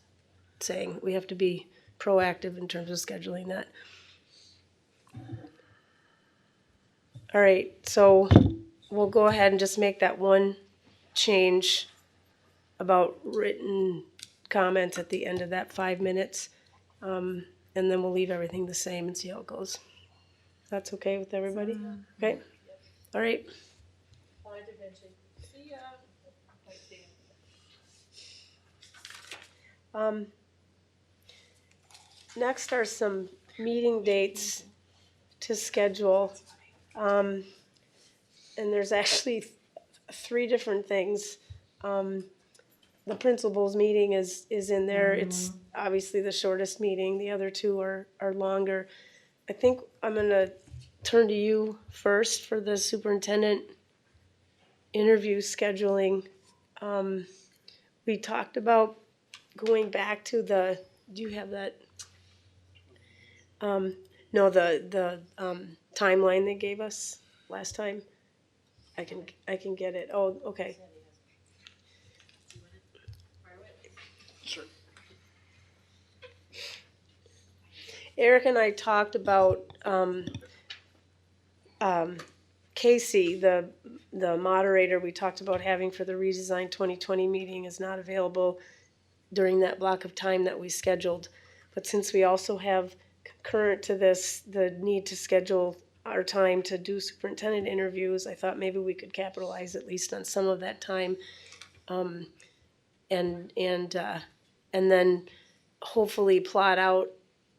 saying. We have to be proactive in terms of scheduling that. All right, so we'll go ahead and just make that one change about written comments at the end of that 5 minutes. And then we'll leave everything the same and see how it goes. That's okay with everybody? Okay? All right. Next are some meeting dates to schedule. And there's actually 3 different things. The principals meeting is in there. It's obviously the shortest meeting. The other 2 are longer. I think I'm going to turn to you first for the superintendent interview scheduling. We talked about going back to do you have that? No, the timeline they gave us last time. I can get it. Oh, okay. Sure. Eric and I talked about Casey, the moderator we talked about having for the Redesign 2020 meeting is not available during that block of time that we scheduled. But since we also have concurrent to this, the need to schedule our time to do superintendent interviews, I thought maybe we could capitalize at least on some of that time. And then hopefully plot out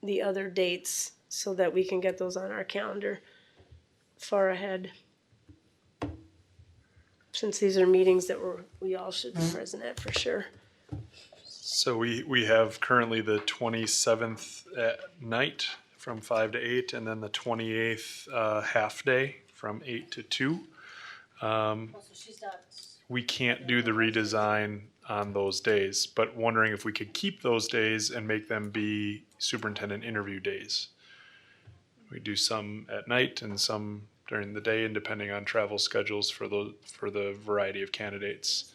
the other dates so that we can get those on our calendar far ahead. Since these are meetings that we all should be present at for sure. So we have currently the 27th at night from 5 to 8, and then the 28th half day from 8 to 2. We can't do the redesign on those days, but wondering if we could keep those days and make them be superintendent interview days. We do some at night and some during the day, and depending on travel schedules for the variety of candidates.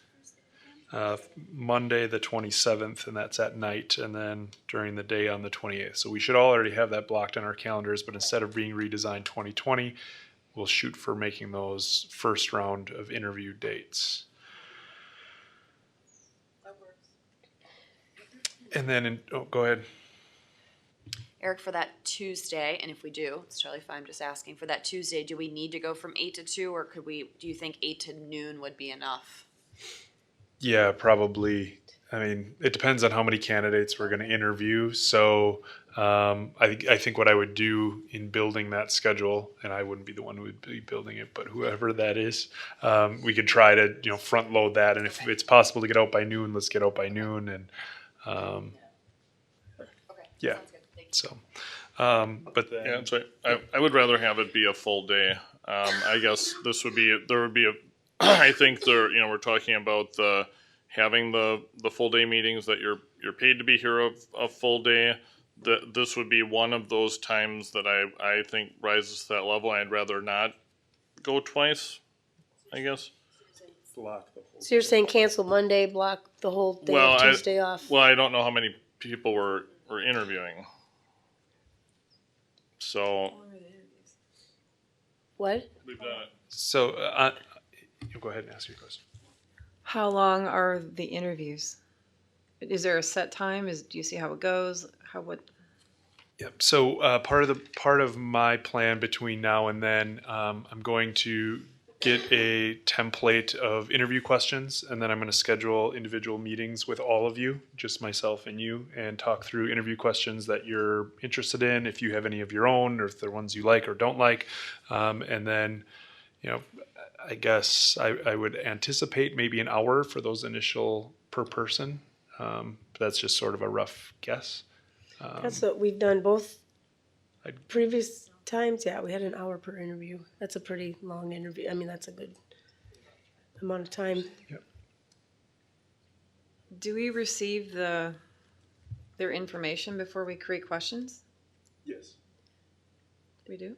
Monday the 27th, and that's at night, and then during the day on the 28th. So we should already have that blocked on our calendars, but instead of being redesigned 2020, we'll shoot for making those first round of interview dates. And then, go ahead. Eric, for that Tuesday, and if we do, it's totally fine, I'm just asking, for that Tuesday, do we need to go from 8 to 2, or do you think 8 to noon would be enough? Yeah, probably. I mean, it depends on how many candidates we're going to interview. So I think what I would do in building that schedule, and I wouldn't be the one who would be building it, but whoever that is, we could try to front load that. And if it's possible to get out by noon, let's get out by noon. And yeah, so. But then, Yeah, so I would rather have it be a full day. I guess there would be a, I think we're talking about having the full day meetings that you're paid to be here a full day. This would be one of those times that I think rises to that level. I'd rather not go twice, I guess. So you're saying cancel Monday, block the whole day of Tuesday off? Well, I don't know how many people we're interviewing. So. What? We've done it. So go ahead and ask your question. How long are the interviews? Is there a set time? Do you see how it goes? Yep. So part of my plan between now and then, I'm going to get a template of interview questions, and then I'm going to schedule individual meetings with all of you, just myself and you, and talk through interview questions that you're interested in, if you have any of your own, or if they're ones you like or don't like. And then, I guess I would anticipate maybe an hour for those initial per person. But that's just sort of a rough guess. That's what we've done both previous times. Yeah, we had an hour per interview. That's a pretty long interview. I mean, that's a good amount of time. Yep. Do we receive their information before we create questions? Yes. We do?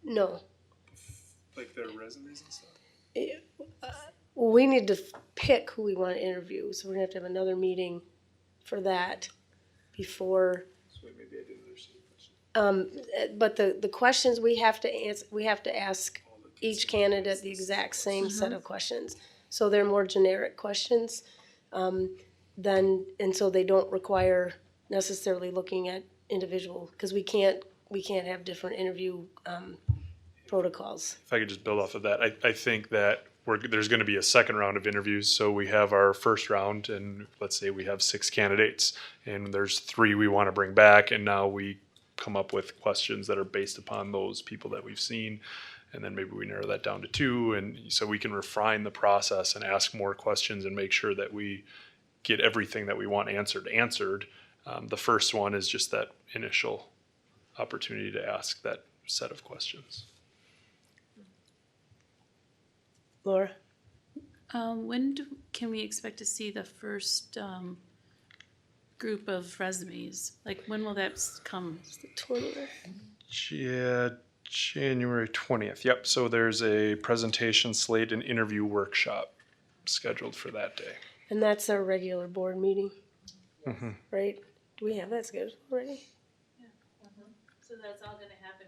No. Like their resumes and stuff? Well, we need to pick who we want to interview, so we're going to have another meeting for that before. So maybe I didn't understand. But the questions we have to answer, we have to ask each candidate the exact same set of questions. So they're more generic questions, and so they don't require necessarily looking at individual, because we can't have different interview protocols. If I could just build off of that, I think that there's going to be a second round of interviews. So we have our first round, and let's say we have 6 candidates, and there's 3 we want to bring back, and now we come up with questions that are based upon those people that we've seen, and then maybe we narrow that down to 2, and so we can refine the process and ask more questions and make sure that we get everything that we want answered. The first one is just that initial opportunity to ask that set of questions. Laura? When can we expect to see the first group of resumes? Like, when will that come? The 20th. Yeah, January 20th. Yep. So there's a presentation slate and interview workshop scheduled for that day. And that's our regular board meeting, Mm-hmm. right? Do we have that scheduled already? So that's all gonna happen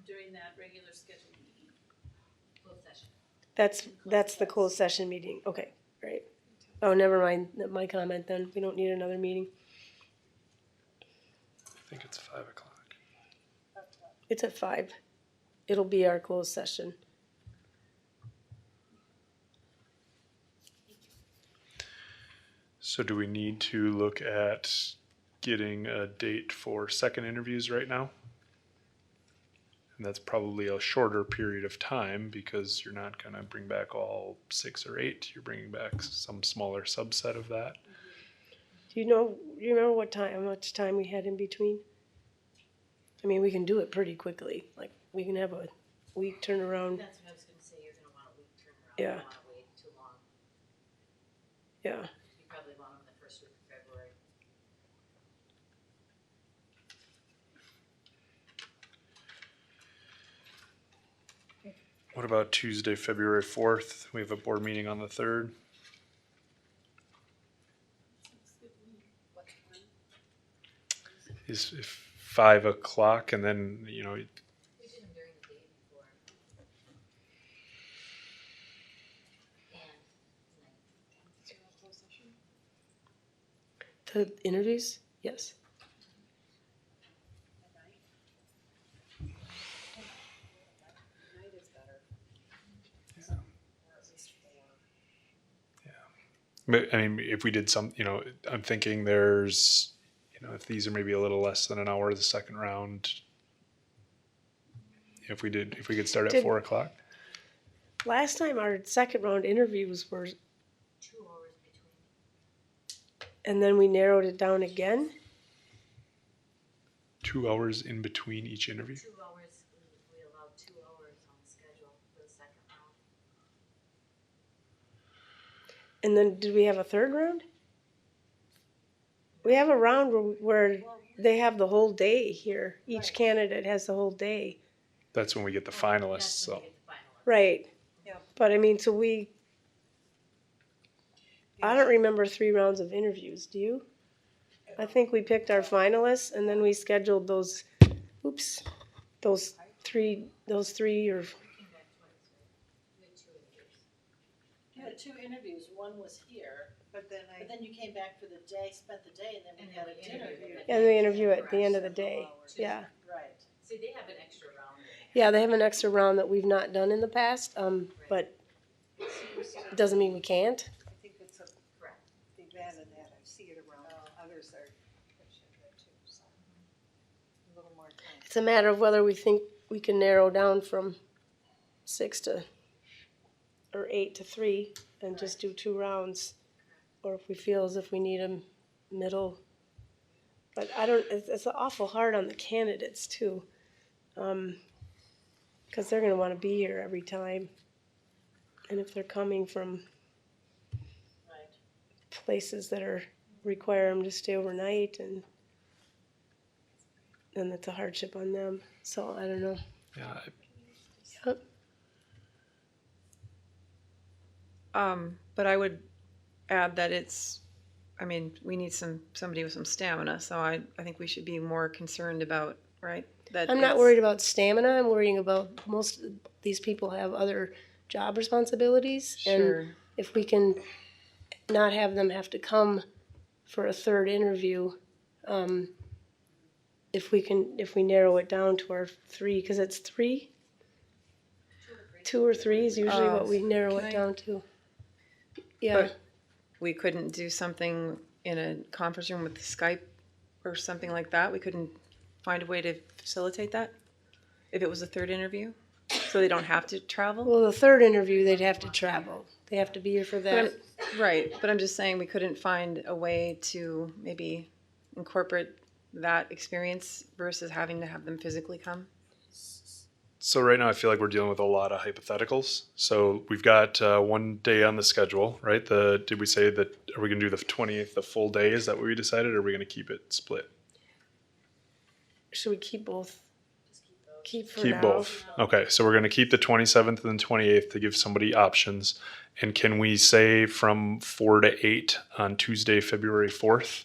during that regular scheduled meeting. Closed session. That's the closed session meeting. Okay, great. Oh, never mind my comment then. We don't need another meeting. I think it's 5 o'clock. It's at 5. It'll be our closed session. So do we need to look at getting a date for second interviews right now? And that's probably a shorter period of time, because you're not going to bring back all 6 or 8. You're bringing back some smaller subset of that. Do you remember how much time we had in between? I mean, we can do it pretty quickly. Like, we can have a week turnaround. That's what I was going to say. You're going to want a week turnaround. Yeah. You don't want to wait too long. Yeah. You probably want them in the first week of February. What about Tuesday, February 4th? We have a board meeting on the 3rd. Is 5 o'clock, and then, We did them during the day before. And The interviews? Yes. But, I mean, if we did some, I'm thinking there's, if these are maybe a little less than an hour, the second round, if we could start at Did- 4:00. Last time our second round interviews were, 2 hours between. and then we narrowed it down again. 2 hours in between each interview. 2 hours, we allowed 2 hours on the schedule for the second round. And then did we have a third round? We have a round where they have the whole day here. Each candidate has the whole day. That's when we get the finalists. So Right. But I mean, I don't remember 3 rounds of interviews, do you? I think we picked our finalists and then we scheduled those three or. You had 2 interviews. One was here, but then you came back for the day, spent the day, and then we had a dinner here. And the interview at the end of the day. Yeah. Right. See, they have an extra round. Yeah, they have an extra round that we've not done in the past, but it doesn't mean we can't. I think that's a big van in that. I see it around. Others are pushing that too, so a little more time. It's a matter of whether we think we can narrow down from 8 to 3 and just do 2 rounds, or if we feel as if we need a middle. But it's awful hard on the candidates too, because they're gonna wanna be here every time. And if they're coming from places that require them to stay overnight, and then it's a hardship on them. So I don't know. yeah, Yep. But I would add that we need somebody with some stamina, so I think we should be more concerned about, right? That I'm not it's- worried about stamina. I'm worrying about most of these people have other job responsibilities. Sure. And if we can not have them have to come for a third interview, if we narrow it down to our 3, because it's 3? 2 or 3 is usually what we narrow can it I- down to. Yeah. But we couldn't do something in a conference room with Skype or something like that? We couldn't find a way to facilitate that? If it was a third interview? So they don't have to travel? Well, the third interview, they'd have to travel. They have to be here for But that. right, but I'm just saying we couldn't find a way to maybe incorporate that experience versus having to have them physically come? So right now I feel like we're dealing with a lot of hypotheticals. So we've got 1 day on the schedule, right? Did we say that, are we gonna do the 28th, the full day? Is that what we decided, or are we gonna keep it split? Should we keep both? Keep for Keep now. both. Okay, so we're gonna keep the 27th and 28th to give somebody options. And can we say from 4 to 8 on Tuesday, February 4th?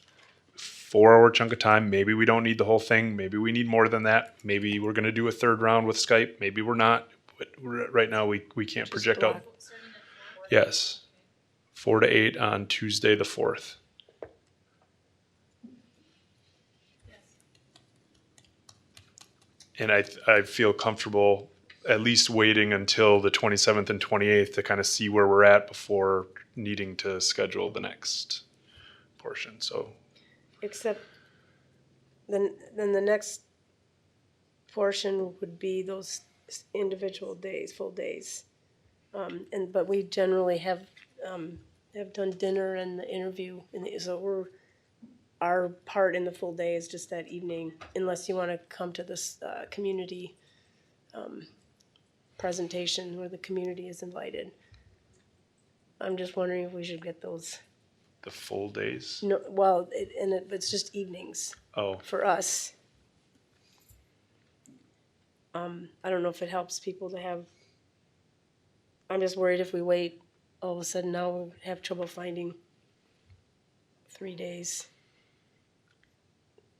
4-hour chunk of time. Maybe we don't need the whole thing. Maybe we need more than that. Maybe we're gonna do a third round with Skype. Maybe we're not. But right now we can't project out. Yes, 4 to 8 on Tuesday the 4th. And I feel comfortable at least waiting until the 27th and 28th to kind of see where we're at before needing to schedule the next portion. So Except then the next portion would be those individual days, full days. But we generally have done dinner and the interview, so our part in the full day is just that evening, unless you want to come to this community presentation where the community is invited. I'm just wondering if we should get those. the full days. No, well, it's just evenings Oh, for us. I don't know if it helps people to have. I'm just worried if we wait, all of a sudden now we'll have trouble finding 3 days.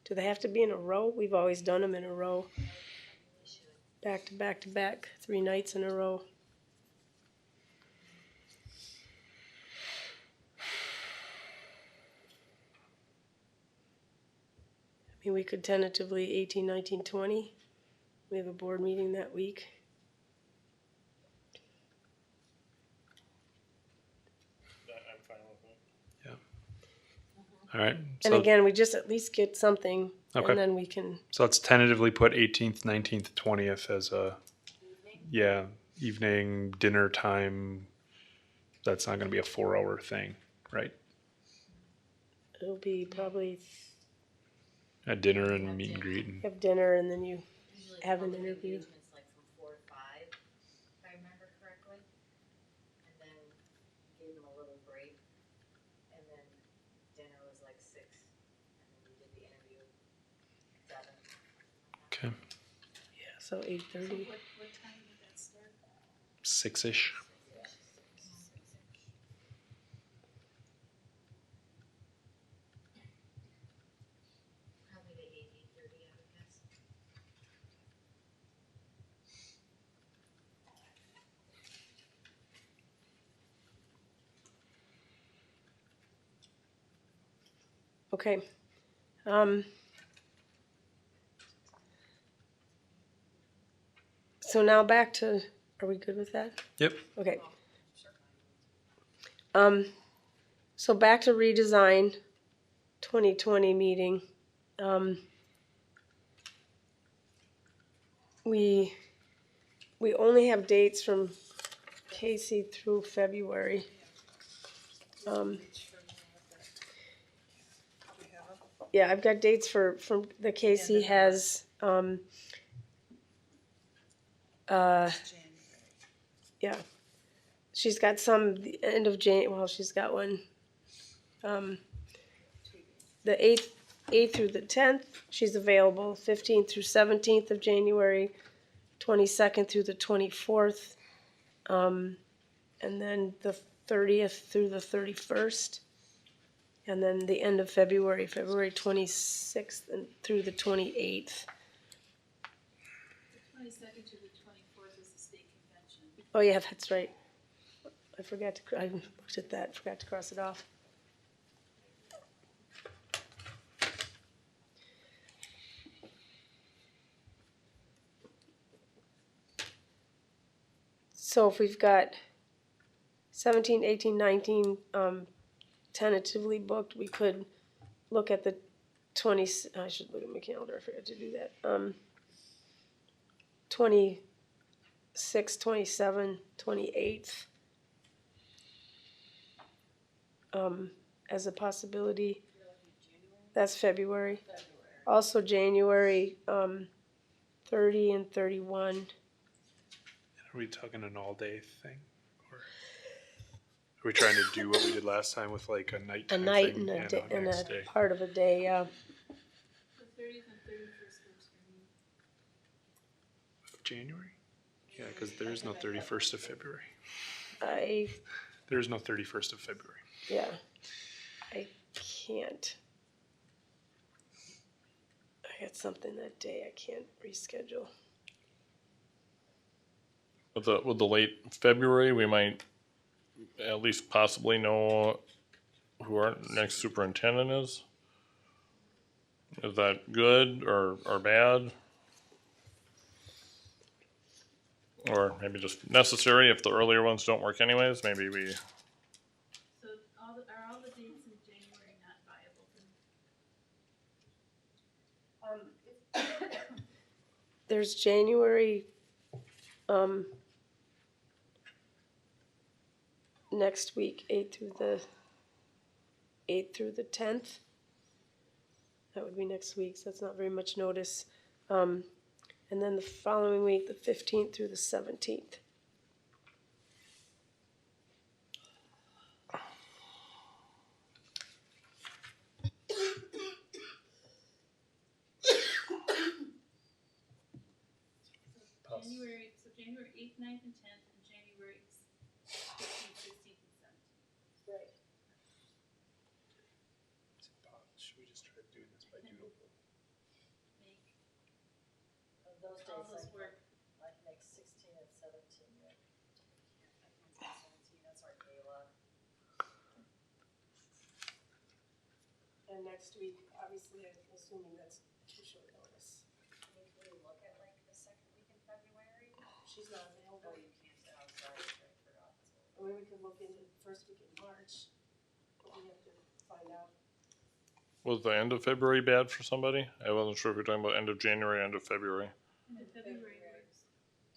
Do they have to be in a row? We've always done them in a row. Back to back to back, 3 nights in a row. mean, we could tentatively 18, 19, 20. We have a board meeting that week. I'm fine with it. All right. And So, again, we just at least get something, Okay. and then we can, so let's tentatively put 18th, 19th, 20th as a, evening dinner time. That's not going to be a 4-hour thing, right? it'll be probably A dinner and meet and greet. And, have dinner and then you Usually have an public interview. engagement's like from 4 to 5, if I remember correctly. And then gave them a little break. And then dinner was like 6. And then we did the interview at 7. okay. Yeah, so 8:30. What time did that start? 6-ish. Probably the 8:30, I would guess. Okay. So now back to, are we good with that? Yep. Okay. So back to redesign 2020 meeting. We only have dates from Casey through February. Yeah, I've got dates from the Casey has, yeah. She's got some, the end of she's got one. The 8th through the 10th, she's available, 15th through 17th of January, 22nd through the 24th, and then the 30th through the 31st, and then the end of February, February 26th and through the 28th. The 22nd to the 24th is the state convention. Oh yeah, that's right. I looked at that, forgot to cross it off. So if we've got 17, 18, 19 tentatively booked, we could look at the 20, I should look at my calendar, I forgot to do that. 26, 27, 28th as a possibility. That's February. Also January 30 and 31. Are we talking an all-day thing? Or are we trying to do what we did last time with like a night A time night thing and a next day? part of a day, yeah. The 30th and 31st works for me. Of January? Yeah, because there is no 31st of February. There is no 31st of February. Yeah, I can't. I got something that day I can't reschedule. With the late February, we might at least possibly know who our next superintendent is. Is that good or bad? Or maybe just necessary if the earlier ones don't work anyways, maybe we, So are all the dates in January not viable for me? There's January, next week, 8th through the 10th. That would be next week, so that's not very much notice. And then the following week, the 15th through the 17th. January 8th, 9th, and 10th, and January 15th, 16th, and 17th. Right. Should we just try doing this by doodle? Those All days those work. like make 16 and 17, right? I can't do 17, that's our gala. And next week, obviously, I'm assuming that's She's not available. Or we could look into the first week in March, but we have to find out. Was the end of February bad for somebody? I wasn't sure if you're talking about end of January, end of February. In February.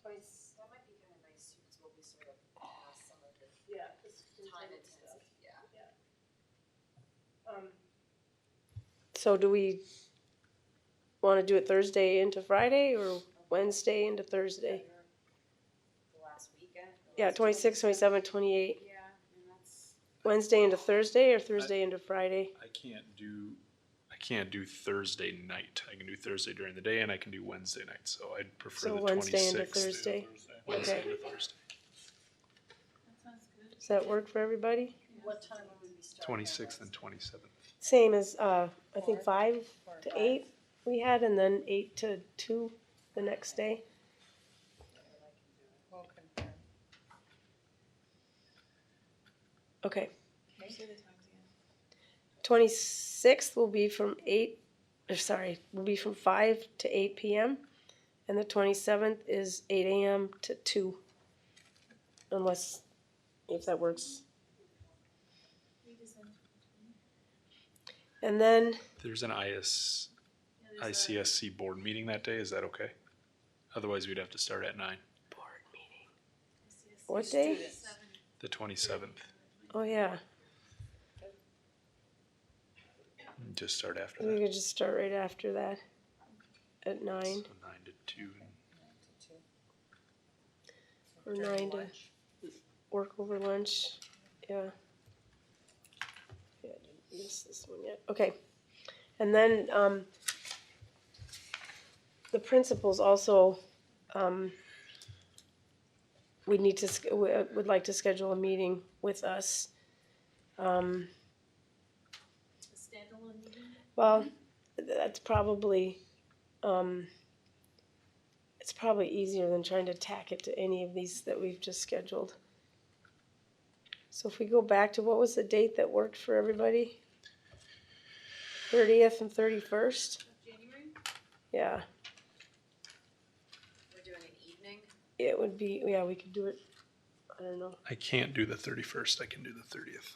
That might be kind of nice too, because we'll be sort of past some of the Yeah. time intensive, yeah. So do we want to do it Thursday into Friday or Wednesday into Thursday? The last weekend. Yeah, 26, 27, 28. Yeah, and that's. Wednesday into Thursday or Thursday into Friday? I can't do Thursday night. I can do Thursday during the day and I can do Wednesday night, so I'd prefer So the 26th. Wednesday into Thursday. Wednesday Okay. into Thursday. Does that work for everybody? What time will we be starting? 26th and 27th. Same as, I think 5 to 8 we had, and then 8 to 2 the next day. Okay. 26th will be from 5 to 8 p.m. And the 27th is 8 a.m. to 2. Unless, if that works. And then, There's an ICSC board meeting that day. Is that okay? Otherwise, we'd have to start at 9. what day? The 27th. Oh, yeah. Just start after We that. could just start right after that at 9. So 9 to 2. Or 9 to work over lunch. Yeah. Yeah, I didn't miss this one yet. Okay. And then the principals also would like to schedule a meeting with us. Standalone meeting? Well, that's probably it's probably easier than trying to tack it to any of these that we've just scheduled. So if we go back to what was the date that worked for everybody? 30th and 31st? January? Yeah, We're doing an evening. it would be, yeah, we could do it, I don't know. I can't do the 31st. I can do the 30th.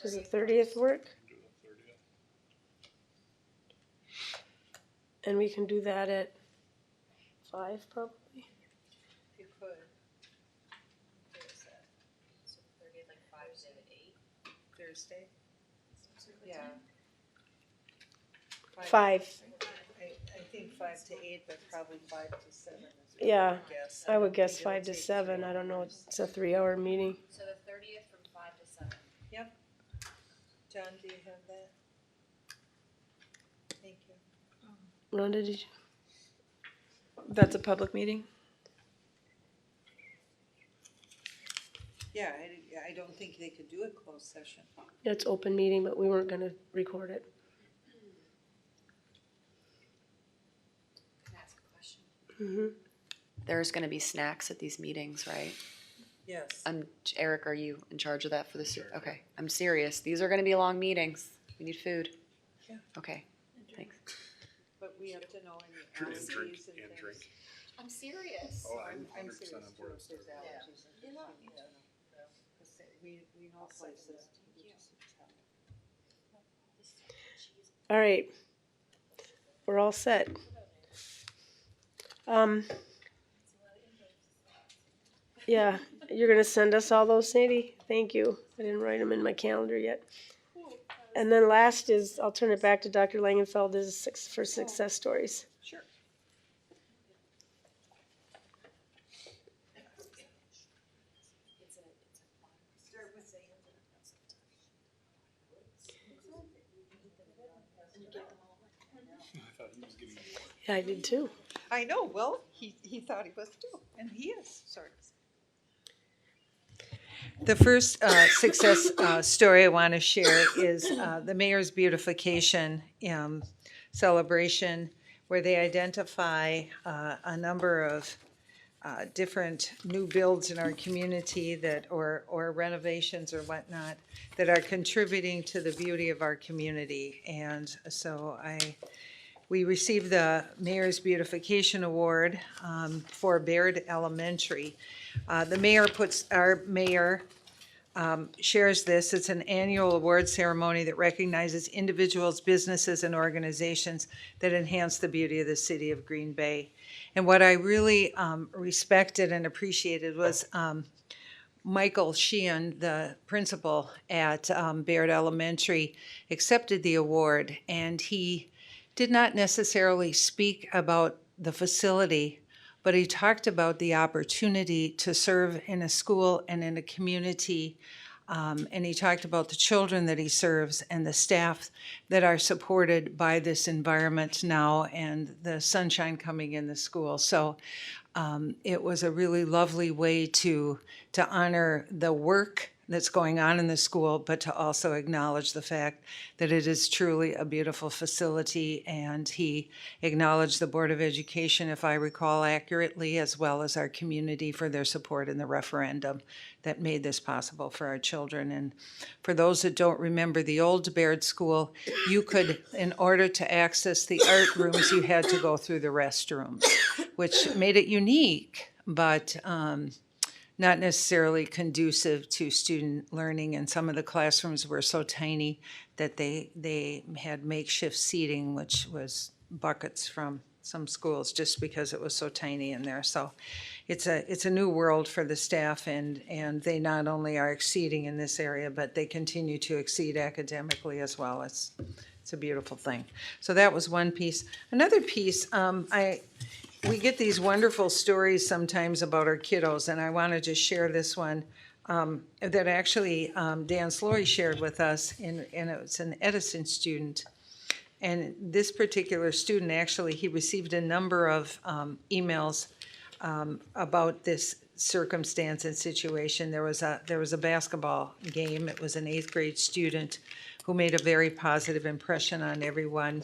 Does the 30th work? And we can do that at 5 probably? You could. So 30th, like 5 to 8. Thursday? Yeah. 5. I think 5 to 8, but probably 5 to 7 is what Yeah, I would guess. I would don't guess think it'll 5 to take 7, 3 I don't know, hours. it's a 3-hour meeting. So the 30th from 5 to 7. Yep. John, do you have that? Thank you. Rhonda, did you? That's a public meeting? Yeah, I don't think they could do a closed session. It's open meeting, but we weren't gonna record it. Can I ask a question? Mm-hmm. There's gonna be snacks at these meetings, right? Yes. Eric, are you in charge of that for this? Okay, I'm serious. These are gonna be long meetings. We need food. Yeah. Okay, thanks. But we have to know any Drink allergies and and things. drink. I'm serious. Oh, I'm I'm 100% serious on too, board. if there's allergies and things we need to know. 'Cause we know places. All right. We're all set. Yeah, you're gonna send us all those, Sandy? Thank you. I didn't write them in my calendar yet. And then last is, I'll turn it back to Dr. Langenfeld for success stories. Sure. Yeah, I did too. I know, well, he thought he was too, and he is, sort of. The first success story I want to share is the mayor's beautification celebration, where they identify a number of different new builds in our community that, or renovations or whatnot, that are contributing to the beauty of our community. And so I we received the Mayor's Beautification Award for Baird Elementary. The mayor shares this. It's an annual award ceremony that recognizes individuals, businesses, and organizations that enhance the beauty of the city of Green Bay. And what I really respected and appreciated was Michael Sheehan, the principal at Baird Elementary, accepted the award, and he did not necessarily speak about the facility, but he talked about the opportunity to serve in a school and in a community. And he talked about the children that he serves and the staff that are supported by this environment now and the sunshine coming in the school. So it was a really lovely way to honor the work that's going on in the school, but to also acknowledge the fact that it is truly a beautiful facility. And he acknowledged the Board of Education, if I recall accurately, as well as our community for their support in the referendum that made this possible for our children. And for those that don't remember the old Baird School, you could, in order to access the art rooms, you had to go through the restrooms, which made it unique, but not necessarily conducive to student learning. And some of the classrooms were so tiny that they had makeshift seating, which was buckets from some schools, just because it was so tiny in there. So it's a new world for the staff, and they not only are exceeding in this area, but they continue to exceed academically as well. It's a beautiful thing. So that was one piece. Another piece, we get these wonderful stories sometimes about our kiddos, and I want to just share this one that actually Dan Slory shared with us, and it's an Edison student. And this particular student, actually, he received a number of emails about this circumstance and situation. There was a basketball game. It was an 8th grade student who made a very positive impression on everyone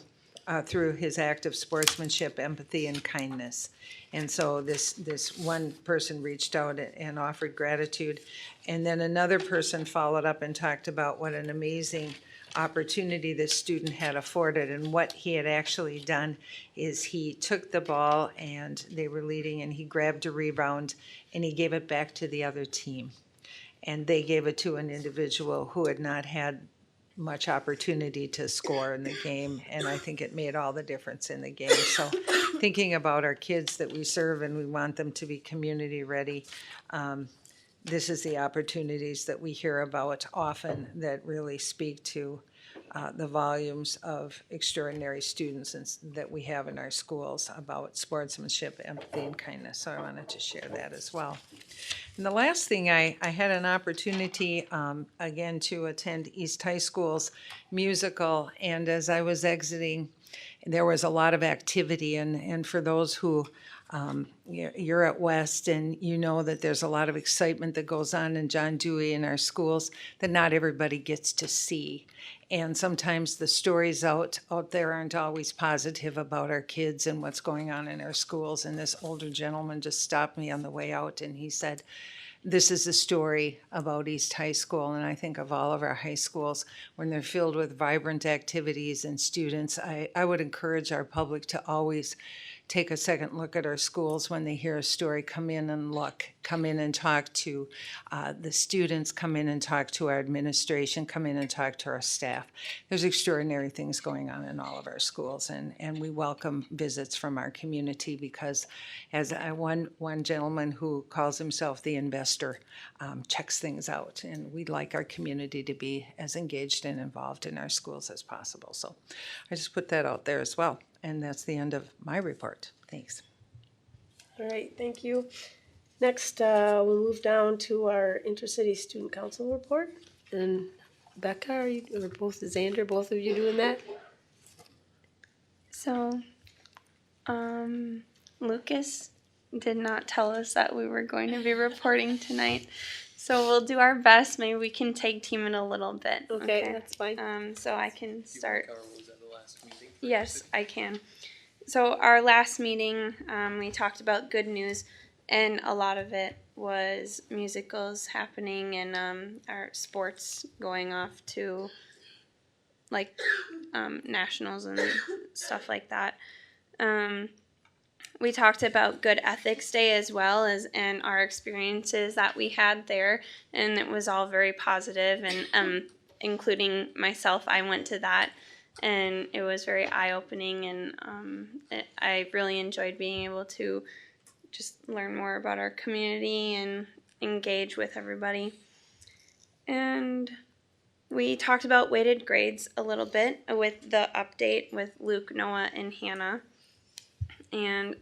through his act of sportsmanship, empathy, and kindness. And so this one person reached out and offered gratitude. And then another person followed up and talked about what an amazing opportunity this student had afforded. And what he had actually done is he took the ball, and they were leading, and he grabbed a rebound and he gave it back to the other team. And they gave it to an individual who had not had much opportunity to score in the game, and I think it made all the difference in the game. So thinking about our kids that we serve and we want them to be community ready, this is the opportunities that we hear about often that really speak to the volumes of extraordinary students that we have in our schools about sportsmanship, empathy, and kindness. So I wanted to share that as well. And the last thing, I had an opportunity, again, to attend East High School's musical, and as I was exiting, there was a lot of activity, and for those who, you're at West, and you know that there's a lot of excitement that goes on in John Dewey in our schools that not everybody gets to see. And sometimes the stories out there aren't always positive about our kids and what's going on in our schools. And this older gentleman just stopped me on the way out, and he said, this is a story about East High School. And I think of all of our high schools, when they're filled with vibrant activities and students, I would encourage our public to always take a second look at our schools when they hear a story. Come in and talk to the students, come in and talk to our administration, come in and talk to our staff. There's extraordinary things going on in all of our schools, and we welcome visits from our community, because as one gentleman who calls himself the investor checks things out, and we'd like our community to be as engaged and involved in our schools as possible. So I just put that out there as well. And that's the end of my report. Thanks. All right, thank you. Next, we'll move down to our Intercity Student Council report. And Becca, or Xander, both of you doing that? So, Lucas did not tell us that we were going to be reporting tonight. So we'll do our best. Maybe we can tag team it a little bit. Okay, that's fine. So I can start. Yes, I can. So our last meeting, we talked about good news, and a lot of it was musicals happening and our sports going off to like nationals and stuff like that. We talked about Good Ethics Day as well as and our experiences that we had there, and it was all very positive. And including myself, I went to that, and it was very eye-opening. And I really enjoyed being able to just learn more about our community and engage with everybody. And we talked about weighted grades a little bit with the update with Luke, Noah, and Hannah. And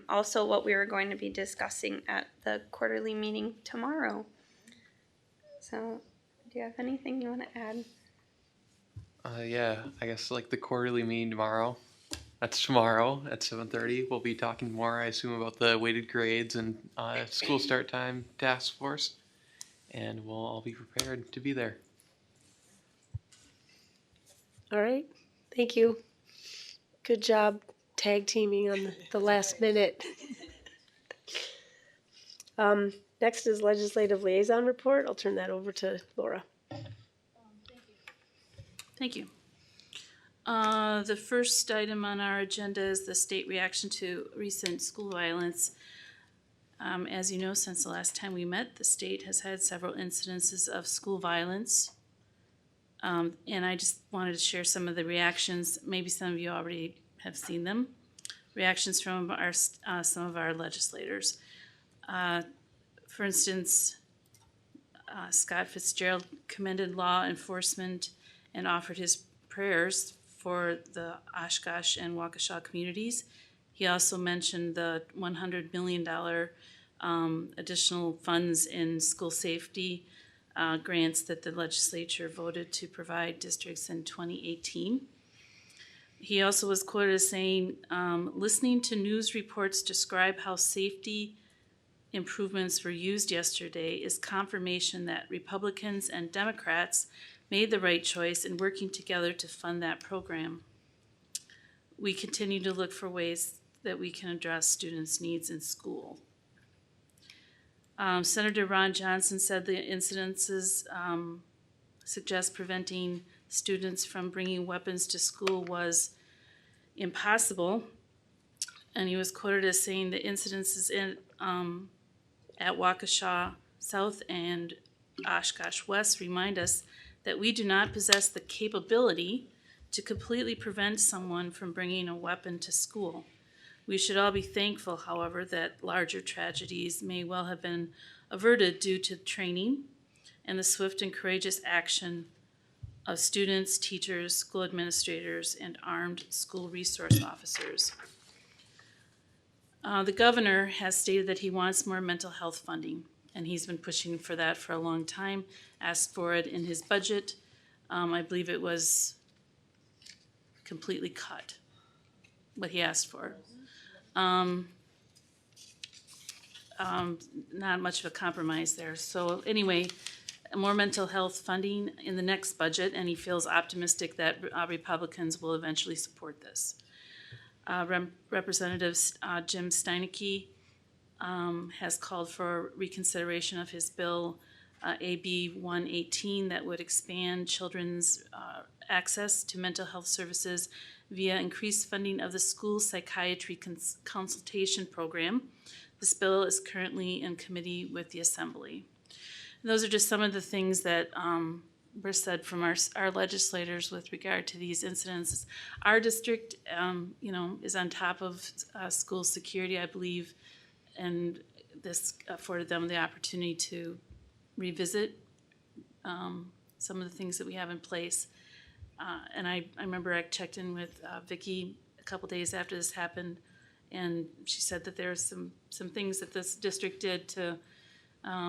also what we were going to be discussing at the quarterly meeting tomorrow. So, do you have anything you want to add? Yeah, I guess like the quarterly meeting tomorrow. That's tomorrow at 7:30. We'll be talking more, I assume, about the weighted grades and school start time task force. And we'll all be prepared to be there. All right, thank you. Good job tag teaming on the last minute. Next is legislative liaison report. I'll turn that over to Laura. Thank you. The first item on our agenda is the state reaction to recent school violence. As you know, since the last time we met, the state has had several incidences of school violence. And I just wanted to share some of the reactions. Maybe some of you already have seen them. Reactions from some of our legislators. For instance, Scott Fitzgerald commended law enforcement and offered his prayers for the Oshkosh and Waukesha communities. He also mentioned the $100 million additional funds in school safety grants that the legislature voted to provide districts in 2018. He also was quoted as saying, listening to news reports describe how safety improvements were used yesterday is confirmation that Republicans and Democrats made the right choice in working together to fund that program. We continue to look for ways that we can address students' needs in school. Senator Ron Johnson said the incidences suggest preventing students from bringing weapons to school was impossible. And he was quoted as saying the incidences at Waukesha South and Oshkosh West remind us that we do not possess the capability to completely prevent someone from bringing a weapon to school. We should all be thankful, however, that larger tragedies may well have been averted due to training and the swift and courageous action of students, teachers, school administrators, and armed school resource officers. The governor has stated that he wants more mental health funding, and he's been pushing for that for a long time, asked for it in his budget. I believe it was completely cut, what he asked for. Not much of a compromise there. So anyway, more mental health funding in the next budget, and he feels optimistic that Republicans will eventually support this. Representative Jim Steineke has called for reconsideration of his bill AB 118 that would expand children's access to mental health services via increased funding of the school psychiatry consultation program. This bill is currently in committee with the Assembly. And those are just some of the things that were said from our legislators with regard to these incidents. Our district, is on top of school security, I believe, and this afforded them the opportunity to revisit some of the things that we have in place. And I remember I checked in with Vicki a couple days after this happened, and she said that there are some things that this district did to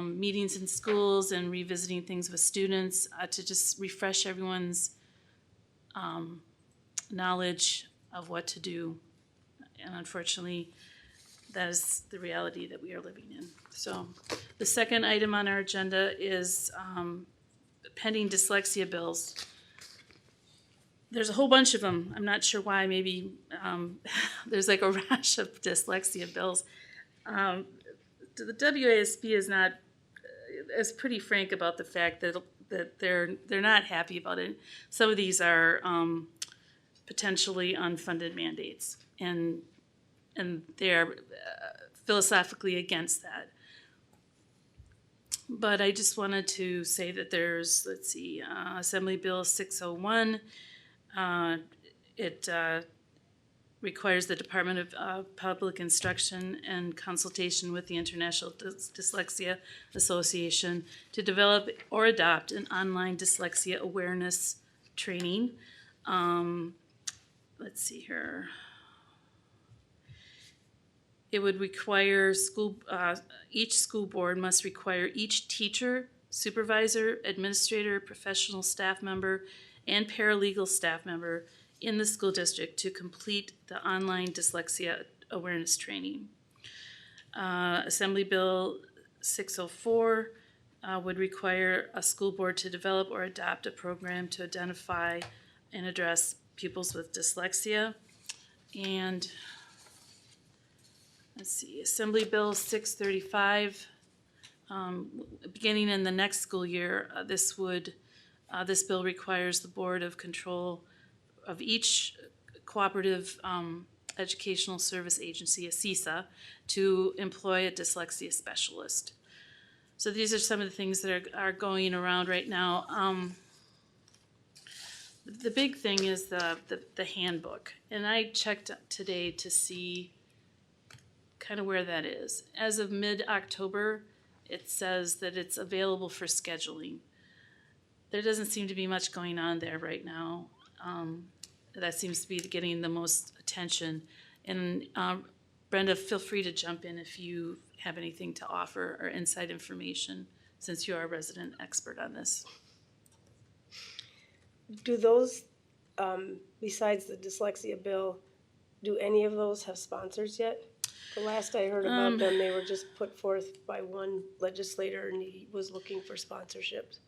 meetings in schools and revisiting things with students to just refresh everyone's knowledge of what to do. And unfortunately, that is the reality that we are living in. So the second item on our agenda is pending dyslexia bills. There's a whole bunch of them. I'm not sure why. Maybe there's like a rash of dyslexia bills. The WASB is pretty frank about the fact that that they're not happy about it. Some of these are potentially unfunded mandates, and they're philosophically against that. But I just wanted to say that there's, let's see, Assembly Bill 601. It requires the Department of Public Instruction and consultation with the International Dyslexia Association to develop or adopt an online dyslexia awareness training. Let's see here. It would require each school board must require each teacher, supervisor, administrator, professional staff member, and paralegal staff member in the school district to complete the online dyslexia awareness training. Assembly Bill 604 would require a school board to develop or adopt a program to identify and address pupils with dyslexia. And let's see, Assembly Bill 635, beginning in the next school year, this bill requires the Board of Control of each cooperative educational service agency, a CESA, to employ a dyslexia specialist. So these are some of the things that are going around right now. The big thing is the handbook, and I checked today to see kind of where that is. As of mid-October, it says that it's available for scheduling. There doesn't seem to be much going on there right now. That seems to be getting the most attention. And Brenda, feel free to jump in if you have anything to offer or inside information, since you are a resident expert on this. Do those, besides the dyslexia bill, do any of those have sponsors yet? The last I heard about them, they were just put forth by one legislator, and he was looking for sponsorships.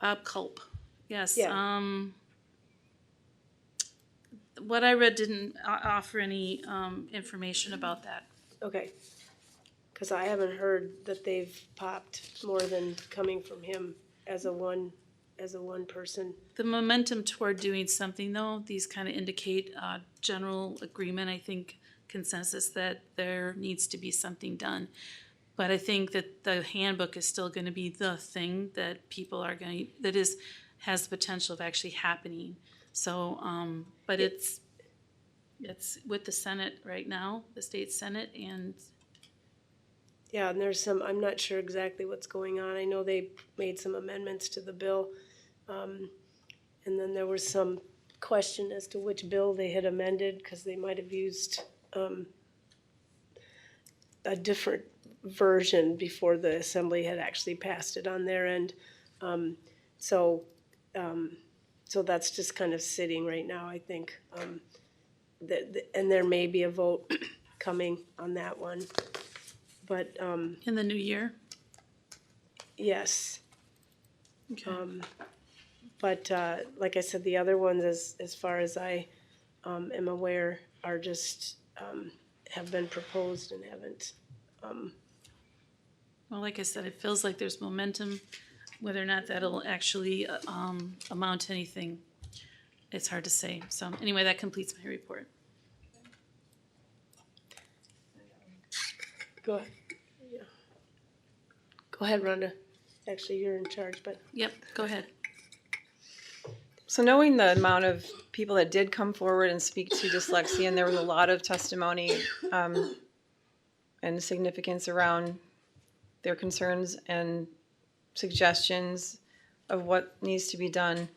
Bob Culp, yes. Yeah. What I read didn't offer any information about that. Okay. Because I haven't heard that they've popped more than coming from him as a one person. The momentum toward doing something, though, these kind of indicate general agreement, I think, consensus that there needs to be something done. But I think that the handbook is still going to be the thing that people are going to, has the potential of actually happening. So, but it's with the Senate right now, the state Senate, and yeah, and there's some, I'm not sure exactly what's going on. I know they made some amendments to the bill. And then there was some question as to which bill they had amended, because they might have used a different version before the assembly had actually passed it on their end. So that's just kind of sitting right now, I think. And there may be a vote coming on that one. But in the new year? Yes. Okay. But like I said, the other ones, as far as I am aware, are just have been proposed and haven't. Well, like I said, it feels like there's momentum. Whether or not that'll actually amount to anything, it's hard to say. So anyway, that completes my report. Go ahead. Yeah. Go ahead, Rhonda. Actually, you're in charge, but. Yep, go ahead. So knowing the amount of people that did come forward and speak to dyslexia, and there was a lot of testimony and significance around their concerns and suggestions of what needs to be done,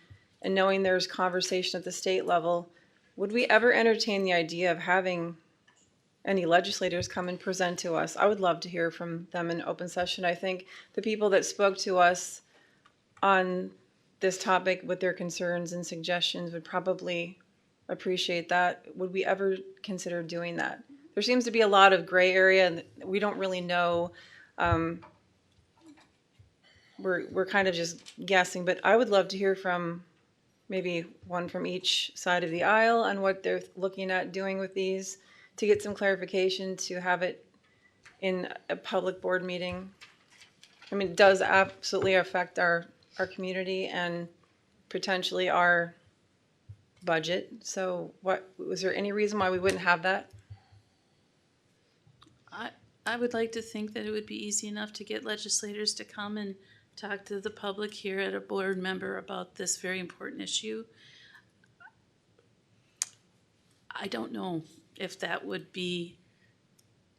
and knowing there's conversation at the state level, would we ever entertain the idea of having any legislators come and present to us? I would love to hear from them in open session. I think the people that spoke to us on this topic with their concerns and suggestions would probably appreciate that. Would we ever consider doing that? There seems to be a lot of gray area, and we don't really know. We're kind of just guessing, but I would love to hear from maybe one from each side of the aisle on what they're looking at doing with these, to get some clarification, to have it in a public board meeting. I mean, it does absolutely affect our our community and potentially our budget. So was there any reason why we wouldn't have that? I would like to think that it would be easy enough to get legislators to come and talk to the public here at a board member about this very important issue. I don't know if that would be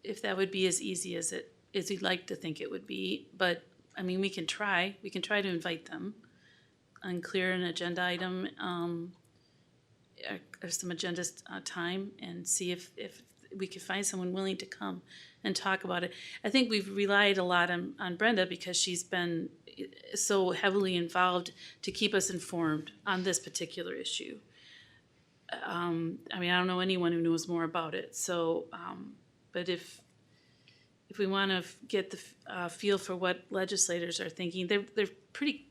as easy as you'd like to think it would be, but I mean, we can try to invite them and clear an agenda item, or some agenda time, and see if we could find someone willing to come and talk about it. I think we've relied a lot on Brenda because she's been so heavily involved to keep us informed on this particular issue. I mean, I don't know anyone who knows more about it. So, but if we want to get the feel for what legislators are thinking, they're pretty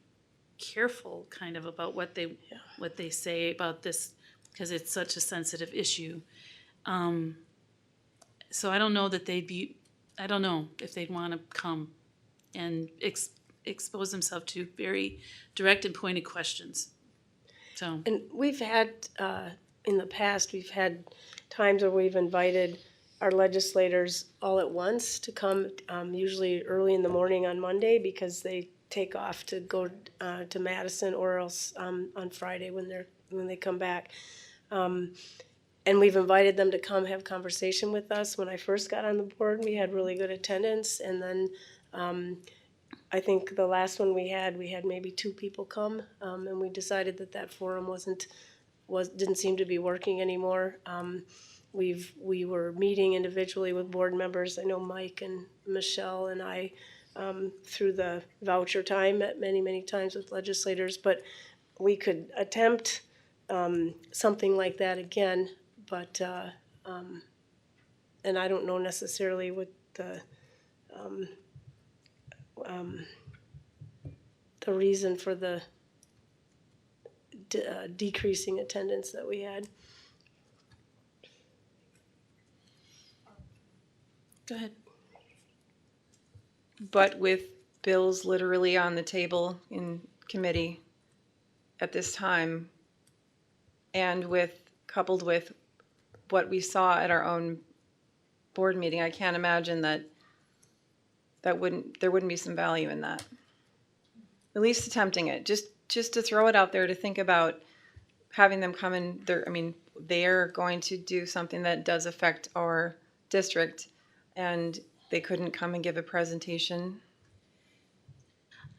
careful, kind of, about what they say about this because it's such a sensitive issue. So I don't know that I don't know if they'd want to come and expose themselves to very direct and pointed questions. So. And we've had, in the past, we've had times where we've invited our legislators all at once to come, usually early in the morning on Monday because they take off to go to Madison or else on Friday when they come back. And we've invited them to come have conversation with us. When I first got on the board, we had really good attendance. And then I think the last one we had maybe 2 people come. And we decided that forum didn't seem to be working anymore. We were meeting individually with board members. I know Mike and Michelle and I, through the voucher time, met many, many times with legislators. But we could attempt something like that again. But, and I don't know necessarily what the reason for the decreasing attendance that we had. Go ahead. But with bills literally on the table in committee at this time, and coupled with what we saw at our own board meeting, I can't imagine that there wouldn't be some value in that. At least attempting it, just to throw it out there to think about having them come in. They're going to do something that does affect our district, and they couldn't come and give a presentation.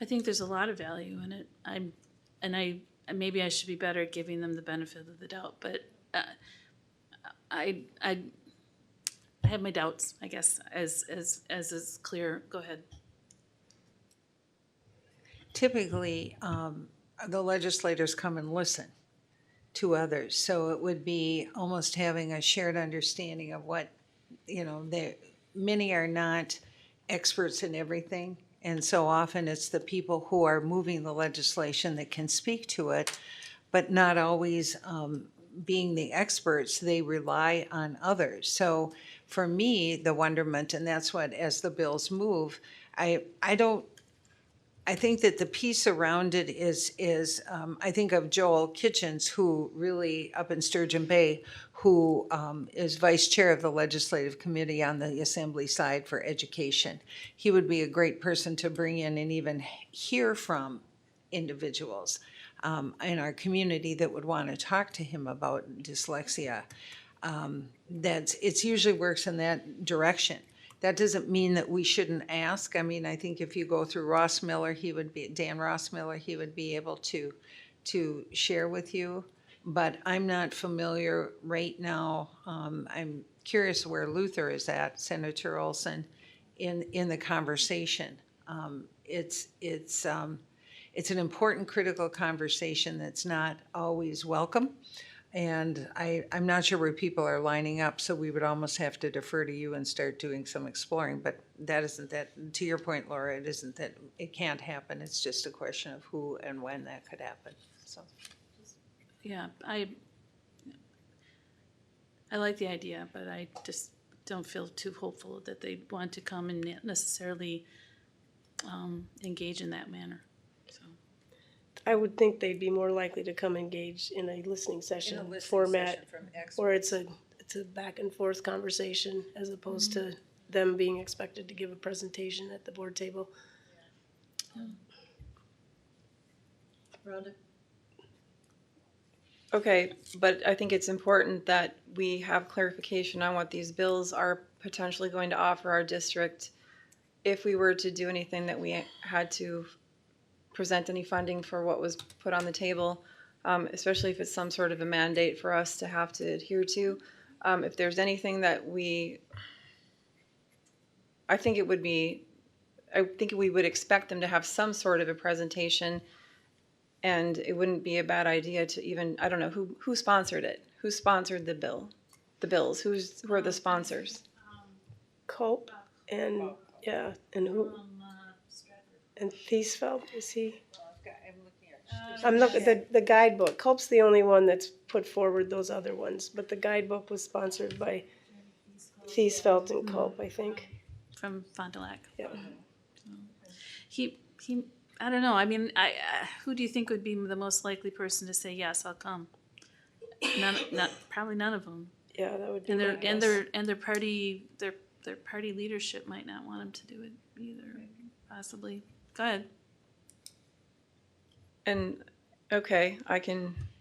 I think there's a lot of value in it. Maybe I should be better at giving them the benefit of the doubt, but I have my doubts, I guess, as is clear. Go ahead. Typically, the legislators come and listen to others, so it would be almost having a shared understanding of what, many are not experts in everything, and so often it's the people who are moving the legislation that can speak to it, but not always being the experts, they rely on others. So for me, the wonderment, and that's what, as the bills move, I think that the piece around it is I think of Joel Kitchens, who really, up in Sturgeon Bay, who is vice chair of the legislative committee on the assembly side for education. He would be a great person to bring in and even hear from individuals in our community that would want to talk to him about dyslexia. It usually works in that direction. That doesn't mean that we shouldn't ask. I mean, I think if you go through Dan Ross Miller, he would be able to share with you. But I'm not familiar right now. I'm curious where Luther is at, Senator Olson, in the conversation. It's an important, critical conversation that's not always welcome. And I'm not sure where people are lining up, so we would almost have to defer to you and start doing some exploring. But to your point, Laura, it isn't that it can't happen. It's just a question of who and when that could happen. So, yeah, I like the idea, but I just don't feel too hopeful that they want to come and necessarily engage in that manner. So. I would think they'd be more likely to come engage in a listening session format, where it's a back and forth conversation as opposed to them being expected to give a presentation at the board table. Rhonda? Okay, but I think it's important that we have clarification on what these bills are potentially going to offer our district if we were to do anything that we had to present any funding for what was put on the table, especially if it's some sort of a mandate for us to have to adhere to. If there's anything that I think we would expect them to have some sort of a presentation, and it wouldn't be a bad idea to even, I don't know, who sponsored it? Who sponsored the bills? Who are the sponsors? Culp and, and who? And Thiesfeld, is he? I'm looking at the guidebook. Culp's the only one that's put forward those other ones, but the guidebook was sponsored by Thiesfeld and Culp, I think. From Fond du Lac. Yeah. He, I don't know, I mean, who do you think would be the most likely person to say, yes, I'll come? Probably none of them. Yeah, that would be And my guess. their party leadership might not want them to do it either, possibly. Go ahead. And, okay,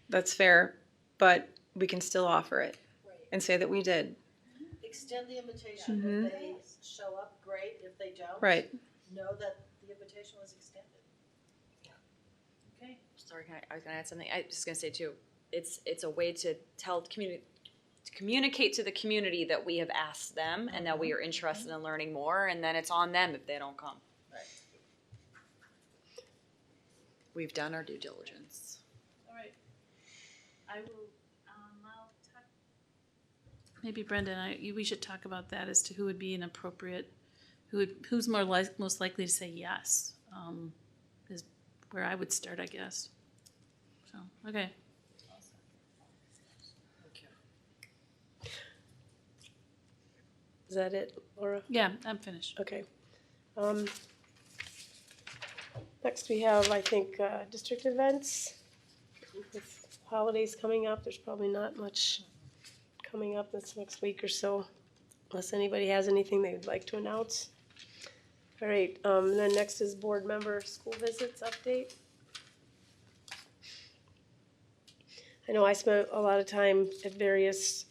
that's fair, but we can still offer it and say that we did. Extend the invitation. If they show up, great. If they don't, Right. know that the invitation was extended. Okay. Sorry, I was gonna add something. I was just gonna say too, it's a way to communicate to the community that we have asked them and that we are interested in learning more, and then it's on them if they don't come. Right. We've done our due diligence. All right. I will, I'll talk. Maybe Brenda and we should talk about that as to who would be an appropriate, who's most likely to say yes, is where I would start, I guess. So, okay. Is that it, Laura? Yeah, I'm finished. Okay. Next we have, I think, district events. With holidays coming up, there's probably not much coming up this next week or so, unless anybody has anything they would like to announce. All right, and then next is board member school visits update. I know I spent a lot of time at various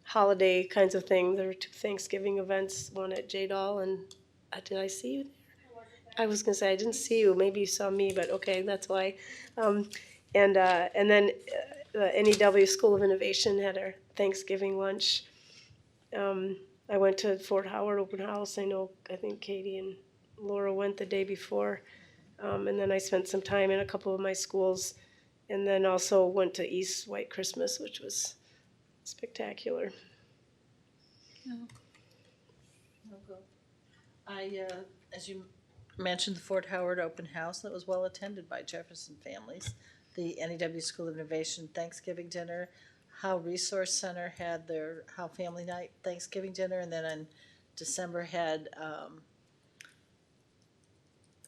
holiday kinds of things. There were 2 Thanksgiving events, one at J-Doll, and did I see you there? I was gonna say, I didn't see you, maybe you saw me, but okay, that's why. And then the NEW School of Innovation had our Thanksgiving lunch. I went to Fort Howard Open House. I think Katie and Laura went the day before. And then I spent some time in a couple of my schools, and then also went to East White Christmas, which was spectacular. As you mentioned, the Fort Howard Open House, that was well attended by Jefferson families. The NEW School of Innovation Thanksgiving dinner, Howe Resource Center had their Howe Family Night Thanksgiving dinner, and then in December had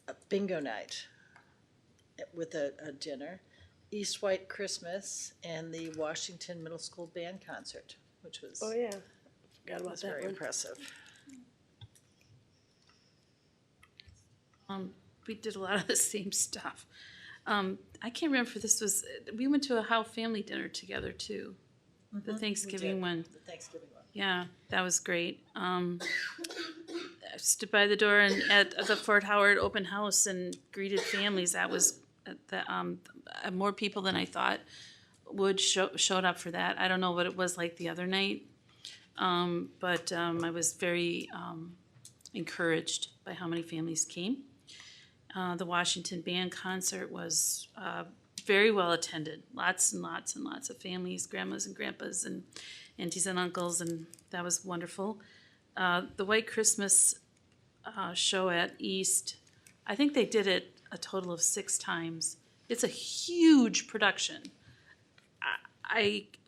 a bingo night with a dinner. East White Christmas and the Washington Middle School Band Concert, which was Forgot about that very one. impressive. We did a lot of the same stuff. I can't remember if this was, we went to a Howe family dinner together too. The Thanksgiving one. The Thanksgiving one. Yeah, that was great. I stood by the door and at the Fort Howard Open House and greeted families. That was more people than I thought showed up for that. I don't know what it was like the other night, but I was very encouraged by how many families came. The Washington Band Concert was very well attended. Lots and lots and lots of families, grandmas and grandpas and aunties and uncles, and that was wonderful. The White Christmas show at East, I think they did it a total of 6 times. It's a huge production.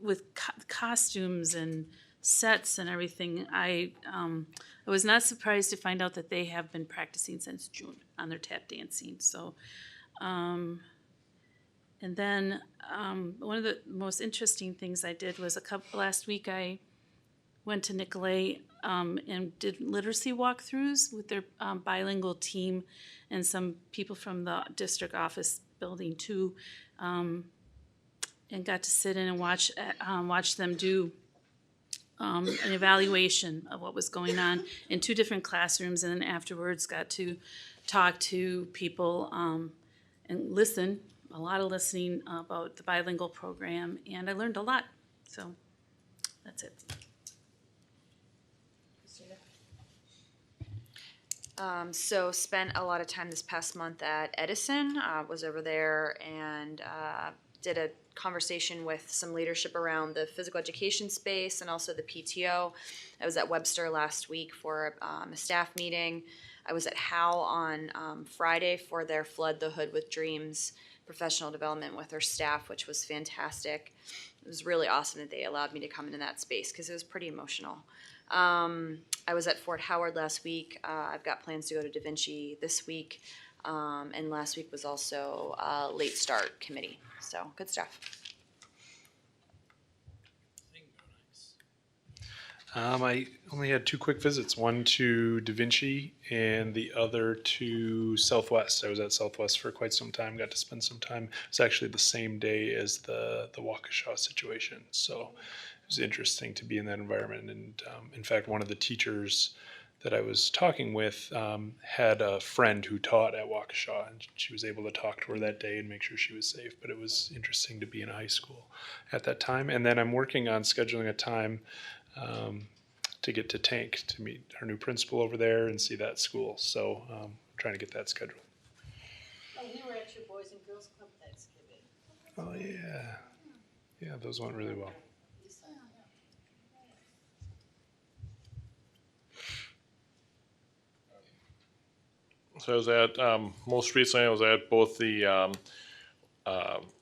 With costumes and sets and everything, I was not surprised to find out that they have been practicing since June on their tap dancing. So, and then one of the most interesting things I did was last week I went to Nicolay and did literacy walkthroughs with their bilingual team and some people from the district office building too, and got to sit in and watch them do an evaluation of what was going on in 2 different classrooms, and then afterwards got to talk to people and listen, a lot of listening about the bilingual program, and I learned a lot. So that's it. So spent a lot of time this past month at Edison, was over there and did a conversation with some leadership around the physical education space and also the PTO. I was at Webster last week for a staff meeting. I was at Howe on Friday for their Flood the Hood with Dreams professional development with their staff, which was fantastic. It was really awesome that they allowed me to come into that space because it was pretty emotional. I was at Fort Howard last week. I've got plans to go to Da Vinci this week. And last week was also late start committee. So good stuff. I only had 2 quick visits, one to Da Vinci and the other to Southwest. I was at Southwest for quite some time, got to spend some time. It was actually the same day as the Waukesha situation. So it was interesting to be in that environment. And in fact, one of the teachers that I was talking with had a friend who taught at Waukesha, and she was able to talk to her that day and make sure she was safe. But it was interesting to be in a high school at that time. And then I'm working on scheduling a time to get to Tank to meet our new principal over there and see that school. So trying to get that scheduled. Oh, we were at your Boys and Girls Club Thanksgiving. Oh yeah, yeah, those went really well. So I was at, most recently I was at both the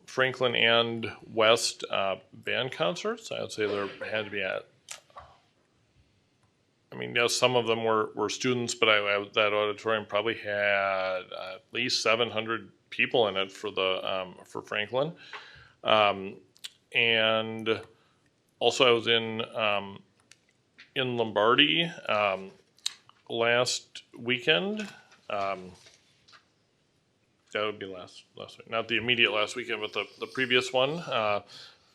Franklin and West band concerts. I would say there had to be yes, some of them were students, but that auditorium probably had at least 700 people in it for for Franklin. And also I was in Lombardy last weekend. That would be last week, not the immediate last weekend, but the previous one,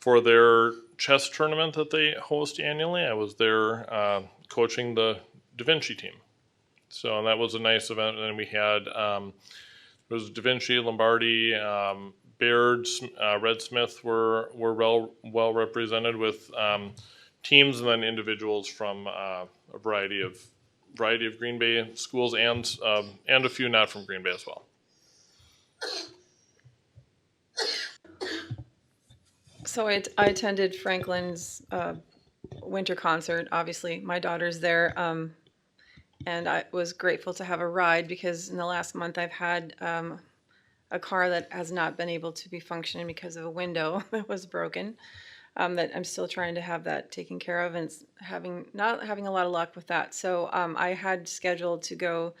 for their chess tournament that they host annually. I was there coaching the Da Vinci team. So that was a nice event. And then we had, it was Da Vinci, Lombardi, Baird, Red Smith were well represented with teams, and then individuals from a variety of Green Bay schools and a few not from Green Bay as well. So I attended Franklin's winter concert. Obviously, my daughter's there, and I was grateful to have a ride because in the last month I've had a car that has not been able to be functioning because of a window that was broken. That I'm still trying to have that taken care of, and not having a lot of luck with that. So I had scheduled to go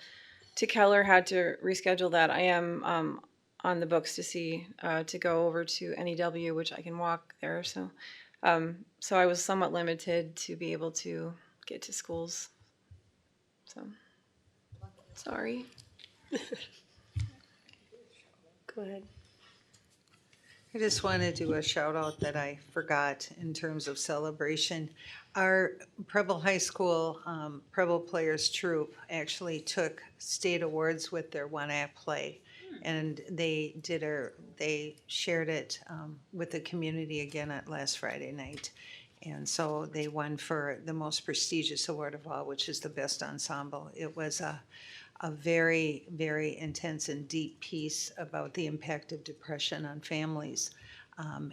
to Keller, had to reschedule that. I am on the books to go over to NEW, which I can walk there. So so I was somewhat limited to be able to get to schools. So sorry. Go ahead. I just want to do a shout out that I forgot in terms of celebration. Our Preble High School Preble Players Troupe actually took state awards with their one-act play, and they shared it with the community again at last Friday night. And so they won for the most prestigious award of all, which is the best ensemble. It was a very, very intense and deep piece about the impact of depression on families,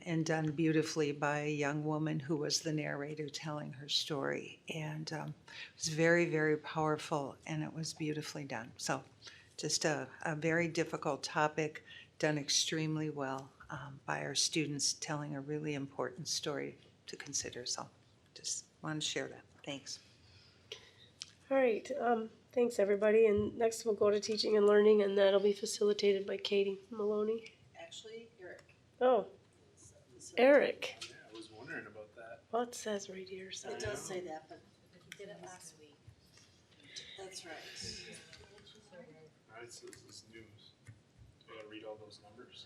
and done beautifully by a young woman who was the narrator telling her story. And it was very, very powerful, and it was beautifully done. So just a very difficult topic, done extremely well by our students, telling a really important story to consider. So just want to share that. Thanks. All right, thanks, everybody, and next we'll go to teaching and learning, and that'll be facilitated by Katie Maloney. Actually, Eric. Oh, Eric. Yeah, I was wondering about that. Well, it says right here, so. It does say that, but he did it last week. That's right. All right, so this is news. Do I gotta read all those numbers?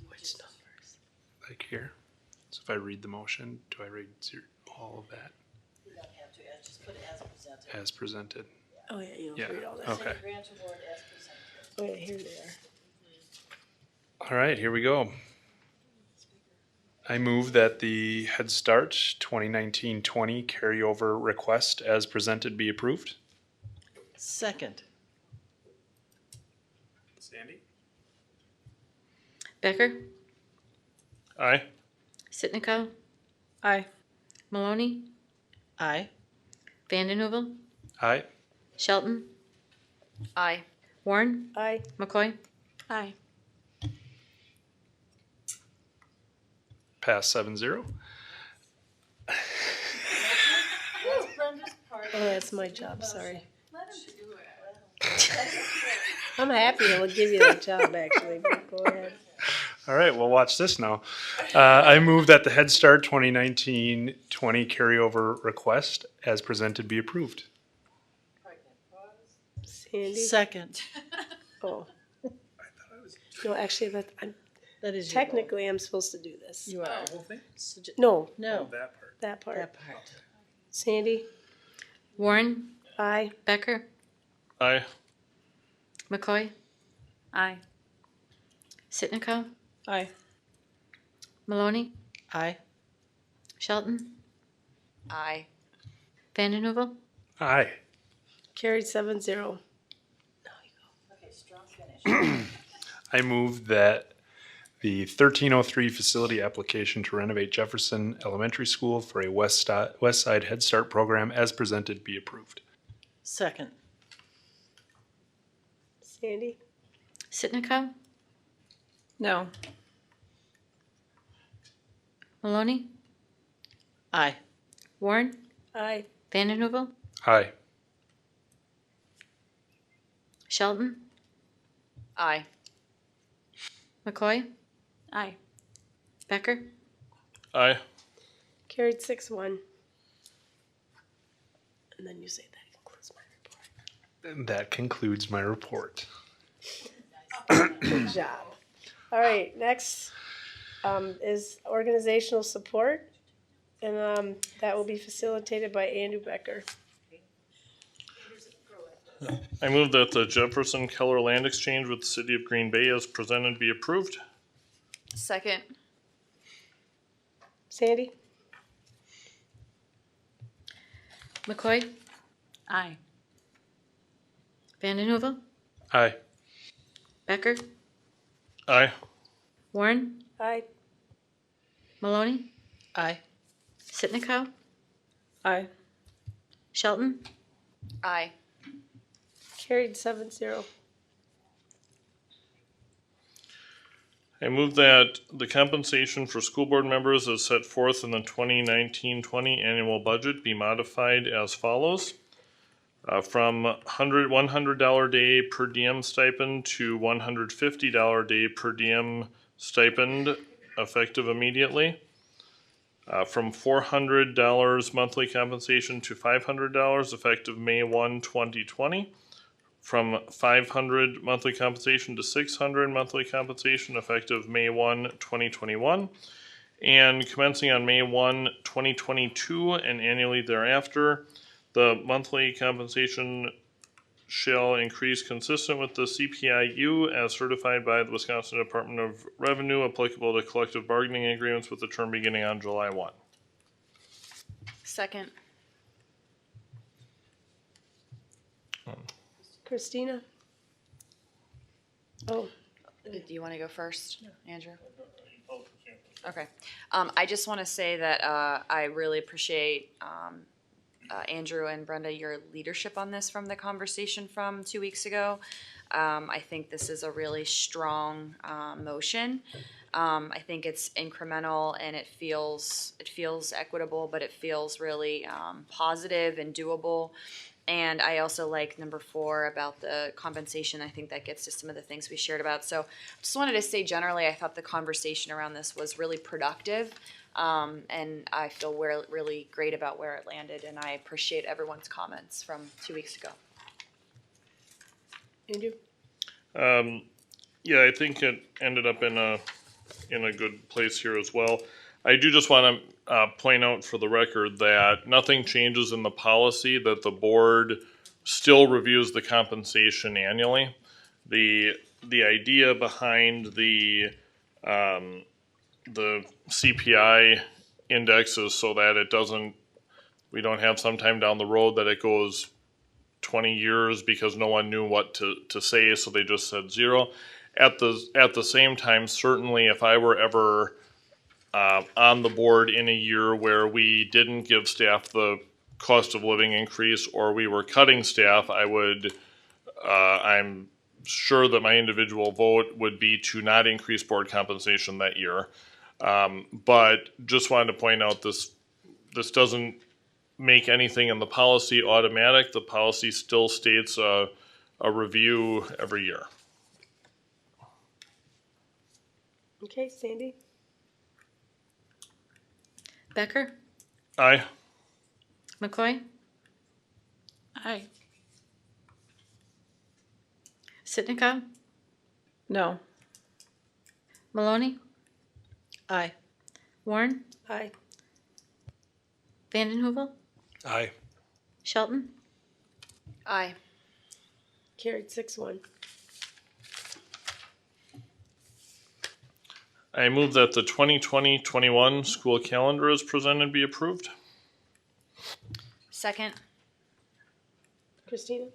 Which numbers? Like here. So if I read the motion, do I read all of that You don't have to, just put it as presented. as presented? Oh, yeah, you don't Yeah, read all that. okay. Grant award as presented. Oh, yeah, here they are. All right, here we go. I move that the Head Start 2019-20 carryover request as presented be approved. Second. Sandy? Becker, Aye. Sitnikow, Aye. Maloney, Aye. Vandenhoevel, Aye. Shelton. Aye. Warren, Aye. McCoy. Aye. Pass 7-0. That's Brenda's part. Oh, that's my job, sorry. Let him do it. I'm happy to give you that job, actually, but go ahead. All right, well, watch this now. I move that the Head Start 2019-20 carryover request as presented be approved. Sandy? Second. Oh. No, actually, That is your technically, I'm supposed to do this. You are. No, No. That part. that part. That part. Sandy? Warren, Aye. Becker, Aye. McCoy, Aye. Sitnikow, Aye. Maloney, Aye. Shelton. Aye. Vandenhoevel. Aye. Carried 7-0. Okay, strong finish. I move that the 1303 facility application to renovate Jefferson Elementary School for a West Side Head Start program as presented be approved. Second. Sandy? Sitnikow, No. Maloney, Aye. Warren, Aye. Vandenhoevel, Aye. Shelton. Aye. McCoy, Aye. Becker. Aye. Carried 6-1. And then you say that concludes my report. And that concludes my report. Good job. All right, next is organizational support, and that will be facilitated by Andrew Becker. I move that the Jefferson Keller Land Exchange with the City of Green Bay as presented be approved. Second. Sandy? McCoy, Aye. Vandenhoevel, Aye. Becker, Aye. Warren, Aye. Maloney, Aye. Sitnikow, Aye. Shelton. Aye. Carried 7-0. I move that the compensation for school board members as set forth in the 2019-20 annual budget be modified as follows. From $100 day per diem stipend to $150 day per diem stipend effective immediately. From $400 monthly compensation to $500 effective May 1, 2020. From $500 monthly compensation to $600 monthly compensation effective May 1, 2021. And commencing on May 1, 2022 and annually thereafter, the monthly compensation shall increase consistent with the CPI-U as certified by the Wisconsin Department of Revenue, applicable to collective bargaining agreements with the term beginning on July 1. Second. Christina? Oh. Do you want to go first, Andrew? Okay. I just want to say that I really appreciate Andrew and Brenda, your leadership on this from the conversation from 2 weeks ago. I think this is a really strong motion. I think it's incremental and it feels equitable, but it feels really positive and doable. And I also like number 4 about the compensation. I think that gets to some of the things we shared about. So just wanted to say generally, I thought the conversation around this was really productive. And I feel really great about where it landed, and I appreciate everyone's comments from 2 weeks ago. Andrew? Yeah, I think it ended up in a good place here as well. I do just want to point out for the record that nothing changes in the policy, that the board still reviews the compensation annually. The idea behind the CPI index is so that we don't have sometime down the road that it goes 20 years because no one knew what to say, so they just said 0. At the same time, certainly if I were ever on the board in a year where we didn't give staff the cost of living increase or we were cutting staff, I'm sure that my individual vote would be to not increase board compensation that year. But just wanted to point out this doesn't make anything in the policy automatic. The policy still states a review every year. Okay, Sandy? Becker? Aye. McCoy? Aye. Sitnikov? No. Maloney? Aye. Warren? Aye. Vandenhoevel? Aye. Shelton? Aye. Carried 6-1. I move that the 2020-21 school calendar as presented be approved. Second. Christina?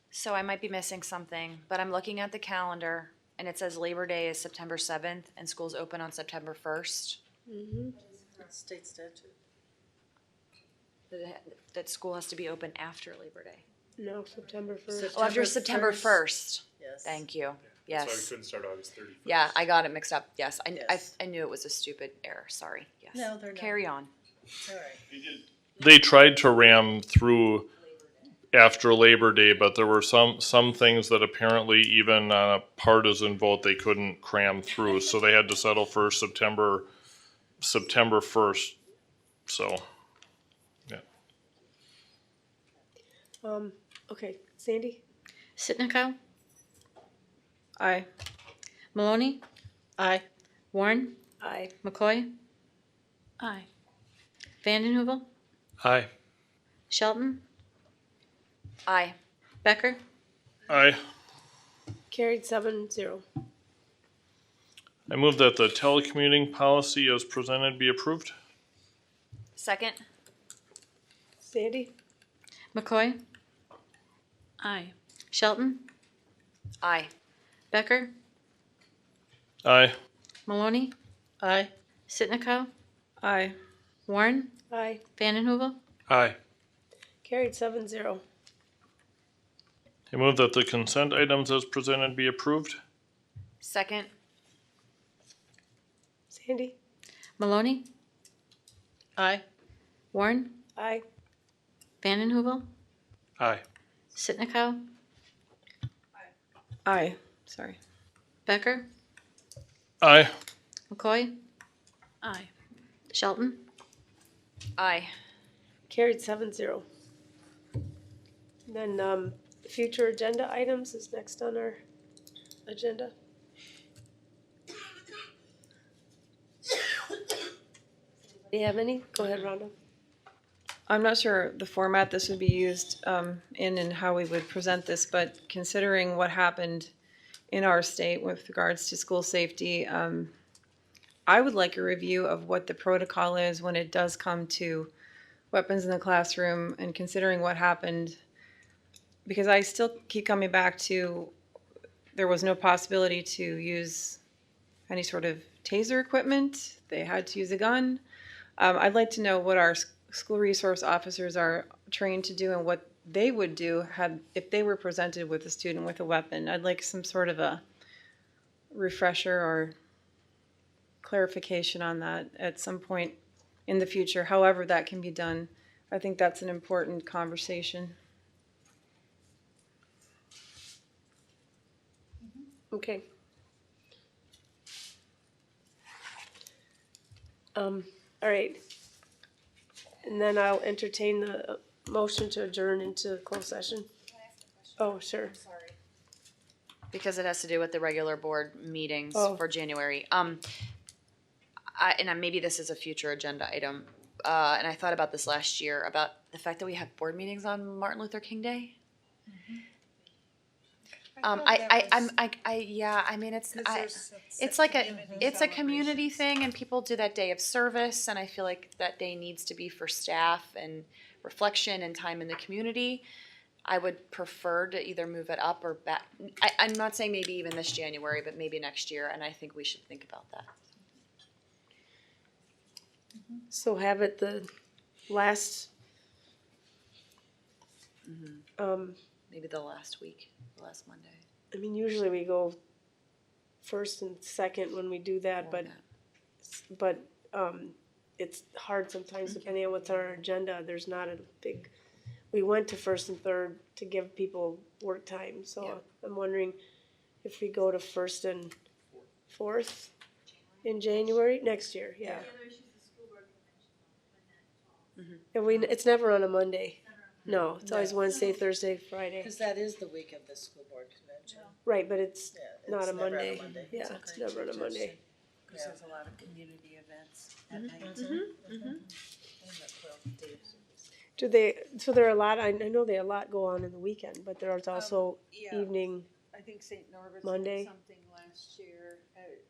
So I might be missing something, but I'm looking at the calendar and it says Labor Day is September 7th and schools open on September 1st. Mm-hmm. State statute. That school has to be open after Labor Day. No, September 1st. Oh, after September 1st. Yes. Thank you. That's why we Yes. couldn't start August 31st. Yeah, I got it mixed up. Yes, Yes. I knew it was a stupid error. Sorry. Yes. No, they're not. Carry on. All right. They tried to ram through after Labor Day, but there were some things that apparently even on a partisan vote they couldn't cram through, so they had to settle for September 1st. So, yeah. Okay, Sandy? Sitnikov? Aye. Maloney? Aye. Warren? Aye. McCoy? Aye. Vandenhoevel? Aye. Shelton? Aye. Becker? Aye. Carried 7-0. I move that the telecommuting policy as presented be approved. Second. Sandy? McCoy? Aye. Shelton? Aye. Becker? Aye. Maloney? Aye. Sitnikov? Aye. Warren? Aye. Vandenhoevel? Aye. Carried 7-0. I move that the consent items as presented be approved. Second. Sandy? Maloney? Aye. Warren? Aye. Vandenhoevel? Aye. Sitnikov? Aye. Sorry. Becker? Aye. McCoy? Aye. Shelton? Aye. Carried 7-0. Then future agenda items is next on our agenda. Do you have any? Go ahead, Rhonda. I'm not sure the format this would be used in and how we would present this, but considering what happened in our state with regards to school safety, I would like a review of what the protocol is when it does come to weapons in the classroom, and considering what happened, because I still keep coming back to there was no possibility to use any sort of taser equipment. They had to use a gun. I'd like to know what our school resource officers are trained to do and what they would do if they were presented with a student with a weapon. I'd like some sort of a refresher or clarification on that at some point in the future, however that can be done. I think that's an important conversation. Okay. All right. And then I'll entertain the motion to adjourn into closed session. Oh, sure. Because it has to do with the regular board meetings Oh. for January. Maybe this is a future agenda item. And I thought about this last year about the fact that we have board meetings on Martin Luther King Day. It's a community thing, and people do that day of service, and I feel like that day needs to be for staff and reflection and time in the community. I would prefer to either move it up or back. I'm not saying maybe even this January, but maybe next year, and I think we should think about that. So have it the last, Maybe the last week, the last Monday. I mean, usually we go first and second when we do that, but it's hard sometimes depending on what's on our agenda. There's not a big, we went to first and third to give people work time, so I'm wondering if we go to first and fourth in January next year, yeah. And it's never on a Monday. No, it's always Wednesday, Thursday, Friday. Because that is the week of the school board convention. Right, but it's Yeah, not it's a never on a Monday. Monday. Yeah, It's it's okay. never on a Monday. Because there's a lot of community events at night. Do they, so there are a lot, I know there are a lot go on in the weekend, but there's also evening, I think St. Norbert's Monday. did something last year,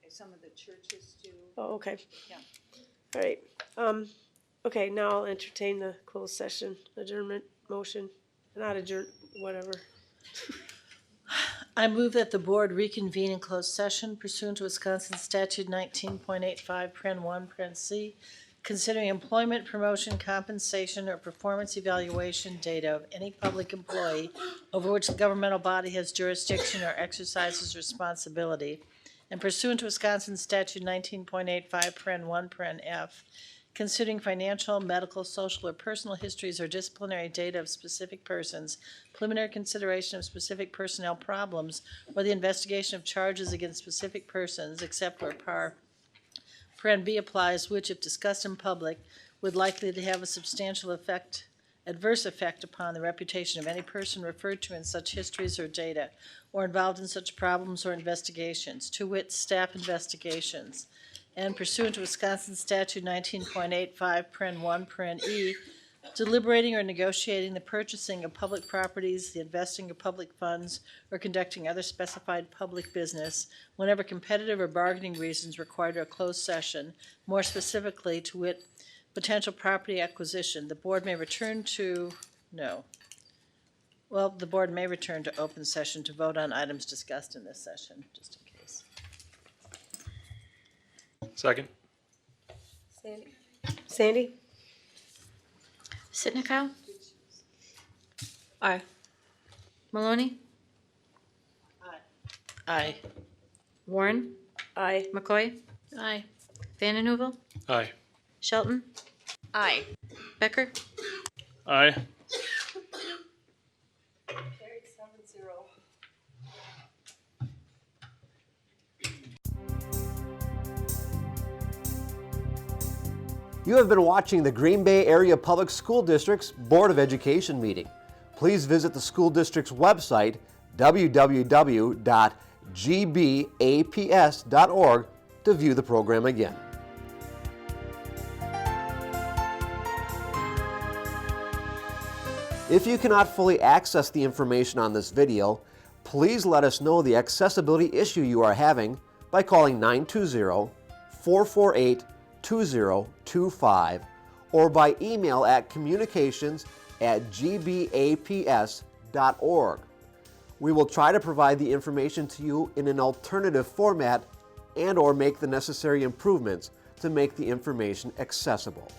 some of the churches do. oh, okay. Yeah. All right, okay, now I'll entertain the closed session adjournment motion, not adjourn, whatever. I move that the board reconvene in closed session pursuant to Wisconsin Statute 19.85, Paren 1, Paren C, considering employment, promotion, compensation, or performance evaluation data of any public employee over which the governmental body has jurisdiction or exercises responsibility, and pursuant to Wisconsin Statute 19.85, Paren 1, Paren F, considering financial, medical, social, or personal histories or disciplinary data of specific persons, preliminary consideration of specific personnel problems, or the investigation of charges against specific persons, except where Paren B applies, which, if discussed in public, would likely to have a substantial adverse effect upon the reputation of any person referred to in such histories or data, or involved in such problems or investigations, to wit, staff investigations. And pursuant to Wisconsin Statute 19.85, Paren 1, Paren E, deliberating or negotiating the purchasing of public properties, the investing of public funds, or conducting other specified public business whenever competitive or bargaining reasons require a closed session, more specifically, to wit, potential property acquisition. The board may return to, the board may return to open session to vote on items discussed in this session, just in case. Second. Sandy? Sitnikow? Aye. Maloney? Aye. Warren? Aye. McCoy? Aye. Vanden Heuvel? Aye. Shelton? Aye. Becker? Aye. Carried 7-0. You have been watching the Green Bay Area Public School District's Board of Education meeting. Please visit the school district's website, www.gbaps.org, to view the program again. If you cannot fully access the information on this video, please let us know the accessibility issue you are having by calling 920-448-2025 or by email at communications@gbaps.org. We will try to provide the information to you in an alternative format and/or make the necessary improvements to make the information accessible.